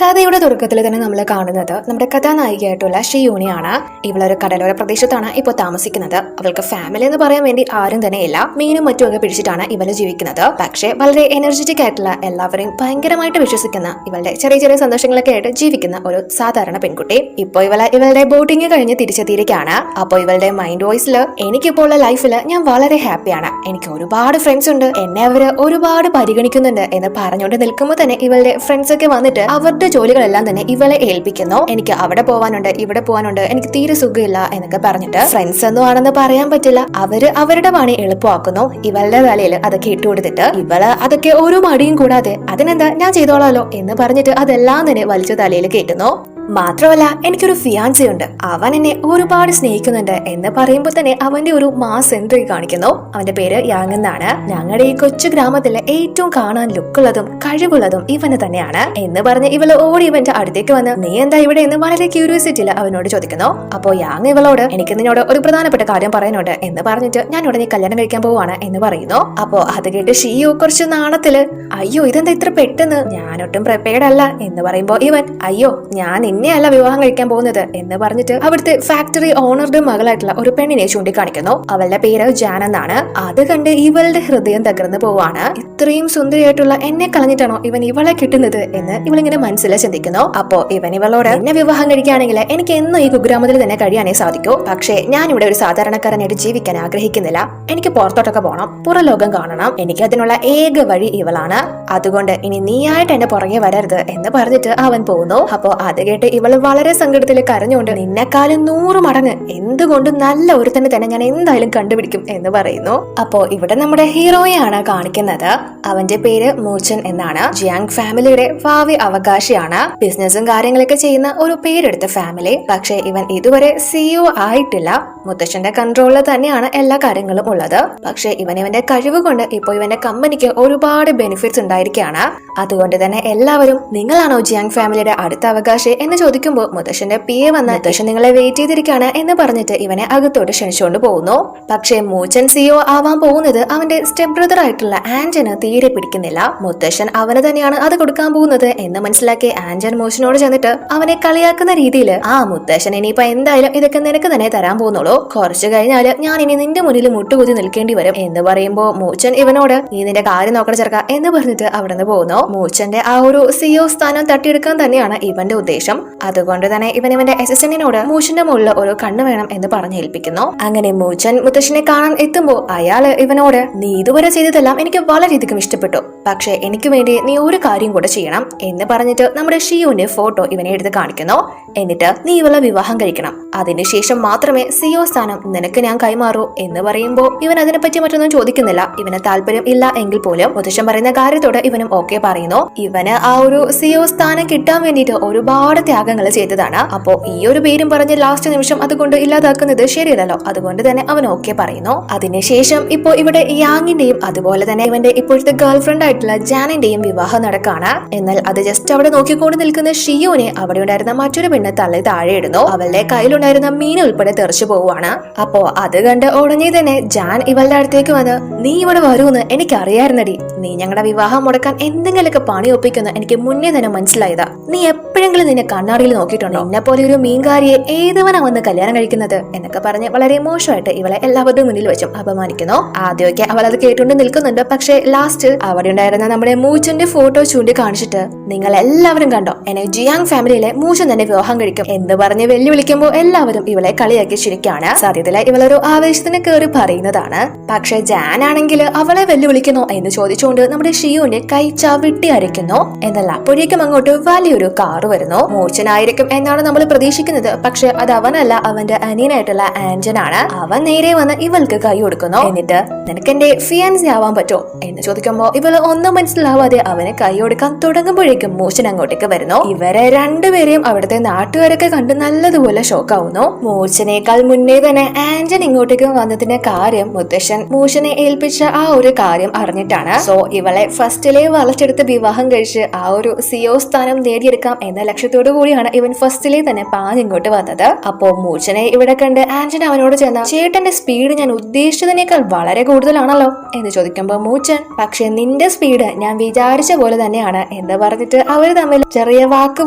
കഥയുടെ തുടക്കത്തിൽ തന്നെ നമ്മൾ കാണുന്നത് നമ്മുടെ കഥാനായികയായിട്ടുള്ള ഷിയൂണിയാണ്. ഇവളൊരു കടലോര പ്രദേശത്താണ് ഇപ്പോൾ താമസിക്കുന്നത്. അവൾക്ക് ഫാമിലി എന്ന് പറയാൻ വേണ്ടി ആരും തന്നെ ഇല്ല. മീനും മറ്റുമൊക്കെ പിടിച്ചിട്ടാണ് ഇവള് ജീവിക്കുന്നത്. പക്ഷേ വളരെ എനർജറ്റിക് ആയിട്ടുള്ള, എല്ലാവരെയും ഭയങ്കരമായിട്ട് വിശ്വസിക്കുന്ന, ഇവളുടെ ചെറിയ ചെറിയ സന്തോഷങ്ങളൊക്കെ ആയിട്ട് ജീവിക്കുന്ന ഒരു സാധാരണ പെൺകുട്ടി. ഇപ്പോൾ ഇവളുടെ ബോട്ടിങ് കഴിഞ്ഞ് തിരിച്ചെത്തിയിരിക്കുകയാണ്. അപ്പോൾ ഇവളുടെ മൈൻഡ് വോയിസിൽ എനിക്കിപ്പോൾ ഉള്ള ലൈഫിൽ ഞാൻ വളരെ ഹാപ്പിയാണ്, എനിക്ക് ഒരുപാട് ഫ്രണ്ട്സ് ഉണ്ട്, എന്നെ അവര് ഒരുപാട് പരിഗണിക്കുന്നുണ്ട് എന്ന് പറഞ്ഞുകൊണ്ട് നിൽക്കുമ്പോൾ തന്നെ ഇവളുടെ ഫ്രണ്ട്സ് ഒക്കെ വന്നിട്ട് അവരുടെ ജോലികളെല്ലാം തന്നെ ഇവളെ ഏൽപ്പിക്കുന്നു. എനിക്ക് അവിടെ പോവാനുണ്ട്, ഇവിടെ പോവാനുണ്ട്, എനിക്ക് തീരെ സുഖമില്ല എന്നൊക്കെ പറഞ്ഞിട്ട് ഫ്രണ്ട്സ് ഒന്നും ആണെന്ന് പറയാൻ പറ്റില്ല, അവര് അവരുടെ പണി എളുപ്പമാക്കുന്നു. ഇവളുടെ തലയിൽ അതൊക്കെ ഇട്ടുകൊടുത്തിട്ട് ഇവള് അതൊക്കെ ഒരു മടിയും കൂടാതെ അതിനെന്താ ഞാൻ ചെയ്തോളാലോ എന്ന് പറഞ്ഞിട്ട് അതെല്ലാം തന്നെ വലിച്ചു തലയിൽ കയറ്റുന്നു. മാത്രമല്ല എനിക്കൊരു ഫിയാൻസി ഉണ്ട്, അവൻ എന്നെ ഒരുപാട് സ്നേഹിക്കുന്നുണ്ട് എന്ന് പറയുമ്പോൾ തന്നെ അവന്റെ ഒരു മാസ് എൻട്രി കാണിക്കുന്നു. അവന്റെ പേര് യാങ് എന്നാണ്. ഞങ്ങളുടെ ഈ കൊച്ചു ഗ്രാമത്തിലെ ഏറ്റവും കാണാൻ ലുക്കുള്ളതും കഴിവുള്ളതും ഇവന് തന്നെയാണ് എന്ന് പറഞ്ഞ് ഇവള് ഓടി ഇവന്റെ അടുത്തേക്ക് വന്ന് നീ എന്താ ഇവിടെ എന്ന് വളരെ ക്യൂരിയോസിറ്റിയിൽ അവനോട് ചോദിക്കുന്നു. അപ്പോ യാങ് ഇവളോട് എനിക്ക് നിന്നോട് ഒരു പ്രധാനപ്പെട്ട കാര്യം പറയാനുണ്ട് എന്ന് പറഞ്ഞിട്ട് ഞാൻ ഉടനെ കല്യാണം കഴിക്കാൻ പോവാണ് എന്ന് പറയുന്നു. അപ്പോ അത് കേട്ട് ഷിയു കുറച്ച് നാണത്തില് അയ്യോ ഇതെന്താ ഇത്ര പെട്ടെന്ന്, ഞാനൊട്ടും പ്രിപ്പയർഡ് അല്ല എന്ന് പറയുമ്പോ ഇവൻ അയ്യോ ഞാൻ നിന്നെയല്ല വിവാഹം കഴിക്കാൻ പോകുന്നത് എന്ന് പറഞ്ഞിട്ട് അവിടുത്തെ ഫാക്ടറി ഓണറുടെ മകളായിട്ടുള്ള ഒരു പെണ്ണിനെ ചൂണ്ടിക്കാണിക്കുന്നു. അവളുടെ പേര് ജാൻ എന്നാണ്. അത് കണ്ട് ഇവളുടെ ഹൃദയം തകർന്നു പോവാണ്. ഇത്രയും സുന്ദരിയായിട്ടുള്ള എന്നെ കളഞ്ഞിട്ടാണോ ഇവൻ ഇവളെ കിട്ടുന്നത് എന്ന് ഇവളിങ്ങനെ മനസ്സിൽ ചിന്തിക്കുന്നു. അപ്പോ ഇവൻ ഇവളോട് എന്നെ വിവാഹം കഴിക്കുകയാണെങ്കിൽ എനിക്ക് എന്നും ഈ കുഗ്രാമത്തിൽ തന്നെ കഴിയാനേ സാധിക്കൂ, പക്ഷേ ഞാൻ ഇവിടെ ഒരു സാധാരണക്കാരനായിട്ട് ജീവിക്കാൻ ആഗ്രഹിക്കുന്നില്ല, എനിക്ക് പുറത്തോട്ടൊക്കെ പോകണം, പുറലോകം കാണണം, എനിക്ക് അതിനുള്ള ഏക വഴി ഇവളാണ്, അതുകൊണ്ട് ഇനി നീയായിട്ട് എന്റെ പുറകെ വരരുത് എന്ന് പറഞ്ഞിട്ട് അവൻ പോകുന്നു. അപ്പോ അത് കേട്ട് ഇവള് വളരെ സങ്കടത്തിൽ കരഞ്ഞുകൊണ്ട് നിന്നെക്കാളും 100 മടങ്ങ് എന്തുകൊണ്ടും നല്ല ഒരുത്തന്നെ തന്നെ ഞാൻ എന്തായാലും കണ്ടുപിടിക്കും എന്ന് പറയുന്നു. അപ്പോ ഇവിടെ നമ്മുടെ ഹീറോയാണ് കാണിക്കുന്നത്. അവന്റെ പേര് മൂച്ചൻ എന്നാണ്. ജിയാങ് ഫാമിലിയുടെ ഭാവി അവകാശിയാണ്. ബിസിനസ്സും കാര്യങ്ങളൊക്കെ ചെയ്യുന്ന ഒരു പേരെടുത്ത ഫാമിലി. പക്ഷെ ഇവൻ ഇതുവരെ CEO ആയിട്ടില്ല. മുത്തശ്ശന്റെ കൺട്രോളിൽ തന്നെയാണ് എല്ലാ കാര്യങ്ങളും ഉള്ളത്. പക്ഷെ ഇവന്റെ കഴിവ് കൊണ്ട് ഇപ്പൊ ഇവന്റെ കമ്പനിക്ക് ഒരുപാട് ബെനിഫിറ്റ്സ് ഉണ്ടായിരിക്കുകയാണ്. അതുകൊണ്ട് തന്നെ എല്ലാവരും നിങ്ങളാണോ ജിയാങ് ഫാമിലിയുടെ അടുത്ത അവകാശി എന്ന് ചോദിക്കുമ്പോൾ മുത്തശ്ശന്റെ PA വന്ന് മുത്തശ്ശൻ നിങ്ങളെ വെയിറ്റ് ചെയ്തിരിക്കുകയാണ് എന്ന് പറഞ്ഞിട്ട് ഇവനെ അകത്തോട്ട് ക്ഷണിച്ചുകൊണ്ട് പോകുന്നു. പക്ഷെ മൂച്ചൻ CEO ആവാൻ പോകുന്നത് അവന്റെ സ്റ്റെപ്പ് ബ്രദർ ആയിട്ടുള്ള ആൻജന് തീരെ പിടിക്കുന്നില്ല. മുത്തശ്ശൻ അവന് തന്നെയാണ് അത് കൊടുക്കാൻ പോകുന്നത് എന്ന് മനസ്സിലാക്കി ആൻജൻ മൂച്ചനോട് ചെന്നിട്ട് അവനെ കളിയാക്കുന്ന രീതിയിൽ ആ മുത്തശ്ശൻ ഇനിയിപ്പോ എന്തായാലും ഇതൊക്കെ നിനക്ക് തന്നെ തരാൻ പോകുന്നുള്ളൂ, കുറച്ചു കഴിഞ്ഞാല് ഞാൻ ഇനി നിന്റെ മുന്നിൽ മുട്ടുകുത്തി നിൽക്കേണ്ടി വരും എന്ന് പറയുമ്പോ മൂച്ചൻ ഇവനോട് നീ നിന്റെ കാര്യം നോക്കണ ചെറുക്ക എന്ന് പറഞ്ഞിട്ട് അവിടെ നിന്ന് പോകുന്നു. മൂച്ചന്റെ ആ ഒരു CEO സ്ഥാനം തട്ടിയെടുക്കാൻ തന്നെയാണ് ഇവന്റെ ഉദ്ദേശം. അതുകൊണ്ട് തന്നെ ഇവന്റെ അസിസ്റ്റന്റിനോട് മൂച്ചന്റെ മുകളിൽ ഒരു കണ്ണ് വേണം എന്ന് പറഞ്ഞേൽപ്പിക്കുന്നു. അങ്ങനെ മൂച്ചൻ മുത്തശ്ശനെ കാണാൻ എത്തുമ്പോ അയാള് ഇവനോട് നീ ഇതുവരെ ചെയ്തതെല്ലാം എനിക്ക് വളരെയധികം ഇഷ്ടപ്പെട്ടു, പക്ഷെ എനിക്ക് വേണ്ടി നീ ഒരു കാര്യം കൂടെ ചെയ്യണം എന്ന് പറഞ്ഞിട്ട് നമ്മുടെ ഷിയുവിന്റെ ഫോട്ടോ ഇവനെ എടുത്ത് കാണിക്കുന്നു. എന്നിട്ട് നീ ഇവളെ വിവാഹം കഴിക്കണം, അതിനുശേഷം മാത്രമേ CEO സ്ഥാനം നിനക്ക് ഞാൻ കൈമാറൂ എന്ന് പറയുമ്പോ ഇവൻ അതിനെപ്പറ്റി മറ്റൊന്നും ചോദിക്കുന്നില്ല. ഇവന് താല്പര്യം ഇല്ല എങ്കിൽ പോലും മുത്തശ്ശൻ പറയുന്ന കാര്യത്തോട് ഇവനും ഓക്കെ പറയുന്നു. ഇവന് ആ ഒരു CEO സ്ഥാനം കിട്ടാൻ വേണ്ടിയിട്ട് ഒരുപാട് ത്യാഗങ്ങൾ ചെയ്തതാണ്. അപ്പോ ഈ ഒരു പേരും പറഞ്ഞ് ലാസ്റ്റ് നിമിഷം അതുകൊണ്ട് ഇല്ലാതാക്കുന്നത് ശരിയല്ലല്ലോ, അതുകൊണ്ട് തന്നെ അവൻ ഓക്കെ പറയുന്നു. അതിനുശേഷം ഇപ്പോ ഇവിടെ യാങ്ങിന്റെയും അതുപോലെ തന്നെ ഇവന്റെ ഇപ്പോഴത്തെ ഗേൾ ഫ്രണ്ട് ആയിട്ടുള്ള ജാനിന്റെയും വിവാഹം നടക്കാണ്. എന്നാൽ അത് ജസ്റ്റ് അവിടെ നോക്കിക്കൊണ്ട് നിൽക്കുന്ന ഷിയുവിനെ അവിടെ ഉണ്ടായിരുന്ന മറ്റൊരു പെണ്ണ് തള്ളി താഴെ ഇടുന്നു. അവളുടെ കയ്യിലുണ്ടായിരുന്ന മീൻ ഉൾപ്പെടെ തെറിച്ചു പോവുകയാണ്. അപ്പോ അത് കണ്ട് ഉടനെ തന്നെ ജാൻ ഇവളുടെ അടുത്തേക്ക് വന്ന് നീ ഇവിടെ വരുമെന്ന് എനിക്ക് അറിയായിരുന്നടി, നീ ഞങ്ങളുടെ വിവാഹം മുടക്കാൻ എന്തെങ്കിലുമൊക്കെ പണി ഒപ്പിക്കുന്ന എനിക്ക് മുന്നേ തന്നെ മനസ്സിലായതാ, നീ എപ്പോഴെങ്കിലും നിന്നെ കണ്ണാടിയിൽ നോക്കിയിട്ടുണ്ടോ, എന്നെ പോലെ ഒരു മീൻകാരിയെ ഏതവനാ വന്ന് കല്യാണം കഴിക്കുന്നത് എന്നൊക്കെ പറഞ്ഞ് വളരെ മോശമായിട്ട് ഇവളെ എല്ലാവരുടെയും മുന്നിൽ വെച്ചും അപമാനിക്കുന്നു. ആദ്യമൊക്കെ അവൾ അത് കേട്ടുകൊണ്ട് നിൽക്കുന്നുണ്ട്. പക്ഷെ ലാസ്റ്റ് അവിടെ ഉണ്ടായിരുന്ന നമ്മുടെ മൂച്ചന്റെ ഫോട്ടോ ചൂണ്ടി കാണിച്ചിട്ട് നിങ്ങൾ എല്ലാവരും കണ്ടോ, എന്നെ ജിയാങ് ഫാമിലിയിലെ മൂച്ചൻ തന്നെ വിവാഹം കഴിക്കും എന്ന് പറഞ്ഞ് വെല്ലുവിളിക്കുമ്പോൾ എല്ലാവരും ഇവളെ കളിയാക്കി ചിരിക്കാണ്. സത്യത്തില് ഇവളൊരു ആവേശത്തിന് കയറി പറയുന്നതാണ്. പക്ഷെ ജാൻ ആണെങ്കിൽ അവളെ വെല്ലുവിളിക്കുന്നോ എന്ന് ചോദിച്ചുകൊണ്ട് നമ്മുടെ ഷിയുവിന്റെ കൈ ചവിട്ടി അരയ്ക്കുന്നു. എന്നാൽ അപ്പോഴേക്കും അങ്ങോട്ട് വലിയൊരു കാറ് വരുന്നു. മൂച്ചനായിരിക്കും എന്നാണ് നമ്മൾ പ്രതീക്ഷിക്കുന്നത്. പക്ഷെ അത് അവനല്ല, അവന്റെ അനിയനായിട്ടുള്ള ആൻജനാണ്. അവൻ നേരെ വന്ന് ഇവൾക്ക് കൈ കൊടുക്കുന്നു. എന്നിട്ട് നിനക്ക് എന്റെ ഫിയാൻസി ആവാൻ പറ്റോ എന്ന് ചോദിക്കുമ്പോ ഇവള് ഒന്നും മനസ്സിലാവാതെ അവന് കൈ കൊടുക്കാൻ തുടങ്ങുമ്പോഴേക്കും മൂച്ചൻ അങ്ങോട്ടേക്ക് വരുന്നു. ഇവരെ രണ്ടുപേരെയും അവിടുത്തെ നാട്ടുകാരൊക്കെ കണ്ട് നല്ലതുപോലെ ഷോക്കാവുന്നു. മൂച്ചനേക്കാൾ മുന്നേ തന്നെ ആൻജൻ ഇങ്ങോട്ടേക്ക് വന്നതിന്റെ കാര്യം മുത്തശ്ശൻ മൂച്ചനെ ഏൽപ്പിച്ച ആ ഒരു കാര്യം അറിഞ്ഞിട്ടാണ്. സോ ഇവളെ ഫസ്റ്റിലെ വളച്ചെടുത്ത് വിവാഹം കഴിച്ച് ആ ഒരു CEO സ്ഥാനം നേടിയെടുക്കാം എന്ന ലക്ഷ്യത്തോടു കൂടിയാണ് ഇവൻ ഫസ്റ്റിലെ തന്നെ പാഞ്ഞിങ്ങോട്ട് വന്നത്. അപ്പോ മൂച്ചനെ ഇവിടെ കണ്ട് ആന്റൺ അവനോട് ചെന്ന ചേട്ടന്റെ സ്പീഡ് ഞാൻ ഉദ്ദേശിച്ചതിനേക്കാൾ വളരെ കൂടുതലാണല്ലോ എന്ന് ചോദിക്കുമ്പോ മൂച്ചൻ പക്ഷെ നിന്റെ സ്പീഡ് ഞാൻ വിചാരിച്ച പോലെ തന്നെയാണ് എന്ന് പറഞ്ഞിട്ട് അവര് തമ്മിൽ ചെറിയ വാക്ക്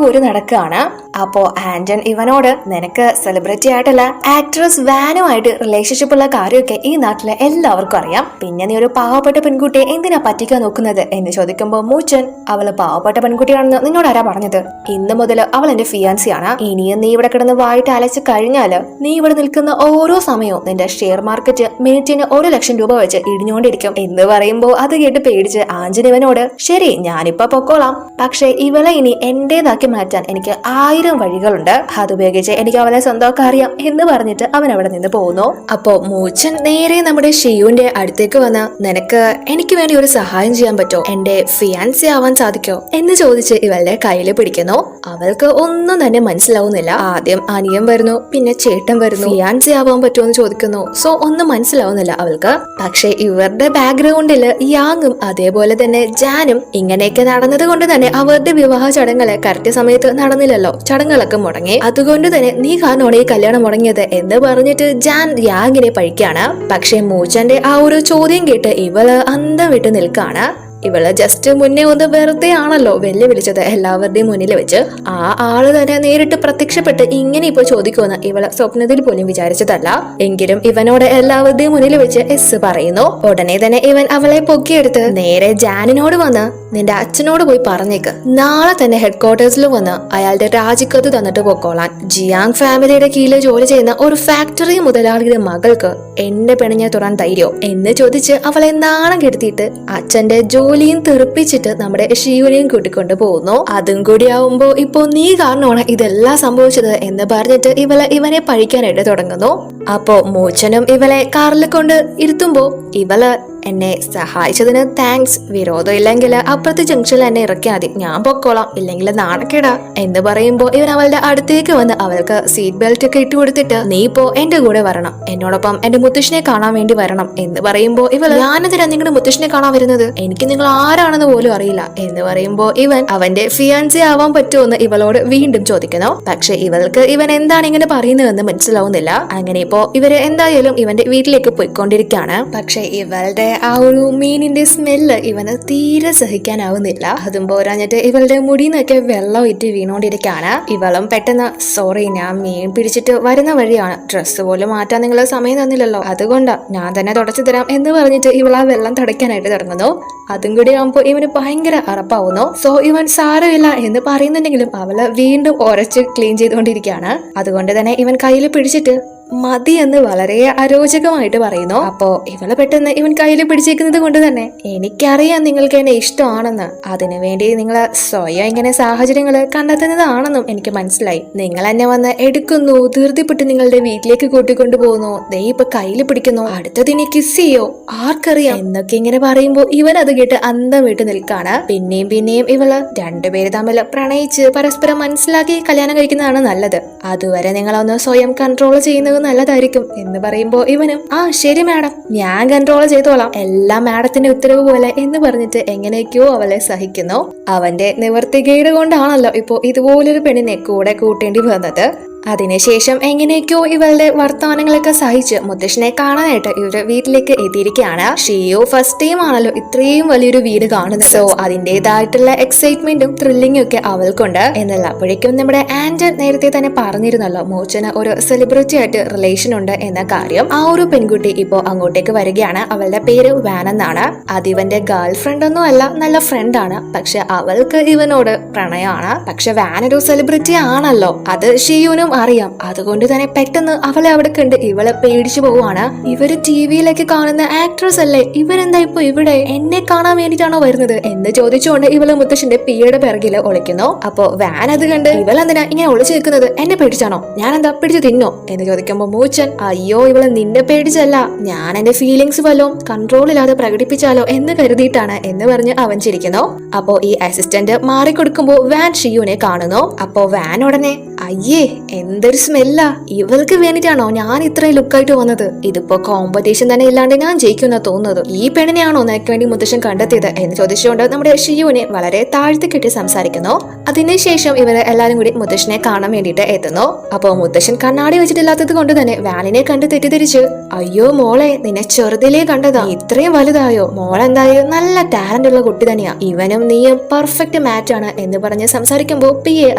പോലും നടക്കുകയാണ്. അപ്പോ ആന്റൺ ഇവനോട് നിനക്ക് സെലിബ്രിറ്റി ആയിട്ടല്ല ആക്ട്രസ് വാനുമായിട്ട് റിലേഷൻഷിപ്പ് ഉള്ള കാര്യമൊക്കെ ഈ നാട്ടിലെ എല്ലാവർക്കും അറിയാം. പിന്നെ നീ ഒരു പാവപ്പെട്ട പെൺകുട്ടിയെ എന്തിനാ പറ്റിക്കാൻ നോക്കുന്നത് എന്ന് ചോദിക്കുമ്പോ മൂച്ചൻ അവള് പാവപ്പെട്ട പെൺകുട്ടിയാണെന്ന് നിന്നോട് ആരാ പറഞ്ഞത്? ഇന്ന് മുതൽ അവൾ എന്റെ ഫിയാൻസിയാണ്. ഇനിയും നീ ഇവിടെ കിടന്ന് വായിട്ട് അലച്ച് കഴിഞ്ഞാല് നീ ഇവിടെ നിൽക്കുന്ന ഓരോ സമയവും നിന്റെ ഷെയർ മാർക്കറ്റ് മിനിറ്റിന് 1 ലക്ഷം രൂപ വെച്ച് ഇടിഞ്ഞുകൊണ്ടിരിക്കും എന്ന് പറയുമ്പോ അത് കേട്ട് പേടിച്ച് ആഞ്ജൻ ഇവനോട് ശരി ഞാനിപ്പോ പൊക്കോളാം, പക്ഷെ ഇവളെ ഇനി എന്റേതാക്കി മാറ്റാൻ എനിക്ക് 1000 വഴികളുണ്ട്, അതുപയോഗിച്ച് എനിക്ക് അവളെ സ്വന്തമൊക്കെ അറിയാം എന്ന് പറഞ്ഞിട്ട് അവൻ അവിടെ നിന്ന് പോകുന്നു. അപ്പോ മൂച്ചൻ നേരെ നമ്മുടെ ഷിയുവിന്റെ അടുത്തേക്ക് വന്ന് നിനക്ക് എനിക്ക് വേണ്ടി ഒരു സഹായം ചെയ്യാൻ പറ്റോ, എന്റെ ഫിയാൻസി ആവാൻ സാധിക്കോ എന്ന് ചോദിച്ച് ഇവളുടെ കയ്യില് പിടിക്കുന്നു. അവൾക്ക് ഒന്നും തന്നെ മനസ്സിലാവുന്നില്ല. ആദ്യം അനിയൻ വരുന്നു, പിന്നെ ചേട്ടൻ വരുന്നു, ഫിയാൻസി ആവാൻ പറ്റുമോ എന്ന് ചോദിക്കുന്നു. സോ ഒന്നും മനസ്സിലാവുന്നില്ല അവൾക്ക്. പക്ഷെ ഇവരുടെ ബാക്ക്ഗ്രൗണ്ടില് യാങ്ങും അതേപോലെ തന്നെ ജാനും ഇങ്ങനെയൊക്കെ നടന്നത് കൊണ്ട് തന്നെ അവരുടെ വിവാഹ ചടങ്ങുകളെ കറക്റ്റ് സമയത്ത് നടന്നില്ലല്ലോ, ചടങ്ങുകളൊക്കെ മുടങ്ങി. അതുകൊണ്ട് തന്നെ നീ കാരണമാണ് ഈ കല്യാണം മുടങ്ങിയത് എന്ന് പറഞ്ഞിട്ട് ജാൻ യാങ്ങിനെ പഴിക്കാണ്. പക്ഷെ മൂച്ചന്റെ ആ ഒരു ചോദ്യം കേട്ട് ഇവള് അന്തം വിട്ട് നിൽക്കാണ്. ഇവള് ജസ്റ്റ് മുന്നേ ഒന്ന് വെറുതെ ആണല്ലോ വെല്ലുവിളിച്ചത് എല്ലാവരുടെയും മുന്നിൽ വെച്ച്. ആ ആള് തന്നെ നേരിട്ട് പ്രത്യക്ഷപ്പെട്ട് ഇങ്ങനെ ഇപ്പൊ ചോദിക്കുമെന്ന് ഇവള് സ്വപ്നത്തിൽ പോലും വിചാരിച്ചതല്ല. എങ്കിലും ഇവനോട് എല്ലാവരുടെയും മുന്നിൽ വെച്ച് എസ് പറയുന്നു. ഉടനെ തന്നെ ഇവൻ അവളെ പൊക്കിയെടുത്ത് നേരെ ജാനിനോട് വന്ന് നിന്റെ അച്ഛനോട് പോയി പറഞ്ഞേക്ക് നാളെ തന്നെ ഹെഡ് ക്വാർട്ടേഴ്സിൽ വന്ന് അയാളുടെ രാജിക്കത്ത് തന്നിട്ട് പൊക്കോളാൻ. ജിയാങ് ഫാമിലിയുടെ കീഴിൽ ജോലി ചെയ്യുന്ന ഒരു ഫാക്ടറി മുതലാളിയുടെ മകൾക്ക് എന്റെ പെണിഞ്ഞ തൊടാൻ ധൈര്യോ എന്ന് ചോദിച്ച് അവളെ നാണം കെടുത്തിയിട്ട് അച്ഛന്റെ ജോലിയും തെറിപ്പിച്ചിട്ട് നമ്മുടെ ഷിയുനെയും കൂട്ടിക്കൊണ്ട് പോകുന്നു. അതും കൂടി ആവുമ്പോ ഇപ്പൊ നീ കാരണമാണ് ഇതെല്ലാം സംഭവിച്ചത് എന്ന് പറഞ്ഞിട്ട് ഇവനെ പഴിക്കാനായിട്ട് തുടങ്ങുന്നു. അപ്പോ മൂച്ചനും ഇവളെ കാറിൽ കൊണ്ട് ഇരുത്തുമ്പോ ഇവള് എന്നെ സഹായിച്ചതിന് താങ്ക്സ്, വിരോധം ഇല്ലെങ്കിൽ അപ്പുറത്തെ ജംഗ്ഷനിൽ എന്നെ ഇറക്കിയാൽ മതി, ഞാൻ പൊക്കോളാം, ഇല്ലെങ്കിൽ നാണക്കേടാ എന്ന് പറയുമ്പോ ഇവൻ അവളുടെ അടുത്തേക്ക് വന്ന് അവൾക്ക് സീറ്റ് ബെൽറ്റ് ഒക്കെ ഇട്ട് കൊടുത്തിട്ട് നീ ഇപ്പോ എന്റെ കൂടെ വരണം, എന്നോടൊപ്പം എന്റെ മുത്തശ്ശിനെ കാണാൻ വേണ്ടി വരണം എന്ന് പറയുമ്പോ ഇവള് ഞാനെന്തിനാ നിങ്ങളുടെ മുത്തശ്ശിനെ കാണാൻ വരുന്നത്, എനിക്ക് നിങ്ങൾ ആരാണെന്ന് പോലും അറിയില്ല എന്ന് പറയുമ്പോ ഇവൻ അവന്റെ ഫിയാൻസി ആവാൻ പറ്റുമെന്ന് ഇവളോട് വീണ്ടും ചോദിക്കുന്നു. പക്ഷെ ഇവൾക്ക് ഇവൻ എന്താണ് ഇങ്ങനെ പറയുന്നതെന്ന് മനസ്സിലാവുന്നില്ല. അങ്ങനെ ഇപ്പോ ഇവര് എന്തായാലും ഇവന്റെ വീട്ടിലേക്ക് പോയിക്കൊണ്ടിരിക്കുകയാണ്. പക്ഷെ ഇവളുടെ ആ ഒരു മീനിന്റെ സ്മെല്ല് ഇവന് തീരെ സഹിക്കാനാവുന്നില്ല. അതും പോരാഞ്ഞിട്ട് ഇവളുടെ മുടിന്നൊക്കെ വെള്ളം ഇറ്റ് വീണോണ്ടിരിക്കുകയാണ്. ഇവളും പെട്ടെന്ന് സോറി ഞാൻ മീൻ പിടിച്ചിട്ട് വരുന്ന വഴിയാണ്, ഡ്രസ്സ് പോലും മാറ്റാൻ നിങ്ങൾ സമയം തന്നില്ലല്ലോ, അതുകൊണ്ടാ ഞാൻ തന്നെ തുടച്ചു തരാം എന്ന് പറഞ്ഞിട്ട് ഇവൾ ആ വെള്ളം തുടയ്ക്കാനായിട്ട് തുടങ്ങുന്നു. അതും കൂടി ആവുമ്പോ ഇവന് ഭയങ്കര അറപ്പാവുന്നു. സോ ഇവൻ സാരമില്ല എന്ന് പറയുന്നുണ്ടെങ്കിലും അവള് വീണ്ടും ഉരച്ച് ക്ലീൻ ചെയ്തുകൊണ്ടിരിക്കുകയാണ്. അതുകൊണ്ട് തന്നെ ഇവൻ കയ്യിൽ പിടിച്ചിട്ട് മതി എന്ന് വളരെ അരോചകമായിട്ട് പറയുന്നു. അപ്പോ ഇവള് പെട്ടെന്ന് ഇവൻ കയ്യിൽ പിടിച്ചേക്കുന്നത് കൊണ്ട് തന്നെ എനിക്കറിയാം നിങ്ങൾക്ക് എന്നെ ഇഷ്ടമാണെന്ന്, അതിനുവേണ്ടി നിങ്ങൾ സ്വയം ഇങ്ങനെ സാഹചര്യങ്ങൾ കണ്ടെത്തുന്നതാണെന്നും എനിക്ക് മനസ്സിലായി. നിങ്ങൾ എന്നെ വന്ന് എടുക്കുന്നു, ധൃതിപ്പെട്ട് നിങ്ങളുടെ വീട്ടിലേക്ക് കൂട്ടിക്കൊണ്ടു പോകുന്നു, ദേ ഇപ്പൊ കയ്യിൽ പിടിക്കുന്നു, അടുത്തതിനെ കിസ് ചെയ്യോ ആർക്കറിയാം എന്നൊക്കെ ഇങ്ങനെ പറയുമ്പോ ഇവൻ അത് കേട്ട് അന്തം വിട്ട് നിൽക്കാണ്. പിന്നെയും ഇവള് രണ്ടുപേര് തമ്മിൽ പ്രണയിച്ച് പരസ്പരം മനസ്സിലാക്കി കല്യാണം കഴിക്കുന്നതാണ് നല്ലത്, അതുവരെ നിങ്ങളൊന്ന് സ്വയം കൺട്രോൾ ചെയ്യുന്നത് നല്ലതായിരിക്കും എന്ന് പറയുമ്പോ ഇവനും ആ ശരി മാഡം ഞാൻ കൺട്രോൾ ചെയ്തോളാം, എല്ലാം മാഡത്തിന്റെ ഉത്തരവ് പോലെ എന്ന് പറഞ്ഞിട്ട് എങ്ങനെയൊക്കെയോ അവളെ സഹിക്കുന്നു. അവന്റെ നിവർത്തികേട് കൊണ്ടാണല്ലോ ഇപ്പോ ഇതുപോലൊരു പെണ്ണിനെ കൂടെ കൂട്ടേണ്ടി വന്നത്. അതിനുശേഷം എങ്ങനെയൊക്കെയോ ഇവളുടെ വർത്തമാനങ്ങളൊക്കെ സഹിച്ച് മുത്തശ്ശനെ കാണാനായിട്ട് ഇവര് വീട്ടിലേക്ക് എത്തിയിരിക്കുകയാണ്. ഷിയോ ഫസ്റ്റ് ടൈം ആണല്ലോ ഇത്രയും വലിയൊരു വീട് കാണുന്നത്. സോ അതിന്റേതായിട്ടുള്ള എക്സൈറ്റ്മെന്റും ത്രില്ലിംഗും ഒക്കെ അവൾക്കുണ്ട് എന്നല്ല. അപ്പോഴേക്കും നമ്മുടെ ആന്റൺ നേരത്തെ തന്നെ പറഞ്ഞിരുന്നല്ലോ മോച്ചന് ഒരു സെലിബ്രിറ്റി ആയിട്ട് റിലേഷൻ ഉണ്ട് എന്ന കാര്യം. ആ ഒരു പെൺകുട്ടി ഇപ്പോ അങ്ങോട്ടേക്ക് വരികയാണ്. അവളുടെ പേര് വാൻ എന്നാണ്. അത് ഇവന്റെ ഗേൾ ഫ്രണ്ട് ഒന്നും അല്ല, നല്ല ഫ്രണ്ട് ആണ്. പക്ഷെ അവൾക്ക് ഇവനോട് പ്രണയമാണ്. പക്ഷെ വാൻ ഒരു സെലിബ്രിറ്റി ആണല്ലോ, അത് ഷിയുനും അറിയാം. അതുകൊണ്ട് തന്നെ പെട്ടെന്ന് അവളെ അവിടെ കണ്ട് ഇവളെ പേടിച്ചു പോവാണ്. ഇവര് ടിവിയിലേക്ക് കാണുന്ന ആക്ട്രസ് അല്ലേ, ഇവരെന്താ ഇപ്പൊ ഇവിടെ, എന്നെ കാണാൻ വേണ്ടിട്ടാണോ വരുന്നത് എന്ന് ചോദിച്ചുകൊണ്ട് ഇവള് മുത്തശ്ശന്റെ പിയുടെ പിറകില് ഒളിക്കുന്നു. അപ്പൊ വാൻ അത് കണ്ട് ഇവളെന്തിനാ ഇങ്ങനെ ഒളിച്ചു നിൽക്കുന്നത്, എന്നെ പേടിച്ചാണോ, ഞാൻ എന്താ പിടിച്ചു തിന്നോ എന്ന് ചോദിക്കുമ്പോ മൂച്ചൻ അയ്യോ ഇവള് നിന്നെ പേടിച്ചല്ല, ഞാൻ എന്റെ ഫീലിങ്സ് വല്ലോ കൺട്രോൾ ഇല്ലാതെ പ്രകടിപ്പിച്ചാലോ എന്ന് കരുതിയിട്ടാണ് എന്ന് പറഞ്ഞ് അവൻ ചിരിക്കുന്നു. അപ്പോ ഈ അസിസ്റ്റന്റ് മാറിക്കൊടുക്കുമ്പോ വാൻ ഷിയുനെ കാണുന്നു. അപ്പോ വാൻ ഉടനെ അയ്യേ എന്തൊരു സ്മെല്ലാ, ഇവൾക്ക് വേണ്ടിട്ടാണോ ഞാൻ ഇത്രയും ലുക്കായിട്ട് വന്നത്? ഇതിപ്പോ കോമ്പറ്റീഷൻ തന്നെ ഇല്ലാണ്ട് ഞാൻ ജയിക്കുന്ന തോന്നുന്നത്. ഈ പെണ്ണിനെയാണോ നിനക്ക് വേണ്ടി മുത്തശ്ശൻ കണ്ടെത്തിയത് എന്ന് ചോദിച്ചുകൊണ്ട് നമ്മുടെ ഷിയുവിനെ വളരെ താഴ്ത്തി കെട്ടി സംസാരിക്കുന്നു. അതിനുശേഷം ഇവര് എല്ലാരും കൂടി മുത്തശ്ശനെ കാണാൻ വേണ്ടിയിട്ട് എത്തുന്നു. അപ്പോ മുത്തശ്ശൻ കണ്ണാടി വെച്ചിട്ടില്ലാത്തത് കൊണ്ട് തന്നെ വാനിനെ കണ്ട് തെറ്റിദ്ധരിച്ച്, അയ്യോ മോളെ, നിന്നെ ചെറുതിലേ കണ്ടതാ, ഇത്രയും വലുതായോ? മോളെന്തായാലും നല്ല ടാലന്റ് ഉള്ള കുട്ടി തന്നെയാ, ഇവനും നീയും പെർഫെക്റ്റ് മാച്ച് ആണ് എന്ന് പറഞ്ഞ് സംസാരിക്കുമ്പോ പിയെ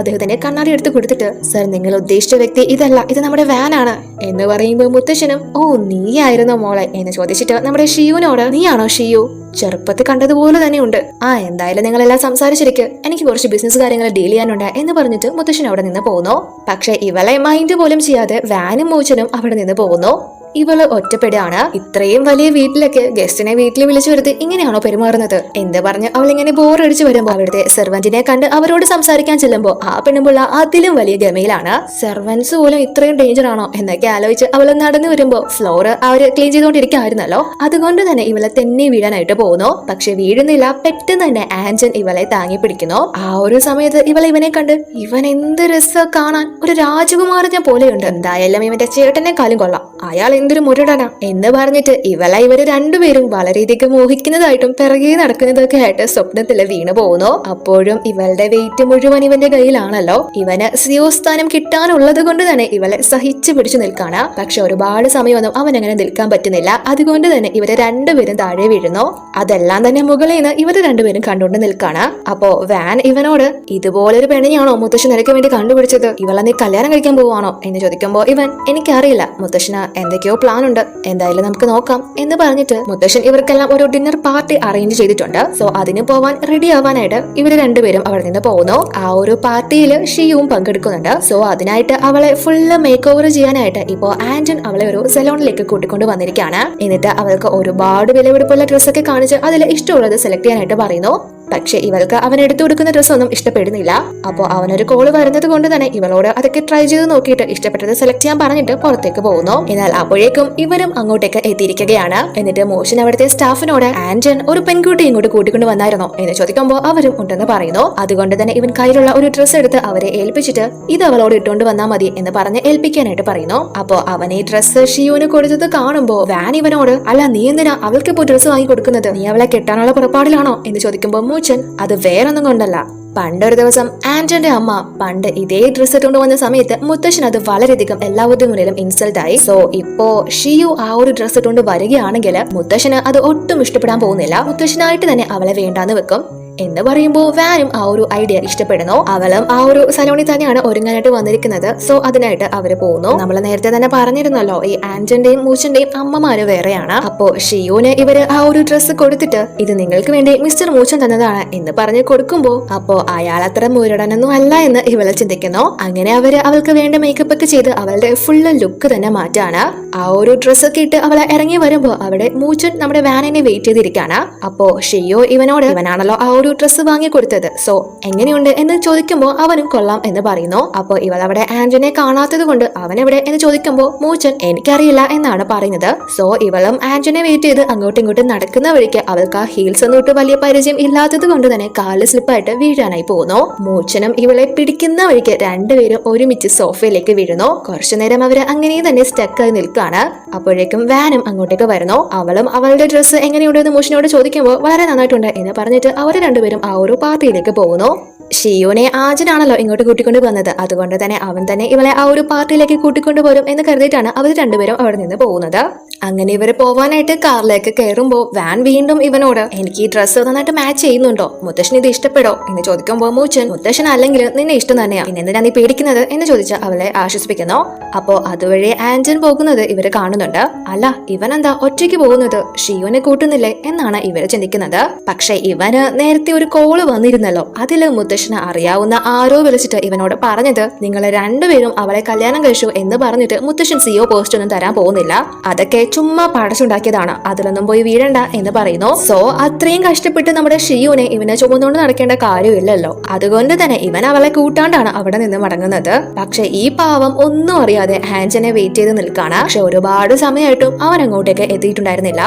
അദ്ദേഹത്തിന്റെ കണ്ണാടി എടുത്ത് കൊടുത്തിട്ട്, സർ നിങ്ങൾ ഉദ്ദേശിച്ച വ്യക്തി ഇതല്ല, ഇത് നമ്മുടെ വാനാണ് എന്ന് പറയുമ്പോ മുത്തശ്ശനും, ഓ നീയായിരുന്നോ മോളെ എന്ന് ചോദിച്ചിട്ട് നമ്മുടെ ഷിയുവിനോട്, നീയാണോ ഷിയു? ചെറുപ്പത്തിൽ കണ്ടതുപോലെ തന്നെയുണ്ട്. എന്തായാലും നിങ്ങളെല്ലാം സംസാരിച്ചിരിക്കും, എനിക്ക് കുറച്ച് ബിസിനസ് കാര്യങ്ങൾ ഡീൽ ചെയ്യാനുണ്ട് എന്ന് പറഞ്ഞിട്ട് മുത്തശ്ശൻ അവിടെ നിന്ന് പോകുന്നു. പക്ഷെ ഇവളെ മൈൻഡ് പോലും ചെയ്യാതെ വാനും മൂച്ചനും അവിടെ നിന്ന് പോകുന്നു. ഇവള് ഒറ്റപ്പെടുകയാണ്. ഇത്രയും വലിയ വീട്ടിലൊക്കെ ഗസ്റ്റിനെ വീട്ടിൽ വിളിച്ചു വരുത്തി ഇങ്ങനെയാണോ പെരുമാറുന്നത് എന്ന് പറഞ്ഞ് അവൾ ഇങ്ങനെ ബോറടിച്ചു വരുമ്പോ അവിടുത്തെ സെർവന്റിനെ കണ്ട് അവരോട് സംസാരിക്കാൻ ചെല്ലുമ്പോ ആ പെണ്ണുമ്പുള്ള അതിലും വലിയ ഗമയിലാണ്. സെർവൻസ് പോലും ഇത്രയും ഡേഞ്ചർ ആണോ എന്നൊക്കെ ആലോചിച്ച് അവൾ നടന്നു വരുമ്പോ ഫ്ലോർ അവര് ക്ലീൻ ചെയ്തുകൊണ്ടിരിക്കുകയായിരുന്നല്ലോ, അതുകൊണ്ട് തന്നെ ഇവളെ തന്നെ വീഴാനായിട്ട് പോകുന്നു. പക്ഷെ വീഴുന്നില്ല, പെട്ടെന്ന് തന്നെ ആൻജൻ ഇവളെ താങ്ങി പിടിക്കുന്നു. ആ ഒരു സമയത്ത് ഇവനെ കണ്ട്, ഇവൻ എന്ത് രസം കാണാൻ, ഒരു രാജകുമാരനെ പോലെയുണ്ട്, എന്തായാലും ഇവന്റെ ചേട്ടനെക്കാളും കൊള്ളാം, അയാൾ എന്തൊരു മുരടനാ എന്ന് പറഞ്ഞിട്ട് ഇവര് രണ്ടുപേരും വളരെയധികം മോഹിക്കുന്നതായിട്ടും പിറകെ നടക്കുന്നതൊക്കെ ആയിട്ട് സ്വപ്നത്തില് വീണു പോകുന്നു. അപ്പോഴും ഇവളുടെ വെയിറ്റ് മുഴുവൻ ഇവന്റെ കയ്യിലാണല്ലോ. ഇവന് സിഒ സ്ഥാനം കിട്ടാനുള്ളത് കൊണ്ട് തന്നെ ഇവളെ സഹിച്ചു പിടിച്ചു നിൽക്കാണ്. പക്ഷെ ഒരുപാട് സമയമൊന്നും അവൻ അങ്ങനെ നിൽക്കാൻ പറ്റുന്നില്ല. അതുകൊണ്ട് തന്നെ ഇവര് രണ്ടുപേരും താഴെ വീഴുന്നു. അതെല്ലാം തന്നെ മുകളിൽ നിന്ന് ഇവര് രണ്ടുപേരും കണ്ടുകൊണ്ട് നിൽക്കാണ്. അപ്പോ വാൻ ഇവനോട്, ഇതുപോലൊരു പെണ്ണിനെയാണോ മുത്തശ്ശൻ നിനക്ക് വേണ്ടി കണ്ടുപിടിച്ചത്? ഇവളെ നീ കല്യാണം കഴിക്കാൻ പോവാണോ എന്ന് ചോദിക്കുമ്പോ ഇവൻ, എനിക്കറിയില്ല, മുത്തശ്ശന് എന്തൊക്കെയോ പ്ലാൻ ഉണ്ട്, എന്തായാലും നമുക്ക് നോക്കാം എന്ന് പറഞ്ഞിട്ട് മുത്തശ്ശൻ ഇവർക്കെല്ലാം ഒരു ഡിന്നർ പാർട്ടി അറേഞ്ച് ചെയ്തിട്ടുണ്ട്. സോ അതിന് പോവാൻ റെഡി ആവാനായിട്ട് ഇവര് രണ്ടുപേരും അവിടെ നിന്ന് പോകുന്നു. ആ ഒരു പാർട്ടിയിൽ ഷിയുവും പങ്കെടുക്കുന്നുണ്ട്. സോ അതിനായിട്ട് അവളെ ഫുള്ള് മേക്ക് ഓവർ ചെയ്യാനായിട്ട് ഇപ്പോ ആന്റൺ അവളെ ഒരു സലോണിലേക്ക് കൂട്ടിക്കൊണ്ട് വന്നിരിക്കുകയാണ്. എന്നിട്ട് അവൾക്ക് ഒരുപാട് വിലപിടിപ്പുള്ള ഡ്രസ്സൊക്കെ കാണിച്ച് അതിൽ ഇഷ്ടമുള്ളത് സെലക്ട് ചെയ്യാനായിട്ട് പറയുന്നു. പക്ഷെ ഇവൾക്ക് അവൻ എടുത്തു കൊടുക്കുന്ന ഡ്രസ്സ് ഒന്നും ഇഷ്ടപ്പെടുന്നില്ല. അപ്പോൾ അവനൊരു കോള് വരുന്നത് കൊണ്ട് തന്നെ ഇവളോട് അതൊക്കെ ട്രൈ ചെയ്ത് നോക്കിയിട്ട് ഇഷ്ടപ്പെട്ടത് സെലക്ട് ചെയ്യാൻ പറഞ്ഞിട്ട് പുറത്തേക്ക് പോകുന്നു. എന്നാൽ അപ്പോഴേക്കും ഇവരും അങ്ങോട്ടേക്ക് എത്തിയിരിക്കുകയാണ്. എന്നിട്ട് മോഷൻ അവിടുത്തെ സ്റ്റാഫിനോട്, ആന്റൺ ഒരു പെൺകുട്ടി ഇങ്ങോട്ട് കൂട്ടിക്കൊണ്ട് വന്നായിരുന്നോ എന്ന് ചോദിക്കുമ്പോൾ അവരും ഉണ്ടെന്ന് പറയുന്നു. അതുകൊണ്ട് തന്നെ ഇവൻ കയ്യിലുള്ള ഒരു ഡ്രസ്സ് എടുത്ത് അവരെ ഏൽപ്പിച്ചിട്ട് ഇത് അവളോട് ഇട്ടുകൊണ്ട് വന്നാൽ മതി എന്ന് പറഞ്ഞ് ഏൽപ്പിക്കാനായിട്ട് പറയുന്നു. അപ്പോ അവൻ ഈ ഡ്രസ്സ് ഷിയുവിന് കൊടുത്തത് കാണുമ്പോ വാൻ ഇവനോട്, അല്ല നീ എന്തിനാ അവൾക്ക് ഇപ്പോൾ ഡ്രസ്സ് വാങ്ങി കൊടുക്കുന്നത്? നീ അവളെ കെട്ടാനുള്ള പുറപ്പാടിലാണോ എന്ന് ചോദിക്കുമ്പോൾ മൂച്ചൻ, അത് വേറൊന്നും കൊണ്ടല്ല, പണ്ടൊരു ദിവസം ആന്റന്റെ അമ്മ പണ്ട് ഇതേ ഡ്രസ്സ് ഇട്ടുകൊണ്ട് വന്ന സമയത്ത് മുത്തശ്ശൻ അത് വളരെയധികം എല്ലാവരുടെ മുന്നിലും ഇൻസൾട്ട് ആയി. സോ ഇപ്പോ ഷിയു ആ ഒരു ഡ്രസ്സ് ഇട്ടുകൊണ്ട് വരികയാണെങ്കിൽ മുത്തശ്ശന് അത് ഒട്ടും ഇഷ്ടപ്പെടാൻ പോകുന്നില്ല. മുത്തശ്ശനായിട്ട് തന്നെ അവളെ വേണ്ടാന്ന് വെക്കും എന്ന് പറയുമ്പോൾ വാനും ആ ഒരു ഐഡിയ ഇഷ്ടപ്പെടുന്നു. അവളും ആ ഒരു സലോണിൽ തന്നെയാണ് ഒരുങ്ങാനായിട്ട് വന്നിരിക്കുന്നത്. സോ അതിനായിട്ട് അവര് പോകുന്നു. നമ്മൾ നേരത്തെ തന്നെ പറഞ്ഞിരുന്നല്ലോ, ഈ ആന്റന്റെയും മൂച്ചന്റെയും അമ്മമാര് വേറെയാണ്. അപ്പോ ഷിയുവിന് ഇവര് ആ ഒരു ഡ്രസ്സ് കൊടുത്തിട്ട് ഇത് നിങ്ങൾക്ക് വേണ്ടി മിസ്റ്റർ മൂച്ചൻ തന്നതാണ് എന്ന് പറഞ്ഞ് കൊടുക്കുമ്പോ അപ്പോ അയാൾ അത്ര മുരടനൊന്നും അല്ല എന്ന് ഇവള് ചിന്തിക്കുന്നു. അങ്ങനെ അവൾക്ക് വേണ്ട മേക്കപ്പ് ഒക്കെ ചെയ്ത് അവളുടെ ഫുള്ള് ലുക്ക് തന്നെ മാറ്റാണ്. ആ ഒരു ഡ്രസ്സ് ഒക്കെ ഇട്ട് അവളെ ഇറങ്ങി വരുമ്പോ അവിടെ മൂച്ചൻ നമ്മുടെ വാനിനെ വെയിറ്റ് ചെയ്തിരിക്കാണ്. അപ്പോ ഷിയോ ഇവനോട്, ഇവനാണല്ലോ ആ ഒരു ഡ്രസ്സ് വാങ്ങി കൊടുത്തത്, സോ എങ്ങനെയുണ്ട് എന്ന് ചോദിക്കുമ്പോ അവനും കൊള്ളാം എന്ന് പറയുന്നു. അപ്പൊ ഇവൾ അവിടെ ആന്റനെ കാണാത്തത് കൊണ്ട് അവൻ എവിടെ എന്ന് ചോദിക്കുമ്പോ മൂച്ചൻ എനിക്കറിയില്ല എന്നാണ് പറയുന്നത്. സോ ഇവളും ആന്റനെ വെയിറ്റ് ചെയ്ത് അങ്ങോട്ടും ഇങ്ങോട്ടും നടക്കുന്ന വഴിക്ക് അവൾക്ക് ആ ഹീൽസ് ഒന്നും ഇട്ട് വലിയ പരിചയം ഇല്ലാത്തത് കൊണ്ട് തന്നെ കാല് സ്ലിപ്പായിട്ട് വീഴാനായി പോകുന്നു. മൂച്ചനും ഇവളെ പിടിക്കുന്ന വഴിക്ക് രണ്ടുപേരും ഒരുമിച്ച് സോഫയിലേക്ക് വീഴുന്നു. കുറച്ചു നേരം അവര് അങ്ങനെ തന്നെ സ്റ്റക്കായി നിൽക്കുകയാണ്. അപ്പോഴേക്കും വാനും അങ്ങോട്ടേക്ക് വരുന്നു. അവളും അവളുടെ ഡ്രസ്സ് എങ്ങനെയുണ്ടെന്ന് മൂച്ചനോട് ചോദിക്കുമ്പോൾ വളരെ നന്നായിട്ടുണ്ട് എന്ന് പറഞ്ഞിട്ട് അവർ രണ്ടുപേരും ആ ഒരു പാർട്ടിയിലേക്ക് പോകുന്നു. ഷിയുവിനെ ആജനാണല്ലോ ഇങ്ങോട്ട് കൂട്ടിക്കൊണ്ട് വന്നത്, അതുകൊണ്ട് തന്നെ അവൻ തന്നെ ഇവളെ ആ ഒരു പാർട്ടിയിലേക്ക് കൂട്ടിക്കൊണ്ടു പോരും എന്ന് കരുതിയിട്ടാണ് അവർ രണ്ടുപേരും അവിടെ നിന്ന് പോകുന്നത്. അങ്ങനെ ഇവര് പോവാനായിട്ട് കാറിലേക്ക് കയറുമ്പോ വാൻ വീണ്ടും ഇവനോട്, എനിക്ക് ഈ ഡ്രസ്സ് നന്നായിട്ട് മാച്ച് ചെയ്യുന്നുണ്ടോ, മുത്തശ്ശൻ ഇത് ഇഷ്ടപ്പെടോ എന്ന് ചോദിക്കുമ്പോൾ മൂച്ചൻ, മുത്തശ്ശൻ അല്ലെങ്കിൽ നിന്നെ ഇഷ്ടം തന്നെയാ, പിന്നെ എന്തിനാ നീ പേടിക്കുന്നത് എന്ന് ചോദിച്ച് അവളെ ആശ്വസിപ്പിക്കുന്നു. അപ്പോ അതുവഴി ആന്റൻ പോകുന്നത് ഇവര് കാണുന്നുണ്ട്. അല്ല ഇവനെന്താ ഒറ്റയ്ക്ക് പോകുന്നത്, ഷിയുവിനെ കൂട്ടുന്നില്ലേ എന്നാണ് ഇവര് ചിന്തിക്കുന്നത്. പക്ഷെ ഇവന് നേരത്തെ ഒരു കോള് വന്നിരുന്നല്ലോ, അതില് മുത്തശ്ശന് അറിയാവുന്ന ആരോ വിളിച്ചിട്ട് ഇവനോട് പറഞ്ഞത് നിങ്ങളെ രണ്ടുപേരും അവളെ കല്യാണം കഴിച്ചു എന്ന് പറഞ്ഞിട്ട് മുത്തശ്ശൻ സിഒ പോസ്റ്റ് ഒന്നും തരാൻ പോകുന്നില്ല, അതൊക്കെ ചുമ്മാ പടച്ചുണ്ടാക്കിയതാണ്, അതിലൊന്നും പോയി വീഴണ്ട എന്ന് പറയുന്നു. സോ അത്രയും കഷ്ടപ്പെട്ട് നമ്മുടെ ഷിയുവിനെ ഇവനെ ചുമന്നുകൊണ്ട് നടക്കേണ്ട കാര്യമില്ലല്ലോ, അതുകൊണ്ട് തന്നെ ഇവൻ അവളെ കൂട്ടാണ്ടാണ് അവിടെ നിന്ന് മടങ്ങുന്നത്. പക്ഷെ ഈ പാവം ഒന്നും അറിയാതെ ആന്റനെ വെയിറ്റ് ചെയ്ത് നിൽക്കാണ്. പക്ഷെ ഒരുപാട് സമയമായിട്ടും അവൻ അങ്ങോട്ടേക്ക് എത്തിയിട്ടുണ്ടായിരുന്നില്ല.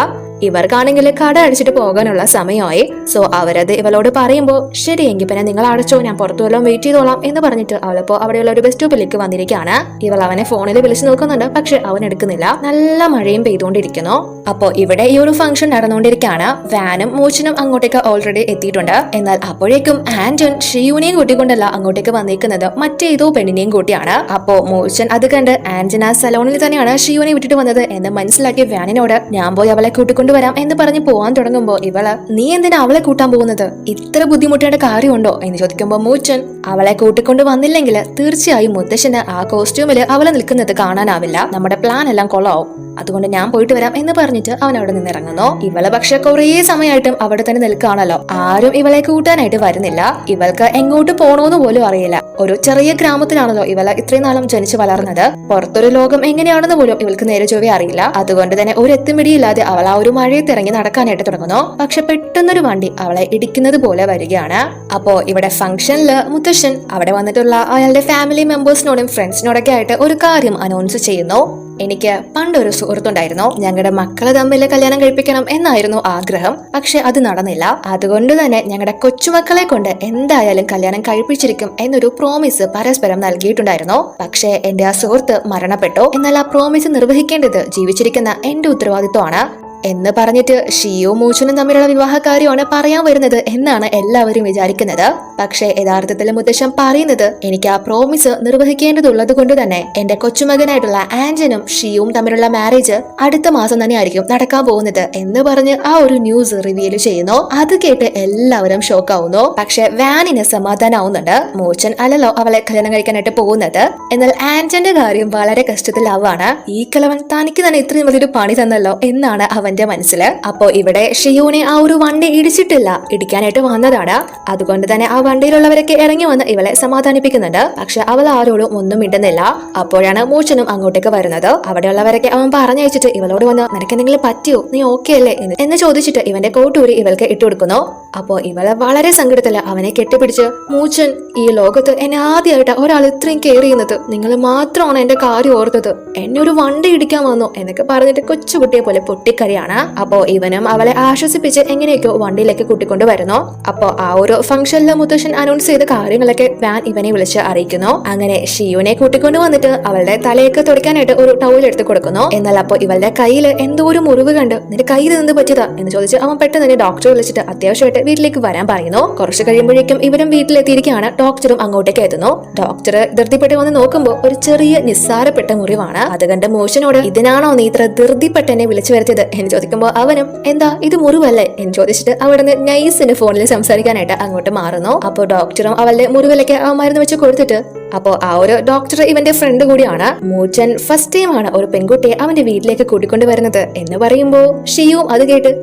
ഇവർക്കാണെങ്കിൽ കട അടിച്ചിട്ട് പോകാനുള്ള സമയമായി. സോ അവരത് ഇവളോട് പറയുമ്പോൾ ശരി എങ്കിൽ പിന്നെ നിങ്ങൾ അടച്ചോ, ഞാൻ പുറത്തു വല്ലതും വെയിറ്റ് ചെയ്തോളാം എന്ന് പറഞ്ഞിട്ട് അവളിപ്പോ അവിടെയുള്ള ഒരു ബസ് സ്റ്റോപ്പിലേക്ക് വന്നിരിക്കുകയാണ്. ഇവൾ അവനെ ഫോണിൽ വിളിച്ചു നോക്കുന്നുണ്ട്, പക്ഷെ അവൻ എടുക്കുന്നില്ല. നല്ല മഴയും പെയ്തുകൊണ്ടിരിക്കുന്നു. അപ്പോ ഇവിടെ ഈ ഒരു ഫംഗ്ഷൻ നടന്നുകൊണ്ടിരിക്കുകയാണ്. വാനും മൂച്ചനും അങ്ങോട്ടേക്ക് ഓൾറെഡി എത്തിയിട്ടുണ്ട്. എന്നാൽ അപ്പോഴേക്കും ആന്റൺ ഷിയുനെയും കൂട്ടിക്കൊണ്ടല്ല അങ്ങോട്ടേക്ക് വന്നിരിക്കുന്നത്, മറ്റേതോ പെണ്ണിനെയും കൂട്ടിയാണ്. അപ്പോ മൂച്ചൻ അത് കണ്ട് ആന്റൺ ആ സലോണിൽ തന്നെയാണ് ഷിയുനെ വിട്ടിട്ട് വന്നത് എന്ന് മനസ്സിലാക്കി വാനിനോട് ഞാൻ പോയി അവളെ കൂട്ടിക്കൊണ്ടുവരാം എന്ന് പറഞ്ഞ് പോവാൻ തുടങ്ങുമ്പോ ഇവള് നീ എന്തിനാ അവളെ കൂട്ടാൻ പോകുന്നത്, ഇത്ര ബുദ്ധിമുട്ടേണ്ട കാര്യമുണ്ടോ എന്ന് ചോദിക്കുമ്പോ മൂച്ചൻ അവളെ കൂട്ടിക്കൊണ്ട് വന്നില്ലെങ്കിൽ തീർച്ചയായും മുത്തശ്ശന് ആ കോസ്റ്റ്യൂമിൽ അവളെ നിൽക്കുന്നത് കാണാനാവില്ല, നമ്മുടെ പ്ലാൻ എല്ലാം കൊള്ളാവും, അതുകൊണ്ട് ഞാൻ പോയിട്ട് വരാം എന്ന് പറഞ്ഞിട്ട് അവൻ അവിടെ നിന്ന് ഇറങ്ങുന്നു. ഇവള് പക്ഷെ കുറേ സമയമായിട്ടും അവിടെ തന്നെ നിൽക്കുകയാണല്ലോ, ആരും ഇവളെ കൂട്ടാനായിട്ട് വരുന്നില്ല. ഇവൾക്ക് എങ്ങോട്ട് പോണോന്ന് പോലും അറിയില്ല. ഒരു ചെറിയ ഗ്രാമത്തിലാണല്ലോ ഇവള് ഇത്രയും നാളും ജനിച്ചു വളർന്നത്. പുറത്തൊരു ലോകം എങ്ങനെയാണെന്ന് പോലും ഇവൾക്ക് നേരെ ചൊവ്വേ അറിയില്ല. അതുകൊണ്ട് തന്നെ ഒരു എത്തുമിടിയില്ലാതെ അവൾ ആ ഒരു മഴയത്ത് ഇറങ്ങി നടക്കാനായിട്ട് തുടങ്ങുന്നു. പക്ഷെ പെട്ടെന്നൊരു വണ്ടി അവളെ ഇടിക്കുന്നത് പോലെ വരികയാണ്. അപ്പോ ഇവിടെ ഫംഗ്ഷനില് മുത്തശ്ശൻ അവിടെ വന്നിട്ടുള്ള അയാളുടെ ഫാമിലി മെമ്പേഴ്സിനോടും ഫ്രണ്ട്സിനോടൊക്കെ ആയിട്ട് ഒരു കാര്യം അനൗൺസ് ചെയ്യുന്നു. എനിക്ക് പണ്ടൊരു സുഹൃത്തുണ്ടായിരുന്നു, ഞങ്ങളുടെ മക്കളെ തമ്മിൽ കല്യാണം കഴിപ്പിക്കണം എന്നായിരുന്നു ആഗ്രഹം. പക്ഷെ അത് നടന്നില്ല. അതുകൊണ്ട് തന്നെ ഞങ്ങളുടെ കൊച്ചുമക്കളെ കൊണ്ട് എന്തായാലും കല്യാണം കഴിപ്പിച്ചിരിക്കും എന്നൊരു പ്രോമിസ് പരസ്പരം നൽകിയിട്ടുണ്ടായിരുന്നു. പക്ഷെ എന്റെ ആ സുഹൃത്ത് മരണപ്പെട്ടു. എന്നാൽ ആ പ്രോമിസ് നിർവഹിക്കേണ്ടത് ജീവിച്ചിരിക്കുന്ന എന്റെ ഉത്തരവാദിത്വമാണ് എന്ന് പറഞ്ഞിട്ട് ഷിയും മൂച്ചനും തമ്മിലുള്ള വിവാഹകാര്യമാണ് പറയാൻ വരുന്നത് എന്നാണ് എല്ലാവരും വിചാരിക്കുന്നത്. പക്ഷെ യഥാർത്ഥത്തിൽ മുത്തശ്ശൻ പറയുന്നത് എനിക്ക് ആ പ്രോമിസ് നിർവഹിക്കേണ്ടതുള്ളത് കൊണ്ട് തന്നെ എന്റെ കൊച്ചുമകനായിട്ടുള്ള ആന്റനും ഷിയും തമ്മിലുള്ള മാരേജ് അടുത്ത മാസം തന്നെ ആയിരിക്കും നടക്കാൻ പോകുന്നത് എന്ന് പറഞ്ഞ് ആ ഒരു ന്യൂസ് റിവീൽ ചെയ്യുന്നു. അത് കേട്ട് എല്ലാവരും ഷോക്ക് ആവുന്നു. പക്ഷെ വാനിന് സമാധാനാവുന്നുണ്ട്, മൂച്ചൻ അല്ലല്ലോ അവളെ കല്യാണം കഴിക്കാനായിട്ട് പോകുന്നത്. എന്നാൽ ആന്റന്റെ കാര്യം വളരെ കഷ്ടത്തിലാവാണ്. ഈ കിളവൻ തനിക്ക് തന്നെ ഇത്രയും വലിയൊരു പണി തന്നല്ലോ എന്നാണ് അവന്റെ മനസ്സില്. അപ്പോ ഇവിടെ ഷിയുനെ ആ ഒരു വണ്ടി ഇടിച്ചിട്ടില്ല, ഇടിക്കാനായിട്ട് വന്നതാണ്. അതുകൊണ്ട് തന്നെ ആ വണ്ടിയിലുള്ളവരൊക്കെ ഇറങ്ങി വന്ന് ഇവളെ സമാധാനിപ്പിക്കുന്നുണ്ട്. പക്ഷെ അവൾ ആരോടും ഒന്നും മിണ്ടുന്നില്ല. അപ്പോഴാണ് മൂച്ചനും അങ്ങോട്ടേക്ക് വരുന്നത്. അവിടെയുള്ളവരൊക്കെ അവൻ പറഞ്ഞയച്ചിട്ട് ഇവളോട് വന്ന് നിനക്ക് എന്തെങ്കിലും പറ്റിയോ, നീ ഓക്കെ അല്ലേ എന്ന് ചോദിച്ചിട്ട് ഇവന്റെ കോട്ടൂരി ഇവൾക്ക് ഇട്ടുകൊടുക്കുന്നു. അപ്പോ ഇവള് വളരെ സങ്കടത്തില് അവനെ കെട്ടിപ്പിടിച്ച് മൂച്ചൻ, ഈ ലോകത്ത് എന്നെ ആദ്യമായിട്ട് ഒരാൾ ഇത്രയും കെയർ ചെയ്യുന്നത്, നിങ്ങൾ മാത്രമാണ് എന്റെ കാര്യം ഓർത്തത്, എന്നെ ഒരു വണ്ടി ഇടിക്കാൻ വന്നു എന്നൊക്കെ പറഞ്ഞിട്ട് കൊച്ചുകുട്ടിയെ പോലെ പൊട്ടിക്കറിയാണ്. അപ്പോ ഇവനും അവളെ ആശ്വസിപ്പിച്ച് എങ്ങനെയൊക്കെയോ വണ്ടിയിലേക്ക് കൂട്ടിക്കൊണ്ട് വരുന്നു. അപ്പോ ആ ഒരു ഫംഗ്ഷനിൽ മുത്തശ്ശൻ അനൗൺസ് ചെയ്ത കാര്യങ്ങളൊക്കെ വാൻ ഇവനെ വിളിച്ച് അറിയിക്കുന്നു. അങ്ങനെ ഷിയുനെ കൂട്ടിക്കൊണ്ട് വന്നിട്ട് അവളുടെ തലയൊക്കെ തുടയ്ക്കാനായിട്ട് ഒരു ടൗൽ എടുത്ത് കൊടുക്കുന്നു. എന്നാൽ അപ്പോ ഇവളുടെ കയ്യിൽ എന്തോ ഒരു മുറിവ് കണ്ട് നിന്റെ കയ്യിൽ നിന്ന് പറ്റിയതാ എന്ന് ചോദിച്ച് അവൻ പെട്ടെന്ന് തന്നെ ഡോക്ടറെ വിളിച്ചിട്ട് അത്യാവശ്യമായിട്ട് വീട്ടിലേക്ക് വരാൻ പറയുന്നു. കുറച്ച് കഴിയുമ്പോഴേക്കും ഇവരും വീട്ടിലെത്തിയിരിക്കുകയാണ്. ഡോക്ടറും അങ്ങോട്ടേക്ക് എത്തുന്നു. ഡോക്ടർ ധൃതിപ്പെട്ട് വന്ന് നോക്കുമ്പോൾ ഒരു ചെറിയ നിസ്സാരപ്പെട്ട മുറിവാണ്. അത് കണ്ട് മൂച്ചനോട് ഇതിനാണോ നീ ഇത്ര ധൃതിപ്പെട്ട് എന്നെ വിളിച്ചു വരുത്തിയത് എന്ന് ചോദിക്കുമ്പോൾ അവനും എന്താ ഇത് മുറിവല്ലേ എന്ന് ചോദിച്ചിട്ട് അവിടെ നിന്ന് നൈസിന് ഫോണിൽ സംസാരിക്കാനായിട്ട് അങ്ങോട്ട് മാറുന്നു. അപ്പോൾ ഡോക്ടറും അവളുടെ മുറിവിലേക്ക് ആ മരുന്ന് വെച്ച് കൊടുത്തിട്ട് അപ്പോ ആ ഒരു ഡോക്ടർ ഇവന്റെ ഫ്രണ്ട് കൂടിയാണ്. മൂച്ചൻ ഫസ്റ്റ് ടൈം ആണ് ഒരു പെൺകുട്ടിയെ അവന്റെ വീട്ടിലേക്ക് കൂട്ടിക്കൊണ്ടുവരുന്നത് എന്ന് പറയുമ്പോ ഷിയും അത് കേട്ട്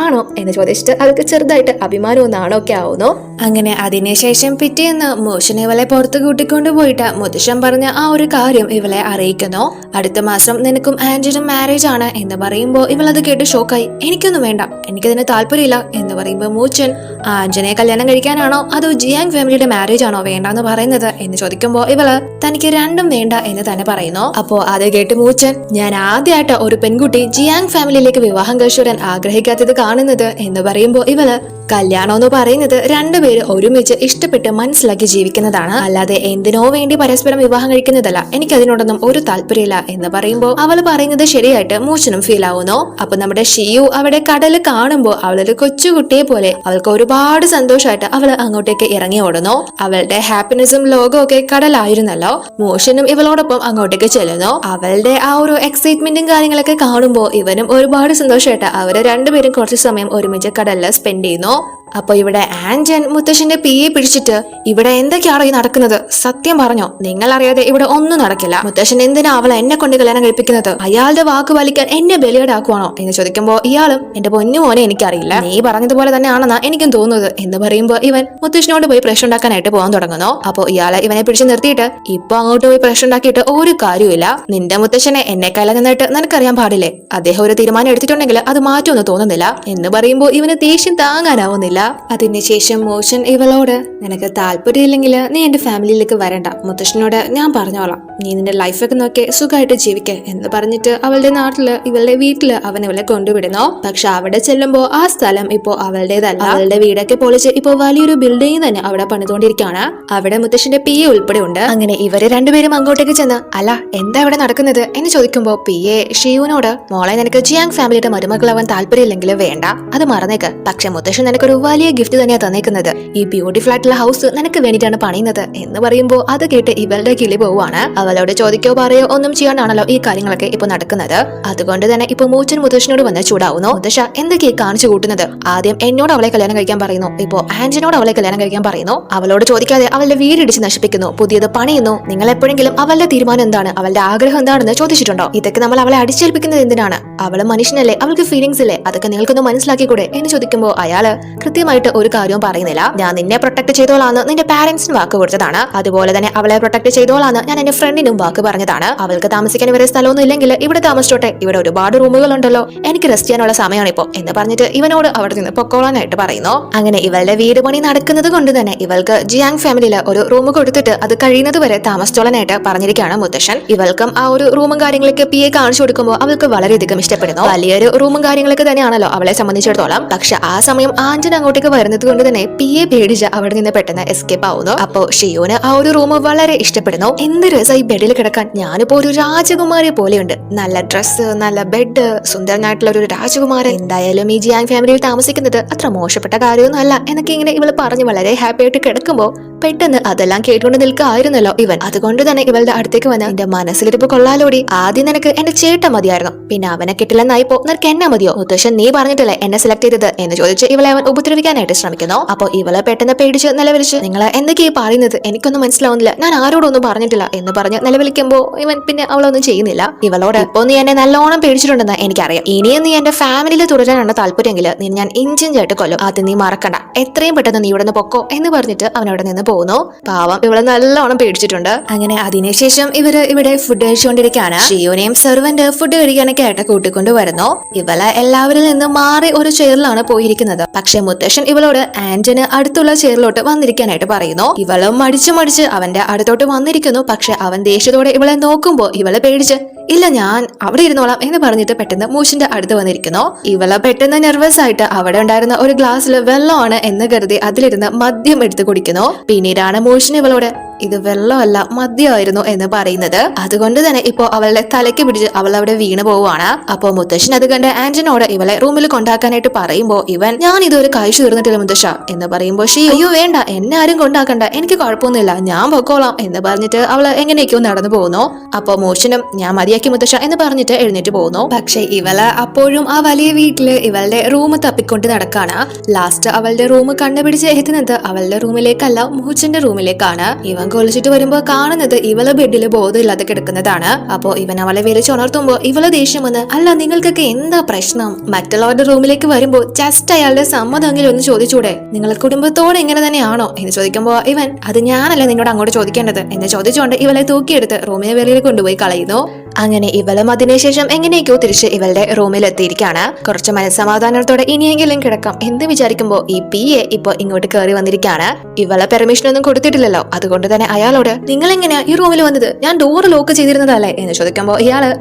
ആണോ എന്ന് ചോദിച്ചിട്ട് അവൾക്ക് ചെറുതായിട്ട് അഭിമാനവും നാണമൊക്കെ ആവുന്നു. അങ്ങനെ അതിനുശേഷം പിറ്റേന്ന് മൂച്ചൻ ഇവളെ പുറത്ത് കൂട്ടിക്കൊണ്ടുപോയിട്ട് മുത്തശ്ശൻ പറഞ്ഞ ആ ഒരു കാര്യം ഇവളെ അറിയിക്കുന്നു. അടുത്ത മാസം നിനക്കും ആന്റനും മാരേജ് ആണ് എന്ന് പറയുമ്പോൾ ഇവളത് കേട്ട് ഷോക്കായി. എനിക്കൊന്നും വേണ്ട, എനിക്കതിന് താല്പര്യമില്ല എന്ന് പറയുമ്പോൾ മൂച്ചൻ ആന്റനെ കല്യാണം കഴിക്കാനാണോ അതോ ജിയാങ് ഫാമിലിയുടെ മാരേജ് ആണോ വേണ്ടെന്ന് പറയുന്നത് എന്ന് ചോദിക്കുമ്പോൾ ഇവള് തനിക്ക് രണ്ടും വേണ്ട എന്ന് തന്നെ പറയുന്നു. അപ്പോ അത് കേട്ട് മൂച്ചൻ ഞാൻ ആദ്യമായിട്ട് ഒരു പെൺകുട്ടി ജിയാങ് ഫാമിലിയിലേക്ക് വിവാഹം കഴിച്ചു വരാൻ ആഗ്രഹിക്കാത്തത് കാണുന്നത് എന്ന് പറയുമ്പോൾ ഇവള് കല്യാണം എന്ന് പറയുന്നത് രണ്ടുപേര് ഒരുമിച്ച് ഇഷ്ടപ്പെട്ട് മനസ്സിലാക്കി ജീവിക്കുന്നതാണ്, അല്ലാതെ എന്തിനോ വേണ്ടി പരസ്പരം വിവാഹം കഴിക്കുന്നതല്ല, എനിക്ക് അതിനോടൊന്നും ഒരു താല്പര്യമില്ല എന്ന് പറയുമ്പോൾ അവൾ പറയുന്നത് ശരിയായിട്ട് മൂച്ചനും ഫീൽ ആവുന്നു. അപ്പൊ നമ്മുടെ ഷിയു അവിടെ കടല് കാണുമ്പോൾ അവളൊരു കൊച്ചുകുട്ടിയെ പോലെ അവൾക്ക് ഒരുപാട് സന്തോഷമായിട്ട് അവൾ അങ്ങോട്ടേക്ക് ഇറങ്ങി ഓടുന്നു. അവളുടെ ഹാപ്പിനെസ്സും ലോകവും ഒക്കെ കടലായിരുന്നല്ലോ. മൂച്ചനും ഇവളോടൊപ്പം അങ്ങോട്ടേക്ക് ചെല്ലുന്നു. അവളുടെ ആ ഒരു എക്സൈറ്റ്മെന്റും കാര്യങ്ങളൊക്കെ കാണുമ്പോൾ ഇവനും ഒരുപാട് സന്തോഷമായിട്ട് അവര് രണ്ടുപേരും കുറച്ച് സമയം ഒരുമിച്ച് കടലിൽ സ്പെൻഡ് ചെയ്യുന്നു. അപ്പൊ ഇവിടെ ആന്റൻ മുത്തശ്ശന്റെ പിയെ പിടിച്ചിട്ട് ഇവിടെ എന്തൊക്കെയാണോ ഈ നടക്കുന്നത്, സത്യം പറഞ്ഞോ, നിങ്ങൾ അറിയാതെ ഇവിടെ ഒന്നും നടക്കില്ല, മുത്തശ്ശൻ എന്തിനാ അവളെ എന്നെ കൊണ്ട് കല്യാണം കഴിപ്പിക്കുന്നത്, അയാളുടെ വാക്ക് പാലിക്കാൻ എന്നെ ബലിയാടാക്കുവാണോ എന്ന് ചോദിക്കുമ്പോ ഇയാളും എന്റെ പൊന്നു മോനെ എനിക്കറിയില്ല, നീ പറഞ്ഞതുപോലെ തന്നെ ആണെന്നാ എനിക്കും തോന്നുന്നത് എന്ന് പറയുമ്പോ ഇവൻ മുത്തശ്ശനോട് പോയി പ്രശ്നം ഉണ്ടാക്കാനായിട്ട് പോകാൻ തുടങ്ങുന്നു. അപ്പൊ ഇയാളെ ഇവനെ പിടിച്ച് നിർത്തിയിട്ട് ഇപ്പൊ അങ്ങോട്ട് പോയി പ്രശ്നം ഉണ്ടാക്കിയിട്ട് ഒരു കാര്യമില്ല, നിന്റെ മുത്തശ്ശനെ എന്നെക്കാലം നിന്നിട്ട് നിനക്കറിയാൻ പാടില്ലേ, അദ്ദേഹം ഒരു തീരുമാനം എടുത്തിട്ടുണ്ടെങ്കിൽ അത് മാറ്റുമെന്ന് തോന്നുന്നില്ല എന്ന് പറയുമ്പോൾ ഇവന് ദേഷ്യം താങ്ങാനാവുന്നില്ല. പറയുന്നില്ല. അതിനുശേഷം മോഷൻ ഇവളോട് നിനക്ക് താല്പര്യമില്ലെങ്കിൽ നീ എന്റെ ഫാമിലിയിലേക്ക് വരണ്ട, മുത്തശ്ശനോട് ഞാൻ പറഞ്ഞോളാം, നീ നിന്റെ ലൈഫൊക്കെ നോക്കി സുഖമായിട്ട് ജീവിക്കേ എന്ന് പറഞ്ഞിട്ട് അവളുടെ നാട്ടില് ഇവളുടെ വീട്ടില് അവൻ ഇവളെ കൊണ്ടുവിടുന്നു. പക്ഷെ അവിടെ ചെല്ലുമ്പോ ആ സ്ഥലം ഇപ്പോ അവളുടേതല്ല. അവളുടെ വീടൊക്കെ പൊളിച്ച് ഇപ്പോ വലിയൊരു ബിൽഡിംഗ് തന്നെ അവിടെ പണിതുകൊണ്ടിരിക്കുകയാണ്. അവിടെ മുത്തശ്ശന്റെ പി എ ഉൾപ്പെടെ ഉണ്ട്. അങ്ങനെ ഇവര് രണ്ടുപേരും അങ്ങോട്ടേക്ക് ചെന്ന് അല്ല എന്താ ഇവിടെ നടക്കുന്നത് എന്ന് ചോദിക്കുമ്പോ പി എ ഷിയുവിനോട് മോളെ നിനക്ക് ജിയാങ് ഫാമിലിയുടെ മരുമകളാവാൻ താല്പര്യമില്ലെങ്കിൽ വേണ്ട, അത് മറന്നേക്ക്. പക്ഷെ മുത്തശ്ശൻ നിനക്കൊരു വലിയ ഗിഫ്റ്റ് തന്നെയാ തന്നേക്കുന്നത്, ഈ ബ്യൂട്ടിഫുൾ ആയിട്ടുള്ള ഹൗസ് നിനക്ക് വേണ്ടിയിട്ടാണ് പണിയുന്നത് എന്ന് പറയുമ്പോ അത് കേട്ട് ഇവളുടെ കിളി പോവാണ്. അവളോട് ചോദിക്കോ പറയോ ഒന്നും ചെയ്യാനാണല്ലോ ഈ കാര്യങ്ങളൊക്കെ ഇപ്പൊ നടക്കുന്നത്. അതുകൊണ്ട് തന്നെ ഇപ്പൊ മൂച്ചൻ മുത്തശ്ശനോട് വന്ന് ചൂടാവുന്നു. മുത്തശ്ശ എന്തൊക്കെയാ കാണിച്ചു കൂട്ടുന്നത്? ആദ്യം എന്നോട് അവളെ കല്യാണം കഴിക്കാൻ പറയുന്നു, ഇപ്പോ ആന്റനോട് അവളെ കല്യാണം കഴിക്കാൻ പറയുന്നു. അവളോട് ചോദിക്കാതെ അവളുടെ വീടിടിച്ച് നശിപ്പിക്കുന്നു, പുതിയത് പണിയുന്നു. നിങ്ങൾ എപ്പോഴെങ്കിലും അവളുടെ തീരുമാനം എന്താണ്, അവളുടെ ആഗ്രഹം എന്താണെന്ന് ചോദിച്ചിട്ടുണ്ടോ? ഇതൊക്കെ നമ്മൾ അവളെ അടിച്ചേൽപ്പിക്കുന്നത് എന്തിനാണ്? അവള് മനുഷ്യനല്ലേ, അവൾക്ക് ഫീലിംഗ്സ് ഇല്ലേ, അതൊക്കെ നിങ്ങൾക്കൊന്ന് മനസ്സിലാക്കിക്കൂടെ എന്ന് ചോദിക്കുമ്പോ അയാള് കൃത്യമായിട്ട് ഒരു കാര്യവും പറയുന്നില്ല. ഞാൻ നിന്നെ പ്രൊട്ടക്ട് ചെയ്തോളാന്ന് നിന്റെ പാരന്റ്സിന് വാക്ക് കൊടുത്തതാണ്, അതുപോലെ തന്നെ അവളെ പ്രൊട്ടക്ട് ചെയ്തോളാന്ന് ഞാൻ എന്റെ ഫ്രണ്ടിനും വാക്ക് പറഞ്ഞതാണ്. അവൾക്ക് താമസിക്കാൻ വരെ സ്ഥലമൊന്നും ഇല്ലെങ്കിൽ ഇവിടെ താമസിച്ചോട്ടെ, ഇവിടെ ഒരുപാട് റൂമുകൾ ഉണ്ടല്ലോ, എനിക്ക് റെസ്റ്റ് ചെയ്യാനുള്ള സമയമാണ് ഇപ്പോ എന്ന് പറഞ്ഞിട്ട് ഇവനോട് അവിടെ നിന്ന് പൊക്കോളാനായിട്ട് പറയുന്നു. അങ്ങനെ ഇവളുടെ വീട് പണി നടക്കുന്നത് കൊണ്ട് തന്നെ ഇവൾക്ക് ജിയാങ് ഫാമിലിയില് ഒരു റൂം കൊടുത്തിട്ട് അത് കഴിയുന്നത് വരെ താമസിച്ചോളാനായിട്ട് പറഞ്ഞിരിക്കുകയാണ് മുത്തശ്ശൻ. ഇവൾക്കും ആ ഒരു റൂമും കാര്യങ്ങളൊക്കെ പി എ കാണിച്ചു കൊടുക്കുമ്പോൾ അവൾക്ക് വളരെയധികം ഇഷ്ടപ്പെടുന്നു. വലിയൊരു റൂമും കാര്യങ്ങളൊക്കെ തന്നെയാണല്ലോ അവളെ സംബന്ധിച്ചിടത്തോളം. പക്ഷെ ആ സമയം ആന്റൻ അങ്ങോട്ടേക്ക് വരുന്നത് കൊണ്ട് തന്നെ പി എ പേടിച്ച് അവിടെ നിന്ന് പെട്ടെന്ന് എസ്കേപ്പ് ആവുന്നു. അപ്പോ ഷിയോന് ആ ഒരു റൂം വളരെ ഇഷ്ടപ്പെടുന്നു. എന്ത് രസമായി ബെഡിൽ കിടക്കാൻ, ഞാനിപ്പോ ഒരു രാജകുമാരിയെ പോലെയുണ്ട്, നല്ല ഡ്രസ്സ്, നല്ല ബെഡ്, സുന്ദരനായിട്ടുള്ള ഒരു രാജകുമാരൻ. എന്തായാലും ഈ ജിയാങ് ഫാമിലിയിൽ താമസിക്കുന്നത് അത്ര മോശപ്പെട്ട കാര്യമൊന്നും അല്ല എന്നൊക്കെ ഇങ്ങനെ ഇവള് പറഞ്ഞ് വളരെ ഹാപ്പി ആയിട്ട് കിടക്കുമ്പോ പെട്ടെന്ന് അതെല്ലാം കേട്ടുകൊണ്ട് നിൽക്കായിരുന്നല്ലോ ഇവൻ. അതുകൊണ്ട് തന്നെ ഇവളുടെ അടുത്തേക്ക് വന്ന് എന്റെ മനസ്സിലിരിപ്പ് കൊള്ളാലോടി, ആദ്യം നിനക്ക് എന്റെ ചേട്ടൻ മതിയായിരുന്നു, പിന്നെ അവനെ കിട്ടില്ലെന്നായിപ്പോ നിനക്ക് എന്നെ മതിയോ? മുത്തശ്ശൻ നീ പറഞ്ഞിട്ടല്ലേ എന്നെ സെലക്ട് ചെയ്തത് എന്ന് ചോദിച്ച് ഇവളെ അവൻ ഉപദ്രവിക്കാനായിട്ട് ശ്രമിക്കുന്നു. അപ്പൊ ഇവളെ പെട്ടെന്ന് പേടിച്ച് നിലവിളിച്ച് നിങ്ങൾ എന്തൊക്കെയാ പറയുന്നത്, എനിക്കൊന്നും മനസ്സിലാവുന്നില്ല, ഞാൻ ആരോടൊന്നും പറഞ്ഞിട്ടില്ല എന്ന് പറഞ്ഞ് നിലവിളിക്കുമ്പോ ഇവൻ പിന്നെ അവളൊന്നും ചെയ്യുന്നില്ല. ഇവളോട് ഇപ്പൊ നീ എന്നെ നല്ലോണം പേടിച്ചിട്ടുണ്ടെന്ന് എനിക്കറിയാം, ഇനിയും നീ എന്റെ ഫാമിലിയിൽ തുടരാനാണ് താല്പര്യമെങ്കിൽ നീ ഞാൻ ഇഞ്ചിഞ്ചായിട്ട് കൊല്ലും, അത് നീ മറക്കണ്ട, എത്രയും പെട്ടെന്ന് നീ ഇവിടെ നിന്ന് പൊക്കോ എന്ന് പറഞ്ഞിട്ട് അവനവിടെ നിന്ന് പോകുന്നു. പാവം ഇവളെ നല്ലോണം പേടിച്ചിട്ടുണ്ട്. അങ്ങനെ അതിനുശേഷം ഇവര് ഇവിടെ ഫുഡ് കഴിച്ചുകൊണ്ടിരിക്കുകയാണ്. ഷിയോനെയും സെർവന്റ് ഫുഡ് കഴിക്കാനൊക്കെ ആയിട്ട് കൂട്ടിക്കൊണ്ട് വരുന്നു. ഇവളെ എല്ലാവരിൽ നിന്ന് മാറി ഒരു ചെയറിലാണ് പോയിരിക്കുന്നത്. പക്ഷെ മുത്തശ്ശൻ ഇവളോട് ആന്റന് അടുത്തുള്ള ചെയറിലോട്ട് വന്നിരിക്കാനായിട്ട് പറയുന്നു. ഇവളും മടിച്ച് അവന്റെ അടുത്തോട്ട് വന്നിരിക്കുന്നു. പക്ഷെ അവൻ ദേഷ്യത്തോടെ ഇവളെ നോക്കുമ്പോ ഇവളെ പേടിച്ച് ഇല്ല ഞാൻ അവിടെ ഇരുന്നോളാം എന്ന് പറഞ്ഞിട്ട് പെട്ടെന്ന് മൂഷിന്റെ അടുത്ത് വന്നിരിക്കുന്നു. ഇവളെ പെട്ടെന്ന് നെർവസ് ആയിട്ട് അവിടെ ഉണ്ടായിരുന്ന ഒരു ഗ്ലാസ്സിൽ വെള്ളമാണ് എന്ന് കരുതി അതിലിരുന്ന് മദ്യം എടുത്ത് കുടിക്കുന്നു. പിന്നീടാണ് മൂഷിന് ഇവളോട് ഇത് വെള്ളമല്ല മദ്യമായിരുന്നു എന്ന് പറയുന്നത്. അതുകൊണ്ട് തന്നെ ഇപ്പോ അവളുടെ തലയ്ക്ക് പിടിച്ച് അവൾ അവിടെ വീണ് പോവുകയാണ്. അപ്പോ മുത്തശ്ശൻ അത് കണ്ട് ആന്റനോട് ഇവളെ റൂമിൽ കൊണ്ടാക്കാനായിട്ട് പറയുമ്പോ ഇവൻ ഞാൻ ഇതൊരു കഴിച്ചു തീർന്നിട്ടില്ല മുത്തശ്ശ എന്ന് പറയുമ്പോ ഷീ അയ്യോ വേണ്ട എന്നെ ആരും കൊണ്ടാക്കണ്ട, എനിക്ക് കുഴപ്പമൊന്നുമില്ല, ഞാൻ പൊക്കോളാം എന്ന് പറഞ്ഞിട്ട് അവള് എങ്ങനെയൊക്കെയോ നടന്നു പോകുന്നു. അപ്പോ മൂർച്ചനും ഞാൻ മതിയാക്കി മുത്തശ്ശ എന്ന് പറഞ്ഞിട്ട് എഴുന്നേറ്റ് പോകുന്നു. പക്ഷെ ഇവള് അപ്പോഴും ആ വലിയ വീട്ടില് ഇവളുടെ റൂം തപ്പിക്കൊണ്ട് നടക്കാണ്. ലാസ്റ്റ് അവളുടെ റൂം കണ്ടുപിടിച്ച് എത്തുന്നത് അവളുടെ റൂമിലേക്കല്ല മൂർച്ചന്റെ റൂമിലേക്കാണ്. ഇവൻ കൊളിച്ചിട്ട് വരുമ്പോ കാണുന്നത് ഇവളെ ബെഡില് ബോധമില്ലാതെ കിടക്കുന്നതാണ്. അപ്പോ ഇവൻ അവളെ വിളിച്ചുണർത്തുമ്പോ ഇവളെ ദേഷ്യം വന്ന് അല്ല നിങ്ങൾക്കൊക്കെ എന്താ പ്രശ്നം, മറ്റുള്ളവരുടെ റൂമിലേക്ക് വരുമ്പോ ജസ്റ്റ് അയാളുടെ സമ്മതമെങ്കിലും ഒന്ന് ചോദിച്ചൂടെ, നിങ്ങൾ കുടുംബത്തോടെ ഇങ്ങനെ തന്നെയാണോ എന്ന് ചോദിക്കുമ്പോ ഇവൻ അത് ഞാനല്ല നിന്നോട് അങ്ങോട്ട് ചോദിക്കേണ്ടത് എന്ന് ചോദിച്ചുകൊണ്ട് ഇവളെ തൂക്കിയെടുത്ത് റൂമിന് വെളിയിൽ കൊണ്ടുപോയി കളയുന്നു. അങ്ങനെ ഇവളും അതിനുശേഷം എങ്ങനെയൊക്കെയോ തിരിച്ച് ഇവളുടെ റൂമിൽ എത്തിയിരിക്കുകയാണ്. കുറച്ച് മനസ്സമാധാനത്തോടെ ഇനിയെങ്കിലും കിടക്കാം എന്ന് വിചാരിക്കുമ്പോ ഈ പി എ ഇപ്പൊ ഇങ്ങോട്ട് കയറി വന്നിരിക്കുകയാണ്. ഇവളെ പെർമിഷൻ ഒന്നും കൊടുത്തിട്ടില്ലല്ലോ, അതുകൊണ്ട് തന്നെ അയാളോട് നിങ്ങൾ എങ്ങനെയാ ഈ റൂമിൽ വന്നത്, ഞാൻ ഡോർ ലോക്ക് ചെയ്തിരുന്നതല്ലേ എന്ന് ചോദിക്കുമ്പോ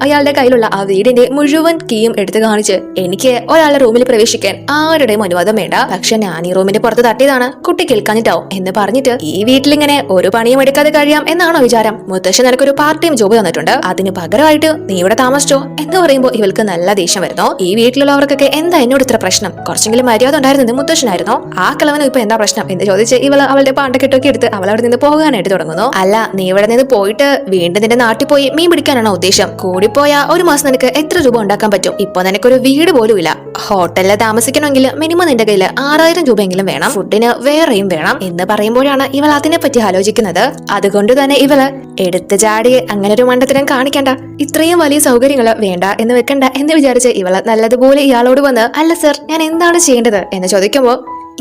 അയാളുടെ കയ്യിലുള്ള ആ വീടിന്റെ മുഴുവൻ കീയും എടുത്തു കാണിച്ച് എനിക്ക് ഒരാളുടെ റൂമിൽ പ്രവേശിക്കാൻ ആരുടെയും അനുവാദം വേണ്ട, പക്ഷെ ഞാൻ ഈ റൂമിന്റെ പുറത്ത് തട്ടിയതാണ്, കുട്ടി കേൾക്കാഞ്ഞിട്ടാവും എന്ന് പറഞ്ഞിട്ട് ഈ വീട്ടിലിങ്ങനെ ഒരു പണിയും എടുക്കാതെ കഴിയാം എന്നാണോ വിചാരം, മുത്തശ്ശൻ നിനക്കൊരു പാർട്ട് ടൈം ജോബ് തന്നിട്ടുണ്ട്, അതിന് പകരമായിട്ട് നീ ഇവിടെ താമസിച്ചോ എന്ന് പറയുമ്പോ ഇവൾക്ക് നല്ല ദേഷ്യം വരുന്നു. ഈ വീട്ടിലുള്ളവർക്കൊക്കെ എന്താ എന്നോട് ഇത്ര പ്രശ്നം, കുറച്ചെങ്കിലും മര്യാദ ഉണ്ടായിരുന്നത് മുത്തശ്ശനായിരുന്നോ, ആ കിളവനും ഇപ്പൊ എന്താ പ്രശ്നം എന്ന് ചോദിച്ച് ഇവള് അവളുടെ പാണ്ടക്കെട്ടൊക്കെ എടുത്ത് അവൾ അവിടെ നിന്ന് പോകാനായിട്ട് തുടങ്ങുന്നു. അല്ല നീ ഇവിടെ നിന്ന് പോയിട്ട് വീണ്ടും നിന്റെ നാട്ടിൽ പോയി മീൻ പിടിക്കാനാണോ ഉദ്ദേശം, കൂടിപ്പോയാ ഒരു മാസം നിനക്ക് എത്ര രൂപ ഉണ്ടാക്കാൻ പറ്റും, ഇപ്പൊ നിനക്കൊരു വീട് പോലും ഇല്ല, ഹോട്ടലിൽ താമസിക്കണമെങ്കിൽ മിനിമം നിന്റെ കയ്യിൽ 6000 രൂപയെങ്കിലും വേണം, ഫുഡിന് വേറെയും വേണം എന്ന് പറയുമ്പോഴാണ് ഇവൾ അതിനെ പറ്റി ആലോചിക്കുന്നത്. അതുകൊണ്ട് തന്നെ ഇവള് എടുത്തു ചാടി അങ്ങനെ ഒരു മണ്ടത്തരം കാണിക്കണ്ട, ഇത്രയും വലിയ സൗകര്യങ്ങള് വേണ്ട എന്ന് വെക്കണ്ട എന്ന് വിചാരിച്ച് ഇവള് നല്ലതുപോലെ ഇയാളോട് വന്ന് അല്ല സർ ഞാൻ എന്താണ് ചെയ്യേണ്ടത് എന്ന് ചോദിക്കുമ്പോ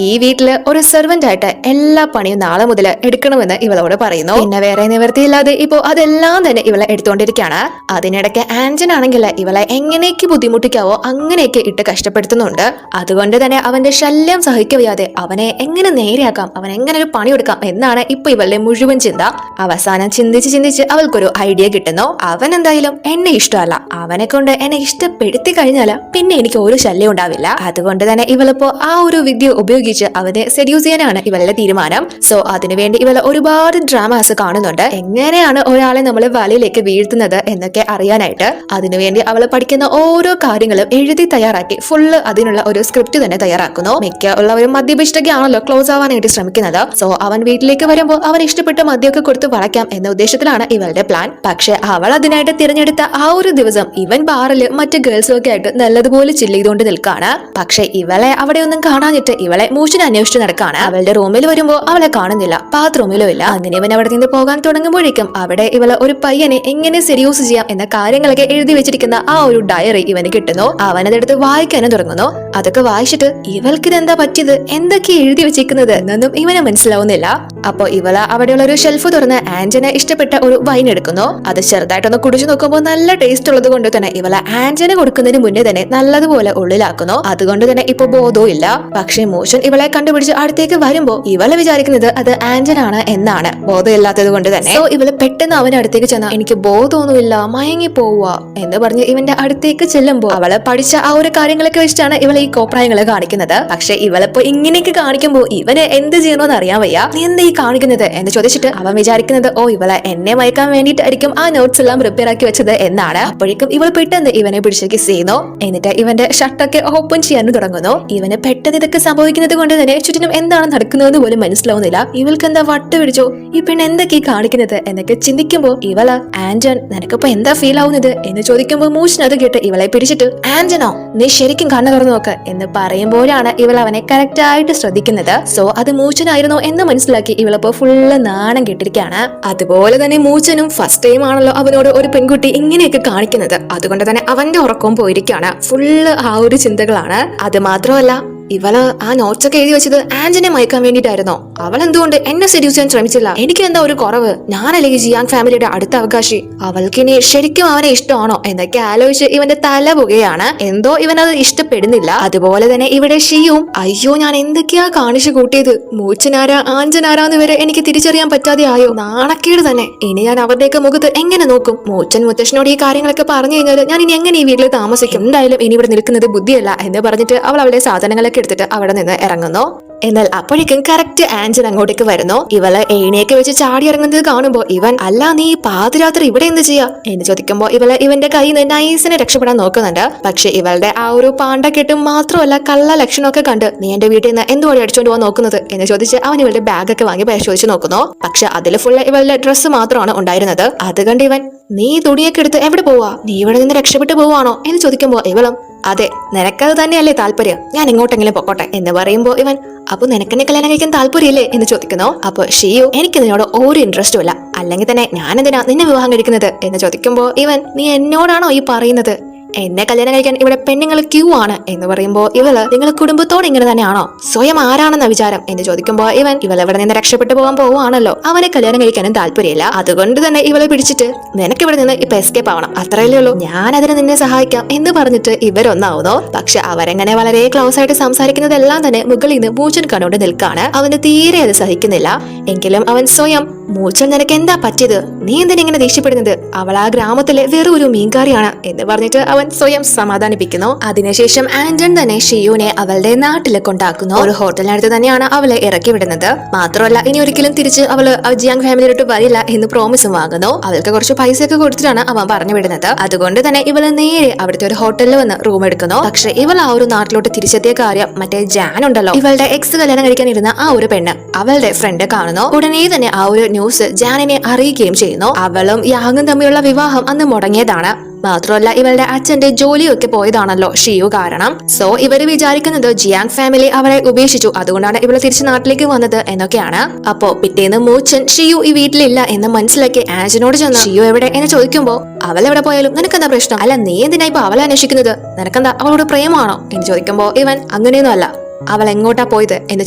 ഈ വീട്ടില് ഒരു സെർവന്റ് ആയിട്ട് എല്ലാ പണിയും നാളെ മുതൽ എടുക്കണമെന്ന് ഇവളോട് പറയുന്നു. പിന്നെ വേറെ നിവൃത്തിയില്ലാതെ ഇപ്പോ അതെല്ലാം തന്നെ ഇവളെ എടുത്തോണ്ടിരിക്കുകയാണ്. അതിനിടയ്ക്ക് ആൻജൻ ആണെങ്കിൽ ഇവളെ എങ്ങനെയൊക്കെ ബുദ്ധിമുട്ടിക്കാവോ അങ്ങനെയൊക്കെ ഇട്ട് കഷ്ടപ്പെടുത്തുന്നുണ്ട്. അതുകൊണ്ട് തന്നെ അവന്റെ ശല്യം സഹിക്കവയ്യാതെ അവനെ എങ്ങനെ നേരെയാക്കാം, അവൻ എങ്ങനെ ഒരു പണിയെടുക്കാം എന്നാണ് ഇപ്പൊ ഇവളുടെ മുഴുവൻ ചിന്ത. അവസാനം ചിന്തിച്ച് അവൾക്കൊരു ഐഡിയ കിട്ടുന്നു. അവൻ എന്തായാലും എന്നെ ഇഷ്ടമല്ല, അവനെ കൊണ്ട് എന്നെ ഇഷ്ടപ്പെടുത്തി കഴിഞ്ഞാൽ പിന്നെ എനിക്ക് ഒരു ശല്യം ഉണ്ടാവില്ല. അതുകൊണ്ട് തന്നെ ഇവളിപ്പോ ആ ഒരു വിദ്യ ഉപയോഗിച്ച് അവനെ സെഡ്യൂസ് ചെയ്യാനാണ് ഇവളുടെ തീരുമാനം. സോ അതിനുവേണ്ടി ഇവൾ ഒരുപാട് ഡ്രാമാസ് കാണുന്നുണ്ട്, എങ്ങനെയാണ് ഒരാളെ നമ്മൾ വലയിലേക്ക് വീഴ്ത്തുന്നത് എന്നൊക്കെ അറിയാനായിട്ട്. അതിനുവേണ്ടി അവൾ പഠിക്കുന്ന ഓരോ കാര്യങ്ങളും എഴുതി തയ്യാറാക്കി ഫുള്ള് അതിനുള്ള ഒരു സ്ക്രിപ്റ്റ് തന്നെ തയ്യാറാക്കുന്നു. മിക്ക ഉള്ളവരും മദ്യപിച്ചിട്ടൊക്കെയാണല്ലോ ക്ലോസ് ആവാനായിട്ട് ശ്രമിക്കുന്നത്. സോ അവൻ വീട്ടിലേക്ക് വരുമ്പോൾ അവൻ ഇഷ്ടപ്പെട്ട മദ്യമൊക്കെ കൊടുത്ത് വളയ്ക്കാം എന്ന ഉദ്ദേശത്തിലാണ് ഇവളുടെ പ്ലാൻ. പക്ഷെ അവൾ അതിനായിട്ട് തിരഞ്ഞെടുത്ത ആ ഒരു ദിവസം ഇവൻ ബാറില് മറ്റു ഗേൾസും ഒക്കെ ആയിട്ട് നല്ലതുപോലെ ചില്ല് ചെയ്തുകൊണ്ട് നിൽക്കാണ്. പക്ഷെ ഇവളെ അവിടെ ഒന്നും കാണാനിട്ട് ഇവളെ മൂച്ചിനെ അന്വേഷിച്ച് നടക്കാണ്. അവളുടെ റൂമിൽ വരുമ്പോൾ അവളെ കാണുന്നില്ല, ബാത്റൂമിലും ഇല്ല. അങ്ങനെ ഇവൻ അവിടെ നിന്ന് പോകാൻ തുടങ്ങുമ്പോഴേക്കും അവിടെ ഇവളെ ഒരു പയ്യനെ എങ്ങനെ സെഡ്യൂസ് ചെയ്യാം എന്ന കാര്യങ്ങളൊക്കെ എഴുതി വെച്ചിരിക്കുന്ന ആ ഒരു ഡയറി ഇവന് കിട്ടുന്നു. അവനതെടുത്ത് വായിക്കാനും തുടങ്ങുന്നു. അതൊക്കെ വായിച്ചിട്ട് ഇവൾക്ക് ഇതെന്താ പറ്റിയത്, എന്തൊക്കെ എഴുതി വെച്ചിരിക്കുന്നത് എന്നൊന്നും ഇവന് മനസ്സിലാവുന്നില്ല. അപ്പൊ ഇവള് അവിടെയുള്ള ഒരു ഷെൽഫ് തുറന്ന് ആൻജനെ ഇഷ്ടപ്പെട്ട ഒരു വൈൻ എടുക്കുന്നു. അത് ചെറുതായിട്ടൊന്ന് കുടിച്ചു നോക്കുമ്പോൾ നല്ല ടേസ്റ്റ് ഉള്ളത് കൊണ്ട് തന്നെ ഇവളെ ആൻജന് കൊടുക്കുന്നതിന് മുന്നേ തന്നെ നല്ലതുപോലെ ഉള്ളിലാക്കുന്നു. അതുകൊണ്ട് തന്നെ ഇപ്പൊ ബോധവും ഇല്ല. പക്ഷെ മോശൻ ഇവളെ കണ്ടുപിടിച്ച് അടുത്തേക്ക് വരുമ്പോ ഇവളെ വിചാരിക്കുന്നത് അത് ആൻജൻ ആണ് എന്നാണ്, ബോധമില്ലാത്തത് കൊണ്ട് തന്നെ. സോ ഇവള് പെട്ടെന്ന് അവന്റെ അടുത്തേക്ക് ചെന്ന എനിക്ക് ബോധമൊന്നുമില്ല, മയങ്ങി പോവുക എന്ന് പറഞ്ഞ് ഇവന്റെ അടുത്തേക്ക് ചെല്ലുമ്പോ അവള് പഠിച്ച ആ ഒരു കാര്യങ്ങളൊക്കെ വെച്ചിട്ടാണ് ഇവളെ ഈ കോപ്രായങ്ങള് കാണിക്കുന്നത്. പക്ഷെ ഇവളിപ്പോ ഇങ്ങനെയൊക്കെ കാണിക്കുമ്പോ ഇവന് എന്ത് ചെയ്യണമെന്ന് അറിയാൻ വയ്യ. നീ എന്താ ഈ കാണിക്കുന്നത് എന്ന് ചോദിച്ചിട്ട് അവൻ വിചാരിക്കുന്നത് ഓ ഇവളെ എന്നെ മയക്കാൻ വേണ്ടിയിട്ടായിരിക്കും ആ നോട്ട്സ് എല്ലാം പ്രിപ്പയർ ആക്കി വെച്ചത് എന്നാണ്. അപ്പോഴേക്കും ഇവൾ പെട്ടെന്ന് ഇവനെ പിടിച്ച് കിസ് ചെയ്യുന്നു. എന്നിട്ട് ഇവന്റെ ഷർട്ടൊക്കെ ഓപ്പൺ ചെയ്യാൻ തുടങ്ങുന്നു. ഇവന് പെട്ടെന്ന് ഇതൊക്കെ സംഭവിക്കുന്നത് കൊണ്ട് തന്നെ ചുറ്റിനും എന്താണ് നടക്കുന്നതെന്ന് പോലും മനസ്സിലാവുന്നില്ല. ഇവൾക്ക് എന്താ വട്ട് പിടിച്ചോ, ഈ പെണ്ണ് എന്തൊക്കെ കാണിക്കുന്നത് എന്നൊക്കെ ചിന്തിക്കുമ്പോ ഇവള് ആൻജൻ നിനക്കിപ്പോ എന്താ ഫീൽ ആവുന്നത് എന്ന് ചോദിക്കുമ്പോൾ മൂഷൻ അത് കേട്ട് ഇവളെ പിടിച്ചിട്ട് ആൻജനോ നീ ശരിക്കും കണ്ണു തുറന്നു നോക്ക് എന്ന് പറയുമ്പോഴാണ് ഇവൾ അവനെ കറക്റ്റ് ആയിട്ട് ശ്രദ്ധിക്കുന്നത്. സോ അത് മൂച്ചനായിരുന്നോ എന്ന് മനസ്സിലാക്കി ഇവളിപ്പോ ഫുള്ള് നാണം കെട്ടിരിക്കുകയാണ്. അതുപോലെ തന്നെ മൂച്ചനും ഫസ്റ്റ് ടൈം ആണല്ലോ അവനോട് ഒരു പെൺകുട്ടി ഇങ്ങനെയൊക്കെ കാണിക്കുന്നത്. അതുകൊണ്ട് തന്നെ അവന്റെ ഉറക്കവും പോയിരിക്കുകയാണ്. ഫുള്ള് ആ ഒരു ചിന്തകളാണ്. അത് മാത്രമല്ല ഇവള് ആ നോട്ട്സ് ഒക്കെ എഴുതി വെച്ചത് ആൻജനെ മയക്കാൻ വേണ്ടിയിട്ടായിരുന്നോ, അവൾ എന്തുകൊണ്ട് എന്നെ സെഡ്യൂസ് ചെയ്യാൻ ശ്രമിച്ചില്ല, എനിക്ക് എന്താ ഒരു കുറവ്, ഞാനല്ലേ ഈ ജിയാങ് ഫാമിലിയുടെ അടുത്ത അവകാശി, അവൾക്കിനി ശരിക്കും അവനെ ഇഷ്ടമാണോ എന്നൊക്കെ ആലോചിച്ച് ഇവന്റെ തല പുകയാണ്. എന്തോ ഇവനത് ഇഷ്ടപ്പെടുന്നില്ല. അതുപോലെ തന്നെ ഇവിടെ ഷിയും അയ്യോ ഞാൻ എന്തൊക്കെയാ കാണിച്ചു കൂട്ടിയത്, മൂച്ചനാരാ ആഞ്ചനാരാന്ന് വരെ എനിക്ക് തിരിച്ചറിയാൻ പറ്റാതെ ആയോ, നാണക്കേട് തന്നെ, ഇനി ഞാൻ അവരുടെയൊക്കെ മുഖത്ത് എങ്ങനെ നോക്കും, മൂച്ചൻ മുത്തശ്ശനോട് ഈ കാര്യങ്ങളൊക്കെ പറഞ്ഞു കഴിഞ്ഞാൽ ഞാൻ ഇനി എങ്ങനെ ഈ വീട്ടിൽ താമസിക്കും, എന്തായാലും ഇനി ഇവിടെ നിൽക്കുന്നത് ബുദ്ധിയല്ല എന്ന് പറഞ്ഞിട്ട് അവൾ അവളുടെ സാധനങ്ങളൊക്കെ എടുത്തിട്ട് അവിടെ നിന്ന് ഇറങ്ങുന്നു. എന്നാൽ അപ്പോഴേക്കും കറക്റ്റ് ആൻജൻ അങ്ങോട്ടേക്ക് വരുന്നു. ഇവള് ഏണിയൊക്കെ വെച്ച് ചാടി ഇറങ്ങുന്നത് കാണുമ്പോ ഇവൻ അല്ല നീ പാതിരാത്രി ഇവിടെ എന്ത് ചെയ്യാ എന്ന് ചോദിക്കുമ്പോ ഇവള് ഇവന്റെ കയ്യിൽ നിന്ന് നൈസിനെ രക്ഷപ്പെടാൻ നോക്കുന്നുണ്ട്. പക്ഷെ ഇവളുടെ ആ ഒരു പാണ്ടക്കെട്ടും മാത്രമല്ല കള്ള ലക്ഷണമൊക്കെ കണ്ട് നീ എന്റെ വീട്ടിൽ നിന്ന് എന്തുകൊണ്ട് അടിച്ചോണ്ട് പോകാൻ നോക്കുന്നത് എന്ന് ചോദിച്ച് അവൻ ഇവളുടെ ബാഗൊക്കെ വാങ്ങി പരിശോധിച്ച് നോക്കുന്നു. പക്ഷെ അതിൽ ഫുള്ള് ഇവളുടെ ഡ്രസ്സ് മാത്രമാണ് ഉണ്ടായിരുന്നത്. അത് കണ്ട് ഇവൻ നീ തുണിയൊക്കെ എടുത്ത് എവിടെ പോവാ, നീ ഇവിടെ നിന്ന് രക്ഷപ്പെട്ടു പോവാണോ എന്ന് ചോദിക്കുമ്പോ ഇവളും അതെ നിനക്കത് തന്നെയല്ലേ താല്പര്യം, ഞാൻ എങ്ങോട്ടെങ്കിലും പൊക്കോട്ടെ എന്ന് പറയുമ്പോ ഇവൻ അപ്പൊ നിനക്കെന്നെ കല്യാണം കഴിക്കാൻ താല്പര്യമില്ലേ എന്ന് ചോദിക്കുന്നു. അപ്പൊ ഷിയു എനിക്ക് നിന്നോട് ഒരു ഇൻട്രസ്റ്റും ഇല്ല, അല്ലെങ്കിൽ തന്നെ ഞാൻ എന്തിനാ നിന്നെ വിവാഹം കഴിക്കുന്നത് എന്ന് ചോദിക്കുമ്പോ ഇവൻ നീ എന്നോടാണോ ഈ പറയുന്നത്, എന്നെ കല്യാണം കഴിക്കാൻ ഇവിടെ പെണ്ണുങ്ങൾ ക്യൂ ആണ് എന്ന് പറയുമ്പോ ഇവള് നിങ്ങൾ കുടുംബത്തോട് ഇങ്ങനെ തന്നെയാണോ, സ്വയം ആരാണെന്ന വിചാരം എന്ന് ചോദിക്കുമ്പോ ഇവൻ ഇവിടെ നിന്ന് രക്ഷപ്പെട്ടു പോകാൻ പോവാണല്ലോ, അവനെ കല്യാണം കഴിക്കാനും താല്പര്യമില്ല, അതുകൊണ്ട് തന്നെ ഇവളെ പിടിച്ചിട്ട് നിനക്ക് ഇവിടെ നിന്ന് ഇപ്പൊ എസ്കേപ്പ് ആവണം, അത്രയല്ലേ ഉള്ളൂ, ഞാൻ അതിന് നിന്നെ സഹായിക്കാം എന്ന് പറഞ്ഞിട്ട് ഇവരൊന്നാവുന്നു. പക്ഷെ അവരെങ്ങനെ വളരെ ക്ലോസ് ആയിട്ട് സംസാരിക്കുന്നതെല്ലാം തന്നെ മുകളിൽ നിന്ന് മൂച്ചൻ കണ്ടോണ്ട് നിൽക്കാണ്. അവന് തീരെ അത് സഹിക്കുന്നില്ല. എങ്കിലും അവൻ സ്വയം മൂച്ചൻ നിനക്ക് എന്താ പറ്റിയത്, നീ എന്തിനാ ഇങ്ങനെ ദേഷ്യപ്പെടുന്നത്, അവൾ ആ ഗ്രാമത്തിലെ വെറും ഒരു മീൻകാരിയാണ് എന്ന് പറഞ്ഞിട്ട് അവൻ സ്വയം സമാധാനിപ്പിക്കുന്നു. അതിനുശേഷം ആൻജൻ തന്നെ ഷിയുനെ അവളുടെ നാട്ടിൽ കൊണ്ടാക്കുന്നു. ഒരു ഹോട്ടലിനടുത്ത് തന്നെയാണ് അവളെ ഇറക്കി വിടുന്നത്. മാത്രമല്ല ഇനി ഒരിക്കലും തിരിച്ച് അവള് ജിയാങ് ഫാമിലിയിലോട്ട് വരില്ല എന്ന് പ്രോമിസും വാങ്ങുന്നു. അവൾക്ക് കുറച്ച് പൈസയൊക്കെ കൊടുത്തിട്ടാണ് അവൻ പറഞ്ഞു വിടുന്നത്. അതുകൊണ്ട് തന്നെ ഇവള് നേരെ അവിടുത്തെ ഒരു ഹോട്ടലിൽ വന്ന് റൂം എടുക്കുന്നു. പക്ഷെ ഇവൾ ആ ഒരു നാട്ടിലോട്ട് തിരിച്ചെത്തിയ കാര്യം മറ്റേ ജാൻ ഉണ്ടല്ലോ, ഇവളുടെ എക്സ് കല്യാണം കഴിക്കാനിരുന്ന ആ ഒരു പെണ്ണ് അവളുടെ ഫ്രണ്ട് കാണുന്നു. ഉടനെ തന്നെ ആ ഒരു ന്യൂസ് ജാനിനെ അറിയിക്കുകയും ചെയ്യുന്നു. അവളും യാങ്ങും തമ്മിലുള്ള വിവാഹം അന്ന് മുടങ്ങിയതാണ്. മാത്രമല്ല ഇവളുടെ അച്ഛന്റെ ജോലിയൊക്കെ പോയതാണല്ലോ ഷിയു കാരണം. സോ ഇവര് വിചാരിക്കുന്നത് ജിയാങ് ഫാമിലി അവളെ ഉപേക്ഷിച്ചു, അതുകൊണ്ടാണ് ഇവള് തിരിച്ച് നാട്ടിലേക്ക് വന്നത് എന്നൊക്കെയാണ്. അപ്പോ പിറ്റേന്ന് മൂച്ചൻ ഷിയു ഈ വീട്ടിലില്ല എന്ന് മനസ്സിലാക്കി ആൻജനോട് ചെന്ന് ഷിയു എവിടെ എന്ന് ചോദിക്കുമ്പോ അവൾ എവിടെ പോയാലും നിനക്കെന്താ പ്രശ്നം, അല്ല നീ എന്തിനാ ഇപ്പൊ അവളെ അന്വേഷിക്കുന്നത്, നിനക്കെന്താ അവളോട് പ്രേമാണോ എന്ന് ചോദിക്കുമ്പോ ഇവൻ അങ്ങനെയൊന്നും അല്ല, അവൾ എങ്ങോട്ടാ പോയത് എന്ന്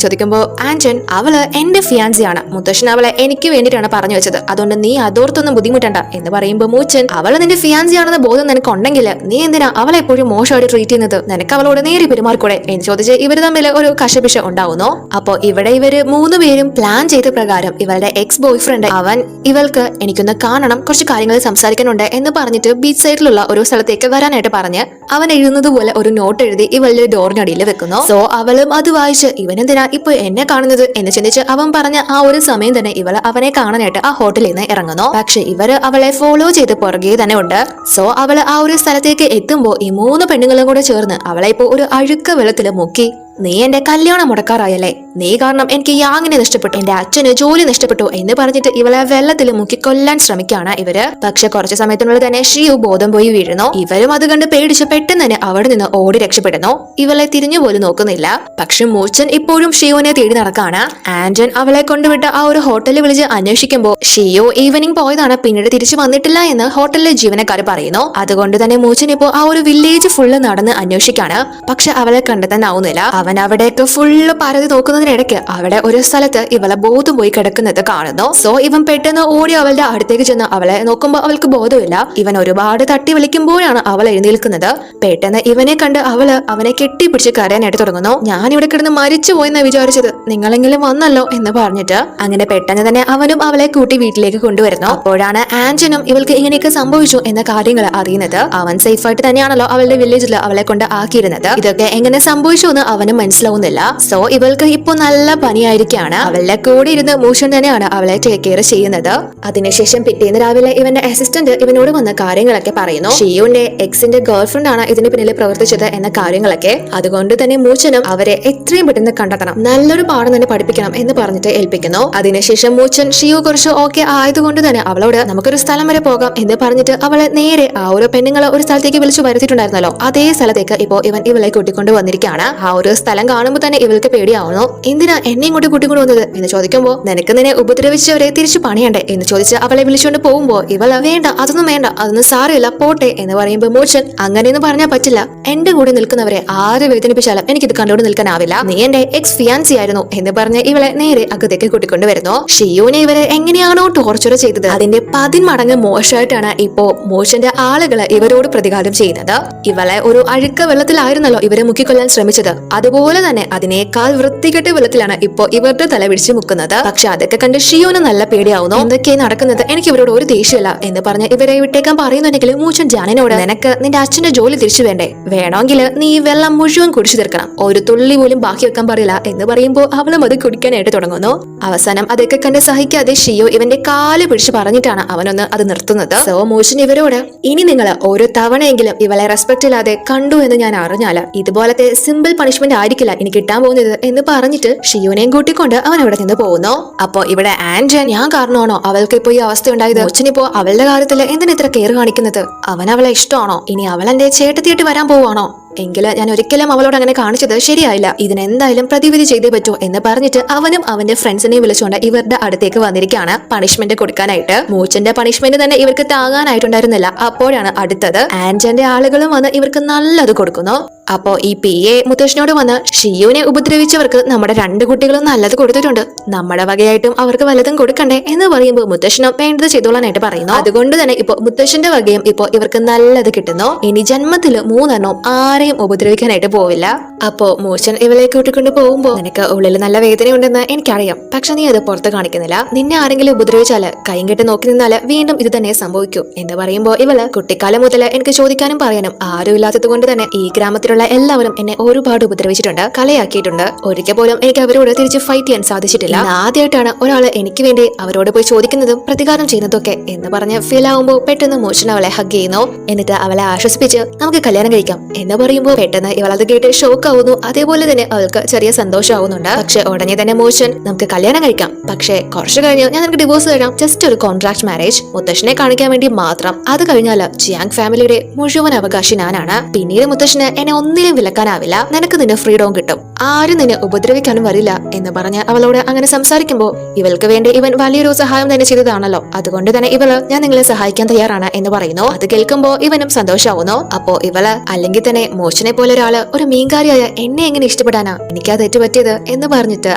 ചോദിക്കുമ്പോൾ ആന്റൺ അവള് എന്റെ ഫിയാൻസിയാണ്, മുത്തശ്ശൻ അവളെ എനിക്ക് വേണ്ടിയിട്ടാണ് പറഞ്ഞു വെച്ചത്, അതുകൊണ്ട് നീ അതോർത്തൊന്നും ബുദ്ധിമുട്ടണ്ട എന്ന് പറയുമ്പോൾ മൂച്ചൻ അവള് നിന്റെ ഫിയാൻസിയാണെന്ന ബോധം നിനക്കുണ്ടെങ്കിൽ നീ എന്തിനാ അവളെ എപ്പോഴും മോശമായിട്ട് ട്രീറ്റ് ചെയ്യുന്നത്, നിനക്ക് അവളോട് നേരെ പെരുമാറിക്കൂടെ എന്ന് ചോദിച്ച് ഇവര് തമ്മിൽ ഒരു കശപിശ ഉണ്ടാവുന്നു. അപ്പോ ഇവിടെ ഇവര് മൂന്നുപേരും പ്ലാൻ ചെയ്ത പ്രകാരം ഇവളുടെ എക്സ് ബോയ് ഫ്രണ്ട് അവൻ ഇവൾക്ക് എനിക്കൊന്ന് കാണണം, കുറച്ച് കാര്യങ്ങൾ സംസാരിക്കാനുണ്ട് എന്ന് പറഞ്ഞിട്ട് ബീച്ച് സൈഡിലുള്ള ഒരു സ്ഥലത്തേക്ക് വരാനായിട്ട് പറഞ്ഞ് അവൻ എഴുതുന്നത് പോലെ ഒരു നോട്ട് എഴുതി ഇവളുടെ ഡോറിനടിയിൽ വെക്കുന്നു. സോ അവളും അത് വായിച്ച് ഇവനെന്തിനാ ഇപ്പൊ എന്നെ കാണുന്നത് എന്ന് ചിന്തിച്ച് അവൻ പറഞ്ഞ ആ ഒരു സമയം തന്നെ ഇവള് അവനെ കാണാനായിട്ട് ആ ഹോട്ടലിൽ നിന്ന് ഇറങ്ങുന്നു. പക്ഷെ ഇവര് അവളെ ഫോളോ ചെയ്ത് പുറകെ തന്നെ ഉണ്ട്. സോ അവള് ആ ഒരു സ്ഥലത്തേക്ക് എത്തുമ്പോ ഈ മൂന്ന് പെണ്ണുങ്ങളും കൂടെ ചേർന്ന് അവളെ ഇപ്പോ ഒരു അഴുക്ക വെള്ളത്തില് മുക്കി, നീ എന്റെ കല്യാണം മുടക്കാറായല്ലേ, നീ കാരണം എനിക്ക് യാങ്ങിനെ നഷ്ടപ്പെട്ടു, എന്റെ അച്ഛന് ജോലി നഷ്ടപ്പെട്ടു എന്ന് പറഞ്ഞിട്ട് ഇവളെ വെള്ളത്തിൽ മുക്കി കൊല്ലാൻ ശ്രമിക്കുകയാണ് ഇവര്. പക്ഷെ കുറച്ചു സമയത്തിനുള്ളിൽ തന്നെ ഷിയു ബോധം പോയി വീഴുന്നു. ഇവരും അത് കണ്ട് പേടിച്ച് പെട്ടെന്ന് തന്നെ അവിടെ നിന്ന് ഓടി രക്ഷപ്പെടുന്നു. ഇവളെ തിരിഞ്ഞു പോലും നോക്കുന്നില്ല. പക്ഷെ മൂച്ചൻ ഇപ്പോഴും ഷിയുവിനെ തേടി നടക്കാണ്. ആന്റൺ അവളെ കൊണ്ടുവിട്ട് ആ ഒരു ഹോട്ടലിൽ വിളിച്ച് അന്വേഷിക്കുമ്പോൾ ഷിയു ഈവനിങ് പോയതാണ്, പിന്നീട് തിരിച്ചു വന്നിട്ടില്ല എന്ന് ഹോട്ടലിലെ ജീവനക്കാർ പറയുന്നു. അതുകൊണ്ട് തന്നെ മൂച്ചൻ ഇപ്പോ ആ ഒരു വില്ലേജ് ഫുള്ള് നടന്ന് അന്വേഷിക്കാണ്. പക്ഷെ അവളെ കണ്ടെത്താനാവുന്നില്ല. അവൻ അവിടേക്ക് ഫുള്ള് പരതി നോക്കുന്നതിനിടയ്ക്ക് അവിടെ ഒരു സ്ഥലത്ത് ഇവളെ ബോധം പോയി കിടക്കുന്നത് കാണുന്നു. സോ ഇവൻ പെട്ടെന്ന് ഓടി അവളുടെ അടുത്തേക്ക് ചെന്ന് അവളെ നോക്കുമ്പോൾ അവൾക്ക് ബോധമില്ല. ഇവൻ ഒരുപാട് തട്ടി വിളിക്കുമ്പോഴാണ് അവൾ എഴുന്നേൽക്കുന്നത്. പെട്ടെന്ന് ഇവനെ കണ്ട് അവള് അവനെ കെട്ടിപ്പിടിച്ച് കരയാനായിട്ട് തുടങ്ങുന്നു. ഞാൻ ഇവിടെ കിടന്ന് മരിച്ചു പോയെന്ന് വിചാരിച്ചത്, നിങ്ങളെങ്കിലും വന്നല്ലോ എന്ന് പറഞ്ഞിട്ട് അങ്ങനെ പെട്ടെന്ന് തന്നെ അവനും അവളെ കൂട്ടി വീട്ടിലേക്ക് കൊണ്ടുവരുന്നു. അപ്പോഴാണ് ആന്റനും ഇവൾക്ക് ഇങ്ങനെയൊക്കെ സംഭവിച്ചു എന്ന കാര്യങ്ങൾ അറിയുന്നത്. അവൻ സേഫ് ആയിട്ട് തന്നെയാണല്ലോ അവളുടെ വില്ലേജിൽ അവളെ കൊണ്ട് ആക്കിയിരുന്നത്. ഇതൊക്കെ എങ്ങനെ സംഭവിച്ചു എന്ന് അവനും മനസ്സിലാവുന്നില്ല. സോ ഇവൾക്ക് ഇപ്പൊ നല്ല പനിയായിരിക്കാണ്. അവളുടെ കൂടെ ഇരുന്ന് മൂഷൻ തന്നെയാണ് അവളെ ടേക്ക് കെയർ ചെയ്യുന്നത്. അതിനുശേഷം പിറ്റേന്ന് രാവിലെ ഇവന്റെ അസിസ്റ്റന്റ് ഇവനോട് വന്ന കാര്യങ്ങളൊക്കെ പറയുന്നു. ഷിയുവിന്റെ എക്സിന്റെ ഗേൾഫ്രണ്ട് ആണ് ഇതിന് പിന്നിൽ പ്രവർത്തിച്ചത് എന്ന കാര്യങ്ങളൊക്കെ. അതുകൊണ്ട് തന്നെ മൂച്ചനും അവരെ എത്രയും പെട്ടെന്ന് കണ്ടെത്തണം, നല്ലൊരു പാഠം തന്നെ പഠിപ്പിക്കണം എന്ന് പറഞ്ഞിട്ട് ഏൽപ്പിക്കുന്നു. അതിനുശേഷം മൂച്ചൻ ഷിയു കുറച്ച് ഓക്കെ ആയതുകൊണ്ട് തന്നെ അവളോട് നമുക്കൊരു സ്ഥലം വരെ പോകാം എന്ന് പറഞ്ഞിട്ട് അവളെ നേരെ ആ ഒരു പെണ്ണുങ്ങളെ ഒരു സ്ഥലത്തേക്ക് വിളിച്ചു വരുത്തിയിട്ടുണ്ടായിരുന്നല്ലോ, അതേ സ്ഥലത്തേക്ക് ഇപ്പോ ഇവൻ ഇവളെ കൂട്ടിക്കൊണ്ട് വന്നിരിക്കുകയാണ്. ആ ഒരു സ്ഥലം കാണുമ്പോൾ തന്നെ ഇവൾക്ക് പേടിയാവുന്നു. എന്തിനാ എന്നെ ഇങ്ങോട്ട് കൂട്ടിക്കൊണ്ട് വന്നത് എന്ന് ചോദിക്കുമ്പോൾ നിനക്ക് നിന്നെ ഉപദ്രവിച്ചവരെ തിരിച്ചു പണിയണ്ടേ എന്ന് ചോദിച്ച് അവളെ വിളിച്ചുകൊണ്ട് പോകുമ്പോ ഇവള് വേണ്ട, അതൊന്നും വേണ്ട, അതൊന്നും സാരമില്ല, പോട്ടെ എന്ന് പറയുമ്പോൾ മൂച്ചൻ അങ്ങനെയൊന്നും പറഞ്ഞാൽ പറ്റില്ല, എന്റെ കൂടെ നിൽക്കുന്നവരെ ആര് വേദനിപ്പിച്ചാലും എനിക്കിത് കണ്ടുകൊണ്ട് നിൽക്കാനാവില്ല, നീ എന്റെ എക്സ് ഫിയാൻസി ആയിരുന്നു എന്ന് പറഞ്ഞ് ഇവളെ നേരെ അകത്തേക്ക് കൂട്ടിക്കൊണ്ട് വരുന്നു. ഷിയുവിനെ ഇവരെ എങ്ങനെയാണോ ടോർച്ചർ ചെയ്തത് അതിന്റെ 10 മടങ്ങ് മോശമായിട്ടാണ് ഇപ്പോ മൂച്ചന്റെ ആളുകള് ഇവരോട് പ്രതികാരം ചെയ്യുന്നത്. ഇവളെ ഒരു അഴുക്ക വെള്ളത്തിലായിരുന്നല്ലോ ഇവരെ മുക്കിക്കൊല്ലാൻ ശ്രമിച്ചത്, അതുപോലെ തന്നെ അതിനേക്കാൾ വൃത്തികെട്ട വെള്ളത്തിലാണ് ഇപ്പോ ഇവരുടെ തല പിടിച്ചു മുക്കുന്നത്. പക്ഷെ അതൊക്കെ കണ്ട് ഷിയോന് നല്ല പേടിയാവുന്നു. എന്തൊക്കെയാ നടക്കുന്നത്, എനിക്ക് ഇവരോട് ഒരു ദേഷ്യമില്ല എന്ന് പറഞ്ഞ് ഇവരെ വിട്ടേക്കാൻ പറയുന്നുണ്ടെങ്കിൽ മൂച്ചൻ ജാനിനോട് നിനക്ക് നിന്റെ അച്ഛന്റെ ജോലി തിരിച്ചു വേണ്ടേ, വേണമെങ്കിൽ നീ ഈ വെള്ളം മുഴുവൻ കുടിച്ചു തീർക്കണം, ഒരു തുള്ളി പോലും ബാക്കി വെക്കാൻ പാടില്ല എന്ന് പറയുമ്പോൾ അവളും അത് കുടിക്കാനായിട്ട് തുടങ്ങുന്നു. അവസാനം അതൊക്കെ കണ്ട് സഹിക്കാതെ ഷിയോ ഇവന്റെ കാല് പിടിച്ച് പറഞ്ഞിട്ടാണ് അവനൊന്ന് അത് നിർത്തുന്നത്. സോ മൂച്ചൻ ഇവരോട് ഇനി നിങ്ങൾ ഓരോ തവണയെങ്കിലും ഇവളെ റെസ്പെക്ട് ഇല്ലാതെ കണ്ടു എന്ന് ഞാൻ അറിഞ്ഞാല് ഇതുപോലത്തെ സിമ്പിൾ പണിഷ്മെന്റ് ആയിരിക്കില്ല എനിക്ക് കിട്ടാൻ പോകുന്നത് എന്ന് പറഞ്ഞിട്ട് ഷിയുനെയും കൂട്ടിക്കൊണ്ട് അവൻ അവിടെ നിന്ന് പോകുന്നു. അപ്പോ ഇവിടെ ആന്റൺ ഞാൻ കാരണമാണോ അവൾക്ക് ഇപ്പോ ഈ അവസ്ഥ ഉണ്ടായത്, അച്ഛനിപ്പോ അവളുടെ കാര്യത്തില് എന്തിനാ ഇത്ര കെയർ കാണിക്കുന്നത്, അവൻ അവളെ ഇഷ്ടമാണോ, ഇനി അവൾ എന്റെ ചേട്ടത്തിയായിട്ട് വരാൻ പോവാണോ, എങ്കില് ഞാൻ ഒരിക്കലും അവളോട് അങ്ങനെ കാണിച്ചത് ശരിയായില്ല, ഇതിനെന്തായാലും പ്രതിവിധി ചെയ്തേ പറ്റൂ എന്ന് പറഞ്ഞിട്ട് അവനും അവന്റെ ഫ്രണ്ട്സിനെയും വിളിച്ചുകൊണ്ട് ഇവരുടെ അടുത്തേക്ക് വന്നിരിക്കുകയാണ് പണിഷ്മെന്റ് കൊടുക്കാനായിട്ട്. മൂച്ചന്റെ പണിഷ്മെന്റ് തന്നെ ഇവർക്ക് താങ്ങാനായിട്ടുണ്ടായിരുന്നില്ല. അപ്പോഴാണ് അടുത്തത് ആന്റന്റെ ആളുകളും വന്ന് ഇവർക്ക് നല്ലത് കൊടുക്കുന്നു. അപ്പോ ഈ PA മുത്തശ്ശനോട് വന്ന് ഷിയുവിനെ ഉപദ്രവിച്ചവർക്ക് നമ്മുടെ 2 കുട്ടികളും നല്ലത് കൊടുത്തിട്ടുണ്ട്, നമ്മുടെ വകയായിട്ടും അവർക്ക് വല്ലതും കൊടുക്കണ്ടേ എന്ന് പറയുമ്പോൾ മുത്തശ്ശനും വേണ്ടത് ചെയ്തോളാനായിട്ട് പറയുന്നു. അതുകൊണ്ട് തന്നെ ഇപ്പൊ മുത്തശ്ശന്റെ വകയും ഇപ്പൊ ഇവർക്ക് നല്ലത് കിട്ടുന്നു. ഇനി ജന്മത്തില് 3 എണ്ണം ആരെയും ഉപദ്രവിക്കാനായിട്ട് പോവില്ല. അപ്പോ മൂച്ചൻ ഇവളെ കൂട്ടിക്കൊണ്ട് പോകുമ്പോ നിനക്ക് ഉള്ളിൽ നല്ല വേദനയുണ്ടെന്ന് എനിക്കറിയാം, പക്ഷെ നീ അത് പുറത്ത് കാണിക്കുന്നില്ല, നിന്നെ ആരെങ്കിലും ഉപദ്രവിച്ചാല് കൈയും കെട്ടി നോക്കി നിന്നാല് വീണ്ടും ഇത് തന്നെ സംഭവിക്കും എന്ന് പറയുമ്പോ ഇവള് കുട്ടിക്കാലം മുതൽ എനിക്ക് ചോദിക്കാനും പറയാനും ആരും ഇല്ലാത്തത് കൊണ്ട് തന്നെ ഈ ഗ്രാമത്തിലുള്ള എല്ലാവരും എന്നെ ഒരുപാട് ഉപദ്രവിച്ചിട്ടുണ്ട്, കളിയാക്കിയിട്ടുണ്ട്, ഒരിക്കൽ പോലും എനിക്ക് അവരോട് തിരിച്ച് ഫൈറ്റ് ചെയ്യാൻ സാധിച്ചിട്ടില്ല, ആദ്യമായിട്ടാണ് ഒരാള് എനിക്ക് വേണ്ടി അവരോട് പോയി ചോദിക്കുന്നതും പ്രതികാരം ചെയ്യുന്നതൊക്കെ എന്ന് പറഞ്ഞ് ഫീൽ ആവുമ്പോ പെട്ടെന്ന് മൂച്ചൻ അവളെ ഹഗ് ചെയ്യുന്നു. എന്നിട്ട് അവളെ ആശ്വസിപ്പിച്ച് നമുക്ക് കല്യാണം കഴിക്കാം എന്ന് പറയുമ്പോൾ പെട്ടെന്ന് ഇവളത് കേട്ട് ഷോക്ക് ആവുന്നു. അതേപോലെ തന്നെ അവൾക്ക് ചെറിയ സന്തോഷമാവുന്നുണ്ട്. പക്ഷെ ഉടനെ തന്നെ മൂച്ചൻ നമുക്ക് കല്യാണം കഴിക്കാം, പക്ഷെ കുറച്ചു കഴിഞ്ഞ് ഞാൻ നിനക്ക് ഡിവോഴ്സ് തരാം, ജസ്റ്റ് ഒരു കോൺട്രാക്ട് മാരേജ്, മുത്തശ്ശനെ കാണിക്കാൻ വേണ്ടി മാത്രം, അത് കഴിഞ്ഞാല് ജിയാങ് ഫാമിലിയുടെ മുഴുവൻ അവകാശി ഞാനാണ്, പിന്നീട് മുത്തശ്ശന് എന്നെ ഒന്നിനും വിലക്കാനാവില്ല, നിനക്ക് നിന്റെ ഫ്രീഡവും കിട്ടും, ആരും നിന്നെ ഉപദ്രവിക്കാനും വരില്ല എന്ന് പറഞ്ഞ് അവളോട് അങ്ങനെ സംസാരിക്കുമ്പോ ഇവൾക്ക് വേണ്ടി ഇവൻ വലിയൊരു സഹായം തന്നെ ചെയ്തതാണല്ലോ, അതുകൊണ്ട് തന്നെ ഇവള് ഞാൻ നിങ്ങളെ സഹായിക്കാൻ തയ്യാറാണ് എന്ന് പറയുന്നു. അത് കേൾക്കുമ്പോ ഇവനും സന്തോഷാവുന്നു. അപ്പോ ഇവള് അല്ലെങ്കിൽ തന്നെ മോശനെ പോലെ ഒരാള് ഒരു മീൻകാരിയായ എന്നെ എങ്ങനെ ഇഷ്ടപ്പെടാനാ, എനിക്കാ തെറ്റുപറ്റിയത് എന്ന് പറഞ്ഞിട്ട്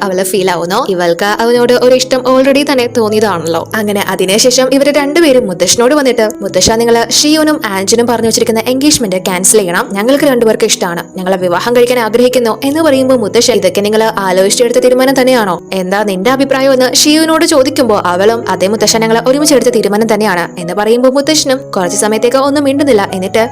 അവള് ഫീൽ ആവുന്നു. ഇവൾക്ക് അവനോട് ഒരു ഇഷ്ടം ഓൾറെഡി തന്നെ തോന്നിയതാണല്ലോ. അങ്ങനെ അതിനുശേഷം ഇവര് രണ്ടുപേരും മുത്തശ്ശനോട് വന്നിട്ട്, മുത്തശ്ശ, നിങ്ങള് ഷിയോനും ആൻജനും പറഞ്ഞു വെച്ചിരിക്കുന്ന എൻഗേജ്മെന്റ് ക്യാൻസൽ ചെയ്യണം, ഞങ്ങൾക്ക് രണ്ടുപേർക്ക് ഇഷ്ടമാണ്, ഞങ്ങളെ വിവാഹം കഴിക്കാൻ ആഗ്രഹിക്കുന്നു എന്ന് പറയുമ്പോൾ മുത്തശ്ശ, ഇതൊക്കെ നിങ്ങൾ ആലോചിച്ചെടുത്ത തീരുമാനം തന്നെയാണോ, എന്താ നിന്റെ അഭിപ്രായം എന്ന് ഷിയോനോട് ചോദിക്കുമ്പോൾ അവളും അതേ മുത്തശ്ശ, ഞങ്ങൾ ഒരുമിച്ചെടുത്ത തീരുമാനം തന്നെയാണ് എന്ന് പറയുമ്പോൾ മുത്തശ്ശനും കുറച്ച് സമയത്തേക്ക് ഒന്നും മിണ്ടുന്നില്ല. എന്നിട്ട്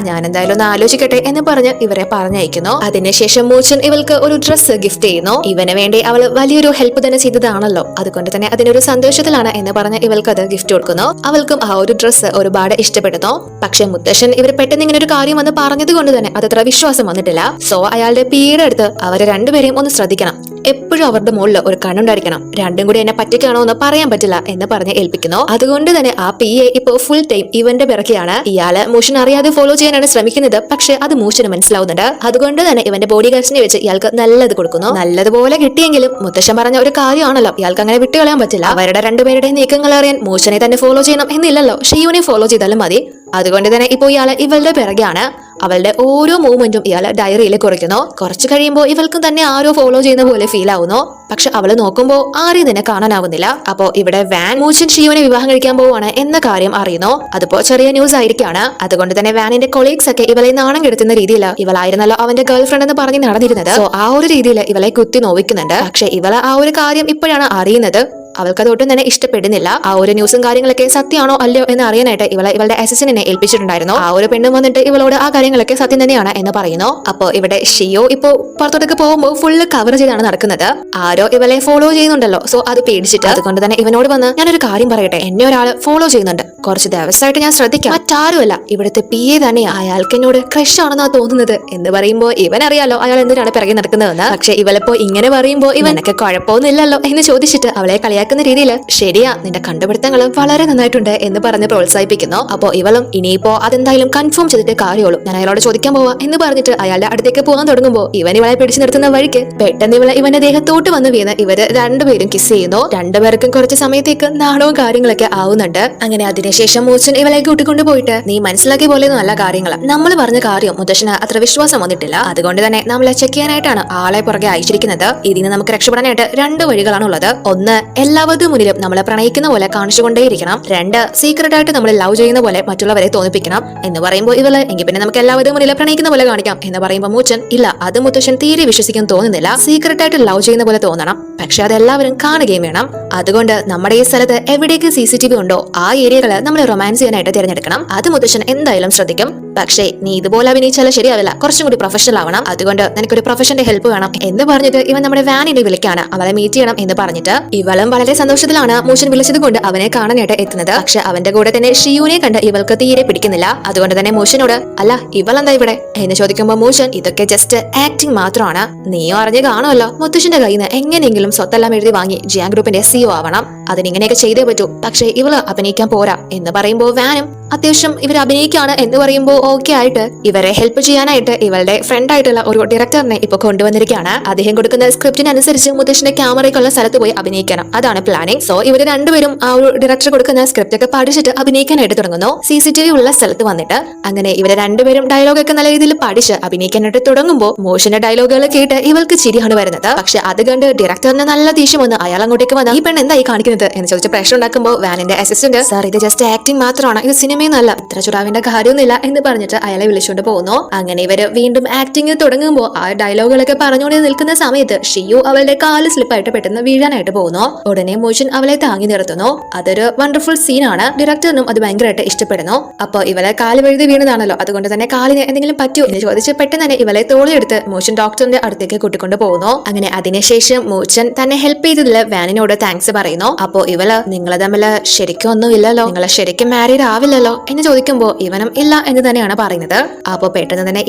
ഞാൻ എന്തായാലും ഒന്ന് ആലോചിക്കട്ടെ എന്ന് പറഞ്ഞ് ഇവരെ പറഞ്ഞയക്കുന്നു. അതിനുശേഷം മൂച്ചൻ ഇവൾക്ക് ഒരു ഡ്രസ്സ് ഗിഫ്റ്റ് ചെയ്യുന്നു. ഇവന് വേണ്ടി അവൾ വലിയൊരു ഹെൽപ്പ് തന്നെ ചെയ്തതാണല്ലോ, അതുകൊണ്ട് തന്നെ അതിനൊരു സന്തോഷത്തിലാണ് എന്ന് പറഞ്ഞ് ഇവൾക്ക് അത് ഗിഫ്റ്റ് കൊടുക്കുന്നു. അവൾക്കും ആ ഒരു ഡ്രസ്സ് ഒരുപാട് ഇഷ്ടപ്പെടുന്നു. പക്ഷെ മുത്തശ്ശൻ ഇവർ പെട്ടെന്ന് ഇങ്ങനെ ഒരു കാര്യം വന്ന് പറഞ്ഞത് കൊണ്ട് തന്നെ അതത്ര വിശ്വാസം വന്നിട്ടില്ല. സോ അയാളുടെ പിയുടെ അടുത്ത് അവരെ രണ്ടുപേരെയും ഒന്ന് ശ്രദ്ധിക്കണം, എപ്പോഴും അവരുടെ മുകളിൽ ഒരു കണ്ണുണ്ടായിരിക്കണം, രണ്ടും കൂടി എന്നെ പറ്റിക്കാണോ എന്ന് പറയാൻ പറ്റില്ല എന്ന് പറഞ്ഞ് ഏൽപ്പിക്കുന്നു. അതുകൊണ്ട് തന്നെ ആ പിയെ ഇപ്പോ ഫുൾ ടൈം ഇവന്റെ പിറക്കെയാണ്. ഇയാള് മൂഷൻ അറിയാതെ ഫോളോ ചെയ്യാനാണ് ശ്രമിക്കുന്നത്, പക്ഷെ അത് മൂഷന് മനസ്സിലാവുന്നുണ്ട്. അതുകൊണ്ട് തന്നെ ഇവന്റെ ബോഡി ഗാർഡ്സിനെ വെച്ച് ഇയാൾക്ക് നല്ലത് കൊടുക്കുന്നു. നല്ലതുപോലെ കിട്ടിയെങ്കിലും മുത്തശ്ശൻ പറഞ്ഞ ഒരു കാര്യമാണല്ലോ, ഇയാൾക്ക് അങ്ങനെ വിട്ടുകളയാൻ പറ്റില്ല. അവരുടെ രണ്ടുപേരുടെ നീക്കങ്ങൾ അറിയാൻ മൂഷനെ തന്നെ ഫോളോ ചെയ്യണം എന്നില്ലല്ലോ, ഷിയുവിനെ ഫോളോ ചെയ്താലും മതി. അതുകൊണ്ട് തന്നെ ഇപ്പോ ഇയാള് ഇവളുടെ പിറകെയാണ്. അവളുടെ ഓരോ മൂവ്മെന്റും ഇയാള് ഡയറിയിൽ കുറിക്കുന്നു. കുറച്ചു കഴിയുമ്പോൾ ഇവൾക്കും തന്നെ ആരോ ഫോളോ ചെയ്യുന്ന പോലെ ഫീൽ ആവുന്നു. പക്ഷെ അവള് നോക്കുമ്പോൾ ആരെയും തന്നെ കാണാനാവുന്നില്ല. അപ്പോ ഇവിടെ വാൻ മൂച്ചൻ ഷിയുവിനെ വിവാഹം കഴിക്കാൻ പോവാണ് എന്ന കാര്യം അറിയുന്നു. അതിപ്പോ ചെറിയ ന്യൂസ് ആയിരിക്കാണ്. അതുകൊണ്ട് തന്നെ വാനിന്റെ കൊളീഗ്സ് ഒക്കെ ഇവളെ നാണം കെടുത്തുന്ന രീതിയിൽ ഇവളായിരുന്നല്ലോ അവന്റെ ഗേൾ ഫ്രണ്ട് എന്ന് പറഞ്ഞ് നടന്നിരുന്നത്. സോ ആ ഒരു രീതിയിൽ ഇവളെ കുത്തി നോവിക്കുന്നുണ്ട്. പക്ഷെ ഇവള് ആ ഒരു കാര്യം ഇപ്പോഴാണ് അറിയുന്നത്. അവൾക്ക് അതൊട്ടും തന്നെ ഇഷ്ടപ്പെടുന്നില്ല. ആ ഒരു ന്യൂസും കാര്യങ്ങളൊക്കെ സത്യമാണോ അല്ലയോ എന്ന് അറിയാനായിട്ട് ഇവളുടെ അസിസ്റ്റന്റിനെ ഏൽപ്പിച്ചിട്ടുണ്ടായിരുന്നു. ആ ഒരു പെണ്ണും വന്നിട്ട് ഇവളോട് ആ കാര്യങ്ങളൊക്കെ സത്യം തന്നെയാണ് എന്ന് പറയുന്നു. അപ്പോ ഇവിടെ ഷിയോ ഇപ്പോ പുറത്തോട്ടൊക്കെ പോകുമ്പോൾ ഫുള്ള് കവർ ചെയ്താണ് നടക്കുന്നത്. ആരോ ഇവളെ ഫോളോ ചെയ്യുന്നുണ്ടല്ലോ. സോ അത് പേടിച്ചിട്ട് അതുകൊണ്ട് തന്നെ ഇവനോട് വന്ന്, ഞാനൊരു കാര്യം പറയട്ടെ, എന്നെ ഒരാൾ ഫോളോ ചെയ്യുന്നുണ്ട്, കുറച്ച് ദിവസമായിട്ട് ഞാൻ ശ്രദ്ധിക്കാം, മറ്റാരുമല്ല ഇവിടുത്തെ പിയെ തന്നെയാ, അയാൾക്ക് എന്നോട് ക്രഷ് ആണെന്നാ തോന്നുന്നത് എന്ന് പറയുമ്പോൾ ഇവൻ അറിയാലോ അയാൾ എന്തിനാണ് പിറകെ നടക്കുന്നതെന്ന്. പക്ഷെ ഇവളിപ്പോ ഇങ്ങനെ പറയുമ്പോൾ ഇവനൊക്കെ കുഴപ്പമൊന്നുമില്ലല്ലോ എന്ന് ചോദിച്ചിട്ട് അവളെ കളിയാക്കുന്ന രീതിയിൽ, ശരിയാ, നിന്റെ കണ്ടുപിടുത്തങ്ങൾ വളരെ നന്നായിട്ടുണ്ട് എന്ന് പറഞ്ഞ് പ്രോത്സാഹിപ്പിക്കുന്നു. അപ്പോ ഇവളും ഇനിയിപ്പോ അതെന്തായാലും കൺഫേം ചെയ്തിട്ട് കാര്യമുള്ളൂ, ഞാൻ അയാളോട് ചോദിക്കാൻ പോവാ എന്ന് പറഞ്ഞിട്ട് അയാളുടെ അടുത്തേക്ക് പോകാൻ തുടങ്ങുമ്പോൾ ഇവൻ ഇവളെ പിടിച്ചു നിർത്തുന്ന വഴിക്ക് പെട്ടെന്ന് ഇവന്റെ ദേഹത്തോട്ട് വന്ന് വീണ് ഇവര് രണ്ടുപേരും കിസ് ചെയ്യുന്നു. രണ്ടുപേർക്കും കുറച്ച് സമയത്തേക്ക് നാണവും കാര്യങ്ങളൊക്കെ ആവുന്നുണ്ട്. അങ്ങനെ അതിനുശേഷം മൂച്ചൻ ഇവളെ കൂട്ടിക്കൊണ്ടു പോയിട്ട്, നീ മനസ്സിലാക്കിയ പോലെ നല്ല കാര്യങ്ങൾ, നമ്മൾ പറഞ്ഞ കാര്യം മുത്തശ്ശന് അത്ര വിശ്വാസം വന്നിട്ടില്ല, അതുകൊണ്ട് തന്നെ നമ്മളെ ചെക്ക് ചെയ്യാനായിട്ടാണ് ആളെ പുറകെ അയച്ചിരിക്കുന്നത്. ഇതിന് നമുക്ക് രക്ഷപ്പെടാനായിട്ട് രണ്ട് വഴികളാണുള്ളത്. ഒന്ന്, എല്ലാവരുടെ മുന്നിലും നമ്മളെ പ്രണയിക്കുന്ന പോലെ കാണിച്ചുകൊണ്ടേയിരിക്കണം. രണ്ട്, സീക്രട്ട് ആയിട്ട് നമ്മൾ ലവ് ചെയ്യുന്ന പോലെ മറ്റുള്ളവരെ തോന്നിപ്പിക്കണം എന്ന് പറയുമ്പോൾ ഇവള്, എങ്കിൽ പിന്നെ നമുക്ക് എല്ലാവരുടെ മുന്നിൽ പ്രണയിക്കുന്ന പോലെ കാണിക്കാം എന്ന് പറയുമ്പോൾ മൂച്ചൻ, ഇല്ല, അത് മുത്തശ്ശൻ തീരെ വിശ്വസിക്കാൻ തോന്നുന്നില്ല, സീക്രട്ട് ആയിട്ട് ലവ് ചെയ്യുന്ന പോലെ തോന്നണം, പക്ഷെ അത് എല്ലാവരും കാണുകയും വേണം. അതുകൊണ്ട് നമ്മുടെ ഈ സ്ഥലത്ത് എവിടേക്ക് CCTV ഉണ്ടോ ആ ഏരിയകള് നമ്മൾ റൊമാൻസ് ചെയ്യാനായിട്ട് തിരഞ്ഞെടുക്കണം. അത് മുത്തശ്ശൻ എന്തായാലും ശ്രദ്ധിക്കും. പക്ഷേ നീ ഇതുപോലെ അഭിനയിച്ചാൽ ശരിയാവില്ല, കുറച്ചും കൂടി പ്രൊഫഷണൽ ആവണം, അതുകൊണ്ട് നിനക്കൊരു പ്രൊഫഷന്റെ ഹെൽപ്പ് വേണം എന്ന് പറഞ്ഞിട്ട് ഇവൻ നമ്മുടെ വാനിനെ വിളിക്കാണ്, അവളെ മീറ്റ് ചെയ്യണം എന്ന് പറഞ്ഞിട്ട്. ഇവളും വളരെ സന്തോഷത്തിലാണ് മൂച്ചൻ വിളിച്ചത് കൊണ്ട് അവനെ കാണാനായിട്ട് എത്തുന്നത്. പക്ഷെ അവന്റെ കൂടെ തന്നെ ഷിയുവിനെ കണ്ട് ഇവൾക്ക് തീരെ പിടിക്കുന്നില്ല. അതുകൊണ്ട് തന്നെ മൂച്ചനോട്, അല്ല ഇവളെന്താ ഇവിടെ എന്ന് ചോദിക്കുമ്പോൾ മൂച്ചൻ, ഇതൊക്കെ ജസ്റ്റ് ആക്ടിങ് മാത്രമാണ്, നീയോ അറിഞ്ഞ് കാണുമല്ലോ, മുത്തശ്ശന്റെ കയ്യിൽ നിന്ന് എങ്ങനെയെങ്കിലും സ്വത്തെല്ലാം എഴുതി വാങ്ങി ജിയാൻ ഗ്രൂപ്പിന്റെ CEO ആവണം, അതിനിങ്ങനെയൊക്കെ ചെയ്തേ പറ്റൂ, പക്ഷെ ഇവള് അഭിനയിക്കാൻ പോരാ എന്ന് പറയുമ്പോൾ വാനും അത്യാവശ്യം ഇവർ അഭിനയിക്കാണ് എന്ന് പറയുമ്പോൾ ഓക്കെ ആയിട്ട് ഇവരെ ഹെൽപ്പ് ചെയ്യാനായിട്ട് ഇവളുടെ ഫ്രണ്ട് ആയിട്ടുള്ള ഒരു ഡയറക്ടറിനെ ഇപ്പൊ കൊണ്ടുവന്നിരിക്കുകയാണ്. അദ്ദേഹം കൊടുക്കുന്ന സ്ക്രിപ്റ്റിനനുസരിച്ച് മുത്തശ്ശന്റെ ക്യാമറയ്ക്കുള്ള സ്ഥലത്ത് പോയി അഭിനയിക്കണം, അതാണ് പ്ലാനിങ്. സോ ഇവര് രണ്ടുപേരും ആ ഒരു ഡയറക്ടർ കൊടുക്കുന്ന സ്ക്രിപ്റ്റ് ഒക്കെ പഠിച്ചിട്ട് അഭിനയിക്കാനായിട്ട് തുടങ്ങുന്നു, CCTV ഉള്ള സ്ഥലത്ത് വന്നിട്ട്. അങ്ങനെ ഇവര് രണ്ടുപേരും ഡയലോഗൊക്കെ നല്ല രീതിയിൽ പഠിച്ച് അഭിനയിക്കാനായിട്ട് തുടങ്ങുമ്പോൾ മോശന്റെ ഡയലോഗുകൾ കേട്ട് ഇവൾക്ക് ചിരിയാണ് വരുന്നത്. പക്ഷെ അത് കണ്ട് ഡയറക്ടറിന് നല്ല ദേഷ്യം വന്ന് അയാൾ അങ്ങോട്ടേക്ക് വന്ന്, ഈ പെണ്ണ് എന്തായി കാണിക്കുന്നത് എന്ന് ചോദിച്ച് പ്രശ്നം ഉണ്ടാക്കുമ്പോൾ വാനിന്റെ അസിസ്റ്റന്റ്, സാർ ഇത് ജസ്റ്റ് ആക്ടിംഗ് മാത്രമാണ്, ഇത് സിനിമയൊന്നുമല്ല, ഇത്ര ചുടാവിന്റെ കാര്യമൊന്നുമില്ല എന്ന് പറഞ്ഞിട്ട് അയാളെ വിളിച്ചുകൊണ്ട് പോകുന്നു. അങ്ങനെ ഇവര് വീണ്ടും ആക്ടിങ് തുടങ്ങുമ്പോൾ ആ ഡയലോഗുകളൊക്കെ പറഞ്ഞുകൊണ്ട് നിൽക്കുന്ന സമയത്ത് ഷിയു അവളുടെ കാല് സ്ലിപ്പായിട്ട് പെട്ടെന്ന് വീഴാനായിട്ട് പോകുന്നു. ഉടനെ മോഷൻ അവളെ താങ്ങി നിർത്തുന്നു. അതൊരു വണ്ടർഫുൾ സീനാണ്, ഡയറക്ടറിനും അത് ഭയങ്കരമായിട്ട് ഇഷ്ടപ്പെടുന്നു. അപ്പൊ ഇവളെ കാല് വഴുതി വീണതാണല്ലോ, അതുകൊണ്ട് തന്നെ കാലിന് എന്തെങ്കിലും പറ്റുമോ എന്ന് ചോദിച്ച് പെട്ടെന്ന് തന്നെ ഇവളെ തോളിയെടുത്ത് മോഷൻ ഡോക്ടറിന്റെ അടുത്തേക്ക് കൂട്ടിക്കൊണ്ട് പോകുന്നു. അങ്ങനെ അതിനുശേഷം മോച്ചൻ തന്നെ ഹെൽപ്പ് ചെയ്തതിൽ വാനിനോട് താങ്ക്സ് പറയുന്നു. അപ്പോ ഇവള്, നിങ്ങൾ തമ്മിൽ ശരിക്കും ഒന്നുമില്ലല്ലോ, നിങ്ങൾ ശരിക്കും മാരീഡ് ആവില്ലല്ലോ എന്ന് ചോദിക്കുമ്പോൾ ഇവനും ഇല്ല എന്ന് തന്നെയാണ് പറയുന്നത്. അപ്പോ പെട്ടെന്ന് തന്നെ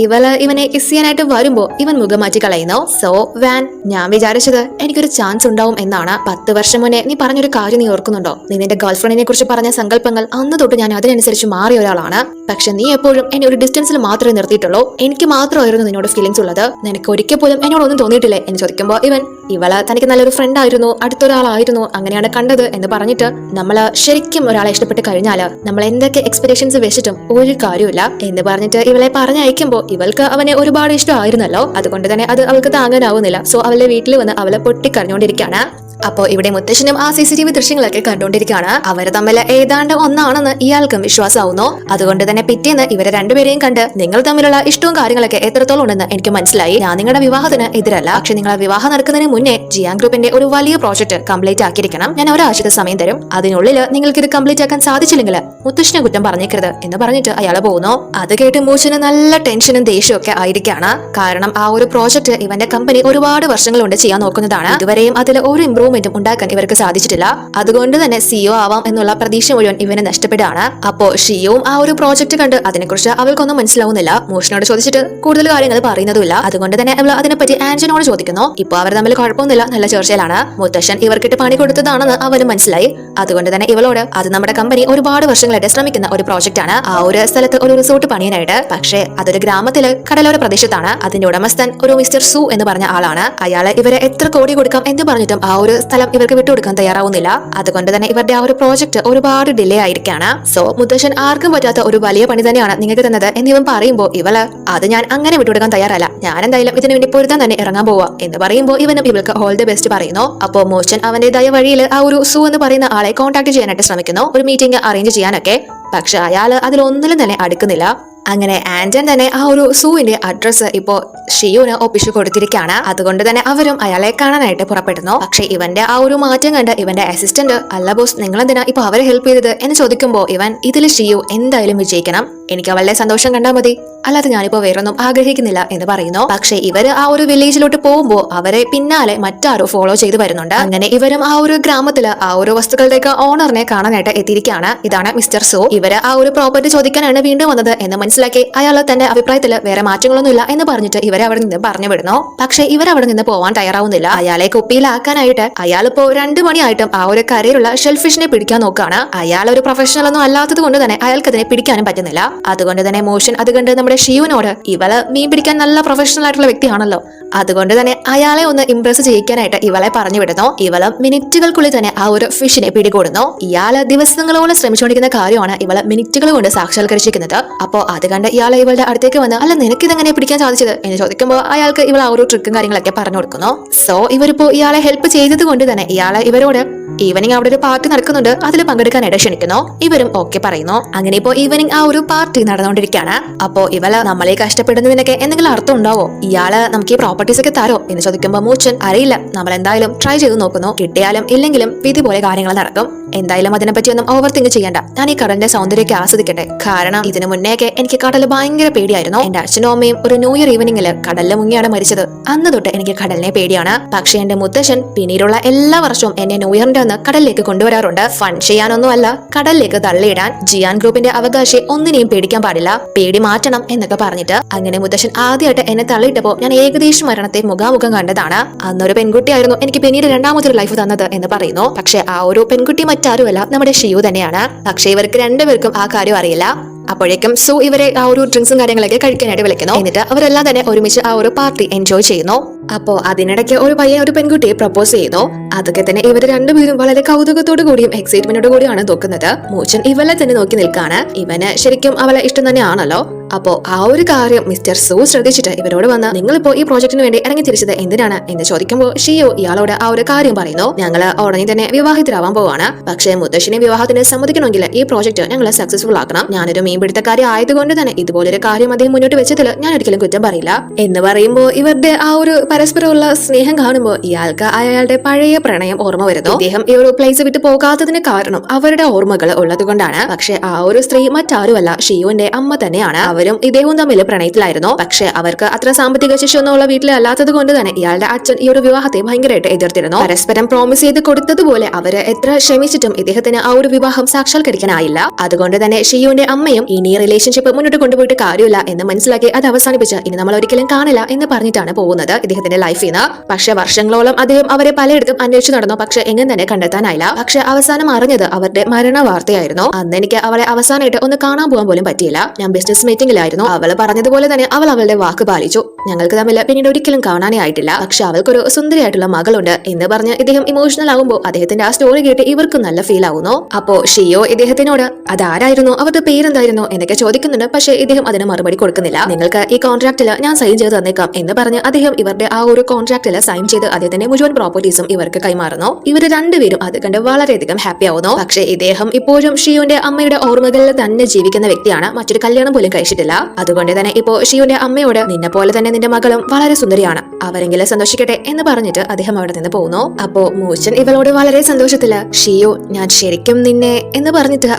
ഇവനെ കിസ് ചെയ്യാനായിട്ട് വരുമ്പോ ഇവൻ മുഖം മാറ്റി കളയുന്നു. സോ വാൻ, ഞാൻ വിചാരിച്ചത് എനിക്കൊരു ചാൻസ് ഉണ്ടാവും എന്നാണ്. 10 വർഷം മുന്നേ നീ പറഞ്ഞൊരു കാര്യം നീ ഓർക്കുന്നുണ്ടോ? നീ നിന്റെ ഗേൾഫ്രണ്ടിനെ കുറിച്ച് പറഞ്ഞ സങ്കല്പങ്ങൾ, അന്ന് തൊട്ട് ഞാൻ അതിനനുസരിച്ച് മാറിയ ഒരാളാണ്. പക്ഷെ നീ എപ്പോഴും എന്നെ ഒരു ഡിസ്റ്റൻസിൽ മാത്രമേ നിർത്തിയിട്ടുള്ളൂ, എനിക്ക് മാത്രമായിരുന്നു നിന്നോട് ഫീലിംഗ്സ് ഉള്ളത്, നിനക്ക് ഒരിക്കൽ പോലും എന്നോടൊന്നും തോന്നിയിട്ടില്ലേ എന്ന് ചോദിക്കുമ്പോൾ ഇവൻ, ഇവള് തനിക്ക് നല്ലൊരു ഫ്രണ്ട് ആയിരുന്നു, അടുത്തൊരാളായിരുന്നു, അങ്ങനെയാണ് കണ്ടത് എന്ന് പറഞ്ഞിട്ട് നമ്മള് ശരിക്കും ഒരാളെ ഇഷ്ടപ്പെട്ട് കഴിഞ്ഞാല് നമ്മൾ എന്തൊക്കെ എക്സ്പെക്ടേഷൻസ് വെച്ചിട്ടും ഒരു കാര്യമില്ല എന്ന് പറഞ്ഞിട്ട് ഇവളെ പറഞ്ഞയക്കുമ്പോ ഇവൾക്ക് അവനെ ഒരുപാട് ഇഷ്ടമായിരുന്നല്ലോ, അതുകൊണ്ട് തന്നെ അത് അവൾക്ക് താങ്ങാനാവുന്നില്ല. സോ അവളുടെ വീട്ടിൽ വന്ന് അവളെ പൊട്ടിക്കരഞ്ഞുകൊണ്ടിരിക്കുകയാണ്. അപ്പോ ഇവിടെ മുത്തശ്ശനും ആ CCTV ദൃശ്യങ്ങളൊക്കെ കണ്ടുകൊണ്ടിരിക്കുകയാണ്. അവര് തമ്മിൽ ഏതാണ്ട് ഒന്നാണെന്ന് ഇയാൾക്കും വിശ്വാസമാവുന്നു. അതുകൊണ്ട് തന്നെ പിറ്റേന്ന് ഇവരെ രണ്ടുപേരെയും കണ്ട് നിങ്ങൾ തമ്മിലുള്ള ഇഷ്ടവും കാര്യങ്ങളൊക്കെ എത്രത്തോളം ഉണ്ടെന്ന് എനിക്ക് മനസ്സിലായി. ഞാൻ നിങ്ങളുടെ വിവാഹത്തിന് എതിരല്ല, പക്ഷെ നിങ്ങളുടെ വിവാഹം നടക്കുന്നതിന് മുന്നേ ജിയാൻ ഗ്രൂപ്പിന്റെ ഒരു വലിയ പ്രോജക്ട് കംപ്ലീറ്റ് ആക്കിയിരിക്കണം. ഞാൻ ഒരാഴ്ചത്തെ സമയം തരും, അതിനുള്ളിൽ നിങ്ങൾക്ക് ഇത് കംപ്ലീറ്റ് ആക്കാൻ സാധിച്ചില്ലെങ്കിൽ മുത്തശ്ശനെ കുറ്റം പറഞ്ഞേക്കരുത് എന്ന് പറഞ്ഞിട്ട് അയാൾ പോകുന്നു. അത് കേട്ട് മൂച്ചന് നല്ല ടെൻഷനും ദേഷ്യവും ഒക്കെ ആയിരിക്കാണ്. കാരണം ആ ഒരു പ്രോജക്ട് ഇവന്റെ കമ്പനി ഒരുപാട് വർഷങ്ങൾ കൊണ്ട് ചെയ്യാൻ നോക്കുന്നതാണ്. ഇതുവരെയും അതിൽ ഒരു ഇംപ്രൂവ്മെന്റും ഉണ്ടാക്കാൻ ഇവർക്ക് സാധിച്ചിട്ടില്ല. അതുകൊണ്ട് തന്നെ CEO ആവാം എന്നുള്ള പ്രതീക്ഷ മുഴുവൻ ഇവനെ നഷ്ടപ്പെടുകയാണ്. അപ്പോ ഷിയോവും ആ ഒരു പ്രോജക്ട് കണ്ട് അതിനെക്കുറിച്ച് അവൾക്കൊന്നും മനസ്സിലാവുന്നില്ല. മൂഷനോട് ചോദിച്ചിട്ട് കൂടുതൽ കാര്യങ്ങൾ പറയുന്നതുമില്ല. അതുകൊണ്ട് തന്നെ അവൾ അതിനെപ്പറ്റി ആന്റണിയോട് ചോദിക്കുന്നു. ഇപ്പൊ അവർ തമ്മിൽ കുഴപ്പമൊന്നുമില്ല, നല്ല ചർച്ചയിലാണ്. മുത്തശ്ശൻ ഇവർക്കിട്ട് പണി കൊടുത്തതാണെന്ന് അവന് മനസ്സിലായി. അതുകൊണ്ട് തന്നെ ഇവളോട് അത് നമ്മുടെ കമ്പനി ഒരുപാട് വർഷങ്ങളായിട്ട് ശ്രമിക്കുന്ന ഒരു പ്രോജക്റ്റ് ആണ്, ആ ഒരു സ്ഥലത്ത് ഒരു റിസോർട്ട് പണിയാനായിട്ട്. പക്ഷേ അതൊരു ഗ്രാമത്തില് കടലോര പ്രദേശത്താണ്. അതിന്റെ ഉടമസ്ഥൻ ഒരു മിസ്റ്റർ സു എന്ന് പറഞ്ഞ ആളാണ്. അയാള് ഇവരെ എത്ര കോടി കൊടുക്കാം എന്ന് പറഞ്ഞിട്ടും ആ ഒരു സ്ഥലം ഇവർക്ക് വിട്ടുകൊടുക്കാൻ തയ്യാറാവുന്നില്ല. അതുകൊണ്ട് തന്നെ ഇവരുടെ ആ ഒരു പ്രോജക്ട് ഒരുപാട് ഡിലേ ആയിരിക്കാണ്. സോ മുത്തശ്ശൻ ആർക്കും പറ്റാത്ത ഒരു വലിയ പണി തന്നെയാണ് നിങ്ങൾക്ക് തന്നത് എന്നിവൻ പറയുമ്പോൾ ഇവള് അത് ഞാൻ അങ്ങനെ വിട്ടുകൊടുക്കാൻ തയ്യാറല്ല, ഞാൻ എന്തായാലും ഇതിനു വേണ്ടി പൊരുതാൻ തന്നെ ഇറങ്ങാൻ പോവാ എന്ന് പറയുമ്പോൾ ഇവനും ഇവൾക്ക് ഓൾ ദി ബെസ്റ്റ് പറയുന്നു. അപ്പോ മോശൻ അവന്റേതായ വഴിയിൽ ആ ഒരു സു എന്ന് പറയുന്ന ആളെ കോൺടാക്ട് ചെയ്യാനായിട്ട് ശ്രമിക്കുന്നു, ഒരു മീറ്റിംഗ് അറേഞ്ച് ചെയ്യാനൊക്കെ. പക്ഷെ അയാള് അതിലൊന്നിലും തന്നെ അടുക്കുന്നില്ല. അങ്ങനെ ആന്റൺ തന്നെ ആ ഒരു സൂവിന്റെ അഡ്രസ്സ് ഇപ്പോ ഷിയുന് ഒപ്പിച്ചു കൊടുത്തിരിക്കുകയാണ്. അതുകൊണ്ട് തന്നെ അവരും അയാളെ കാണാനായിട്ട് പുറപ്പെടുന്നു. പക്ഷെ ഇവന്റെ ആ ഒരു മാറ്റം കണ്ട് ഇവന്റെ അസിസ്റ്റന്റ് അല്ല ബോസ് നിങ്ങൾ എന്തിനാ ഇപ്പൊ അവരെ ഹെൽപ്പ് ചെയ്തത് എന്ന് ചോദിക്കുമ്പോ ഇവൻ ഇതിൽ ഷിയു എന്തായാലും വിജയിക്കണം, എനിക്ക് അവളുടെ സന്തോഷം കണ്ടാൽ മതി, അല്ലാതെ ഞാനിപ്പോ വേറൊന്നും ആഗ്രഹിക്കുന്നില്ല എന്ന് പറയുന്നു. പക്ഷെ ഇവര് ആ ഒരു വില്ലേജിലോട്ട് പോകുമ്പോ അവരെ പിന്നാലെ മറ്റാരോ ഫോളോ ചെയ്ത് വരുന്നുണ്ട്. അങ്ങനെ ഇവരും ആ ഒരു ഗ്രാമത്തില് ആ ഒരു വസ്തുക്കളുടെയൊക്കെ ഓണറിനെ കാണാനായിട്ട് എത്തിയിരിക്കുകയാണ്. ഇതാണ് മിസ്റ്റർ സോ. ഇവര് ആ ഒരു പ്രോപ്പർട്ടി ചോദിക്കാനാണ് വീണ്ടും വന്നത് എന്ന് മനസ്സിലാക്കി അയാൾ തന്റെ അഭിപ്രായത്തിൽ വേറെ മാറ്റങ്ങളൊന്നുമില്ല എന്ന് പറഞ്ഞിട്ട് ഇവരെ അവിടെ നിന്ന് പറഞ്ഞു വിടുന്നു. പക്ഷെ ഇവരവിടെ നിന്ന് പോവാൻ തയ്യാറാവുന്നില്ല. അയാളെ കുപ്പിയിലാക്കാനായിട്ട് അയാളിപ്പോ 2 മണിയായിട്ടും ആ ഒരു കരയിലുള്ള ഷെൽഫിഷിനെ പിടിക്കാൻ നോക്കുകയാണ്. അയാൾ ഒരു പ്രൊഫഷണൽ ഒന്നും അല്ലാത്തത് കൊണ്ട് തന്നെ അയാൾക്ക് അതിനെ പിടിക്കാനും പറ്റുന്നില്ല. അതുകൊണ്ട് തന്നെ മോഷൻ അത് കണ്ട് നമ്മുടെ ഷിയുവിനോട് ഇവള് മീൻ പിടിക്കാൻ നല്ല പ്രൊഫഷണൽ ആയിട്ടുള്ള വ്യക്തിയാണല്ലോ, അതുകൊണ്ട് തന്നെ അയാളെ ഒന്ന് ഇംപ്രസ് ചെയ്യിക്കാനായിട്ട് ഇവളെ പറഞ്ഞു വിടുന്നു. ഇവള് മിനിറ്റുകൾക്കുള്ളിൽ തന്നെ ആ ഒരു ഫിഷിനെ പിടികൂടുന്നു. ഇയാള് ദിവസങ്ങളോളം ശ്രമിച്ചുകൊണ്ടിരിക്കുന്ന കാര്യമാണ് ഇവള് മിനിറ്റുകൾ കൊണ്ട് സാക്ഷാത്കരിച്ചിരിക്കുന്നത്. അപ്പോ അത് കണ്ട് ഇയാളെ ഇവളുടെ അടുത്തേക്ക് വന്ന് അല്ല നിനക്കിതെങ്ങനെ പിടിക്കാൻ സാധിച്ചത് എന്ന് ചോദിക്കുമ്പോൾ അയാൾക്ക് ഇവൾ ആ ഒരു ട്രിക്കും കാര്യങ്ങളൊക്കെ പറഞ്ഞു കൊടുക്കുന്നു. സോ ഇവരിപ്പോ ഇയാളെ ഹെൽപ്പ് ചെയ്തത് കൊണ്ട് തന്നെ ഇയാളെ ഇവരോട് ഈവനിങ് അവിടെ ഒരു പാർട്ടി നടക്കുന്നുണ്ട്, അതിൽ പങ്കെടുക്കാനായിട്ട് ക്ഷണിക്കുന്നു. ഇവരും ഓക്കെ പറയുന്നു. അങ്ങനെ ഇപ്പോ ഈവനിങ് ആ ഒരു പാർട്ടി നടന്നുകൊണ്ടിരിക്കുകയാണ്. അപ്പോ ഇവള് നമ്മളെ കഷ്ടപ്പെടുന്നതിനൊക്കെ എന്തെങ്കിലും അർത്ഥം ഉണ്ടാവോ, ഇയാള് നമുക്ക് ഈ പ്രോപ്പർട്ടീസ് ഒക്കെ തരോ എന്ന് ചോദിക്കുമ്പോൾ മൂച്ചൻ അറിയില്ല, നമ്മൾ എന്തായാലും ട്രൈ ചെയ്ത് നോക്കുന്നു, കിട്ടിയാലും ഇല്ലെങ്കിലും വിധി പോലെ കാര്യങ്ങൾ നടക്കും, എന്തായാലും അതിനെപ്പറ്റിയൊന്നും ഓവർ തിങ്ക് ചെയ്യണ്ട, ഞാൻ ഈ കടലിന്റെ സൗന്ദര്യമൊക്കെ ആസ്വദിക്കട്ടെ. കാരണം ഇതിനു മുന്നേയൊക്കെ എനിക്ക് കടൽ ഭയങ്കര പേടിയായിരുന്നു. എന്റെ അച്ഛനും അമ്മയും ഒരു ന്യൂ ഇയർ ഈവനിങ്ങില് കടലിൽ മുങ്ങിയാണ് മരിച്ചത്. അന്ന് തൊട്ട് എനിക്ക് കടലിനെ പേടിയാണ്. പക്ഷെ എന്റെ മുത്തശ്ശൻ പിന്നീടുള്ള എല്ലാ വർഷവും എന്നെ ന്യൂ ഇയറിന്റെ അന്ന് കടലിലേക്ക് കൊണ്ടുവരാറുണ്ട്. ഫൺ ചെയ്യാനൊന്നും അല്ല, കടലിലേക്ക് തള്ളിയിടാൻ. ജിയാൻ ഗ്രൂപ്പിന്റെ അവകാശി ഒന്നിനെയും പേടിക്കാൻ പാടില്ല, പേടി മാറ്റണം എന്നൊക്കെ പറഞ്ഞിട്ട് അങ്ങനെ മുത്തശ്ശൻ ആദ്യമായിട്ട് എന്നെ തള്ളിയിട്ടപ്പോ ഞാൻ ഏകദേശം മരണത്തെ മുഖാമുഖം കണ്ടതാണ്. അന്നൊരു പെൺകുട്ടിയായിരുന്നു എനിക്ക് പിന്നീട് രണ്ടാമതൊരു ലൈഫ് തന്നത് എന്ന് പറയുന്നു. പക്ഷെ ആ ഒരു പെൺകുട്ടി മറ്റാരുമല്ല, നമ്മുടെ ഷിയു തന്നെയാണ്. പക്ഷെ ഇവർക്ക് രണ്ടുപേർക്കും ആ കാര്യം അറിയില്ല. അപ്പോഴേക്കും സു ഇവരെ ആ ഒരു ഡ്രിങ്ക്സും കാര്യങ്ങളൊക്കെ കഴിക്കാനായിട്ട് വിളിക്കുന്നു. എന്നിട്ട് അവരെല്ലാം തന്നെ ഒരുമിച്ച് ആ ഒരു പാർട്ടി എൻജോയ് ചെയ്യുന്നു. അപ്പോ അതിനിടയ്ക്ക് ഒരു പയ്യൻ ഒരു പെൺകുട്ടിയെ പ്രപ്പോസ് ചെയ്യുന്നു. അതൊക്കെ തന്നെ ഇവര് രണ്ടുപേരും വളരെ കൗതുകത്തോടു കൂടിയും എക്സൈറ്റ്മെന്റോടു കൂടിയാണ് നോക്കുന്നത്. മൂച്ചൻ ഇവളെ തന്നെ നോക്കി നിൽക്കാണ്. ഇവന് ശരിക്കും അവളെ ഇഷ്ടം തന്നെയാണല്ലോ. അപ്പോ ആ ഒരു കാര്യം മിസ്റ്റർ സു ശ്രദ്ധിച്ചിട്ട് ഇവരോട് വന്ന് നിങ്ങളിപ്പോ ഈ പ്രോജക്റ്റിന് വേണ്ടി ഇറങ്ങി തിരിച്ചത് എന്തിനാണ് എന്ന് ചോദിക്കുമ്പോൾ ഷിയോ ഇയാളോട് ആ ഒരു കാര്യം പറയുന്നു. ഞങ്ങള് ഉടനെ തന്നെ വിവാഹിതരാവാൻ പോവാണ്. പക്ഷേ മുത്തശ്ശിനെ വിവാഹത്തിന് സമ്മതിക്കണമെങ്കിൽ ഈ പ്രോജക്ട് ഞങ്ങൾ സക്സസ്ഫുൾ ആക്കണം. ഞാനൊരു മീൻപിടുത്തക്കാരി ആയതുകൊണ്ട് തന്നെ ഇതുപോലൊരു കാര്യം അദ്ദേഹം മുന്നോട്ട് വെച്ചതിൽ ഞാൻ ഒരിക്കലും കുറ്റം പറയില്ല എന്ന് പറയുമ്പോൾ ഇവരുടെ ആ ഒരു പരസ്പരമുള്ള സ്നേഹം കാണുമ്പോൾ ഇയാൾക്ക് അയാളുടെ പഴയ പ്രണയം ഓർമ്മ വരുന്നു. ഇദ്ദേഹം ഈ ഒരു പ്ലേസ് വിട്ട് പോകാത്തതിന് കാരണം അവരുടെ ഓർമ്മകൾ ഉള്ളത് കൊണ്ടാണ്. പക്ഷെ ആ ഒരു സ്ത്രീ മറ്റാരുമല്ല, ഷിയുവിന്റെ അമ്മ തന്നെയാണ്. അവരും ഇദ്ദേഹവും തമ്മിൽ പ്രണയത്തിലായിരുന്നു. പക്ഷെ അവർക്ക് അത്ര സാമ്പത്തിക ശിശുവൊന്നുമുള്ള വീട്ടിലല്ലാത്തത് കൊണ്ട് തന്നെ ഇയാളുടെ അച്ഛൻ ഈ ഒരു വിവാഹത്തെ ഭയങ്കരമായിട്ട് എതിർത്തിരുന്നു. പരസ്പരം പ്രോമിസ് ചെയ്ത് കൊടുത്തതുപോലെ അവര് എത്ര ശ്രമിച്ചിട്ടും ഇദ്ദേഹത്തിന് ആ ഒരു വിവാഹം സാക്ഷാത്കരിക്കാനായില്ല. അതുകൊണ്ട് തന്നെ ഷിയുവിന്റെ അമ്മയും ഇനി റിലേഷൻഷിപ്പ് മുന്നോട്ട് കൊണ്ടുപോയിട്ട് കാര്യമില്ല എന്ന് മനസ്സിലാക്കി അത് അവസാനിപ്പിച്ച് ഇനി നമ്മൾ ഒരിക്കലും കാണില്ല എന്ന് പറഞ്ഞിട്ടാണ് പോകുന്നത് ഇദ്ദേഹത്തിന്റെ ലൈഫിൽ നിന്ന്. പക്ഷെ വർഷങ്ങളോളം അദ്ദേഹം അവരെ പലയിടത്തും അന്വേഷിച്ചു നടന്നു. പക്ഷെ എങ്ങനെ തന്നെ കണ്ടെത്താനായില്ല. പക്ഷെ അവസാനം അറിഞ്ഞത് അവരുടെ മരണ വാർത്തയായിരുന്നു. അന്ന് എനിക്ക് അവളെ അവസാനമായിട്ട് ഒന്ന് കാണാൻ പോകാൻ പോലും പറ്റിയില്ല. ഞാൻ ബിസിനസ് മീറ്റിംഗ് ഫീലിംഗിലായിരുന്നു. അവൾ പറഞ്ഞതുപോലെ തന്നെ അവൾ അവളുടെ വാക്ക് പാലിച്ചു. ഞങ്ങൾക്ക് തമ്മിൽ പിന്നീട് ഒരിക്കലും കാണാനേ ആയിട്ടില്ല. പക്ഷെ അവൾക്കൊരു സുന്ദരിയായിട്ടുള്ള മകളുണ്ട് എന്ന് പറഞ്ഞ് ഇദ്ദേഹം ഇമോഷണൽ ആകുമ്പോൾ അദ്ദേഹത്തിന്റെ ആ സ്റ്റോറി കേട്ട് ഇവർക്ക് നല്ല ഫീൽ ആവുന്നു. അപ്പോ ഷിയോ ഇദ്ദേഹത്തിനോട് അതാരായിരുന്നു, അവരുടെ പേരെന്തായിരുന്നു എന്നൊക്കെ ചോദിക്കുന്നുണ്ട്. പക്ഷേ ഇദ്ദേഹം അതിന് മറുപടി കൊടുക്കുന്നില്ല. നിങ്ങൾക്ക് ഈ കോൺട്രാക്റ്റിൽ ഞാൻ സൈൻ ചെയ്ത് തന്നേക്കാം എന്ന് പറഞ്ഞ് അദ്ദേഹം ഇവരുടെ ആ ഒരു കോൺട്രാക്റ്റിൽ സൈൻ ചെയ്ത് അദ്ദേഹത്തിന്റെ മുഴുവൻ പ്രോപ്പർട്ടീസും ഇവർക്ക് കൈമാറുന്നു. ഇവർ രണ്ടുപേരും അത് കണ്ട് വളരെയധികം ഹാപ്പി ആവുന്നു. പക്ഷേ ഇദ്ദേഹം ഇപ്പോഴും ഷിയോന്റെ അമ്മയുടെ ഓർമ്മകളിൽ തന്നെ ജീവിക്കുന്ന വ്യക്തിയാണ്. മറ്റൊരു കല്യാണം പോലും കഴിച്ചിട്ടില്ല. അതുകൊണ്ട് തന്നെ ഇപ്പോ ഷിയോന്റെ അമ്മയോട് നിന്നെ പോലെ തന്നെ നിന്റെ മകളും വളരെ സുന്ദരിയാണ്, അവരെങ്കിലും സന്തോഷിക്കട്ടെ എന്ന് പറഞ്ഞിട്ട് അദ്ദേഹം അവിടെ നിന്ന് പോകുന്നു. അപ്പോ മൂച്ചൻ ഇവളോട് വളരെ സന്തോഷത്തില് ഷിയോ ഞാൻ ശരിക്കും നിന്നെ എന്ന് പറഞ്ഞിട്ട്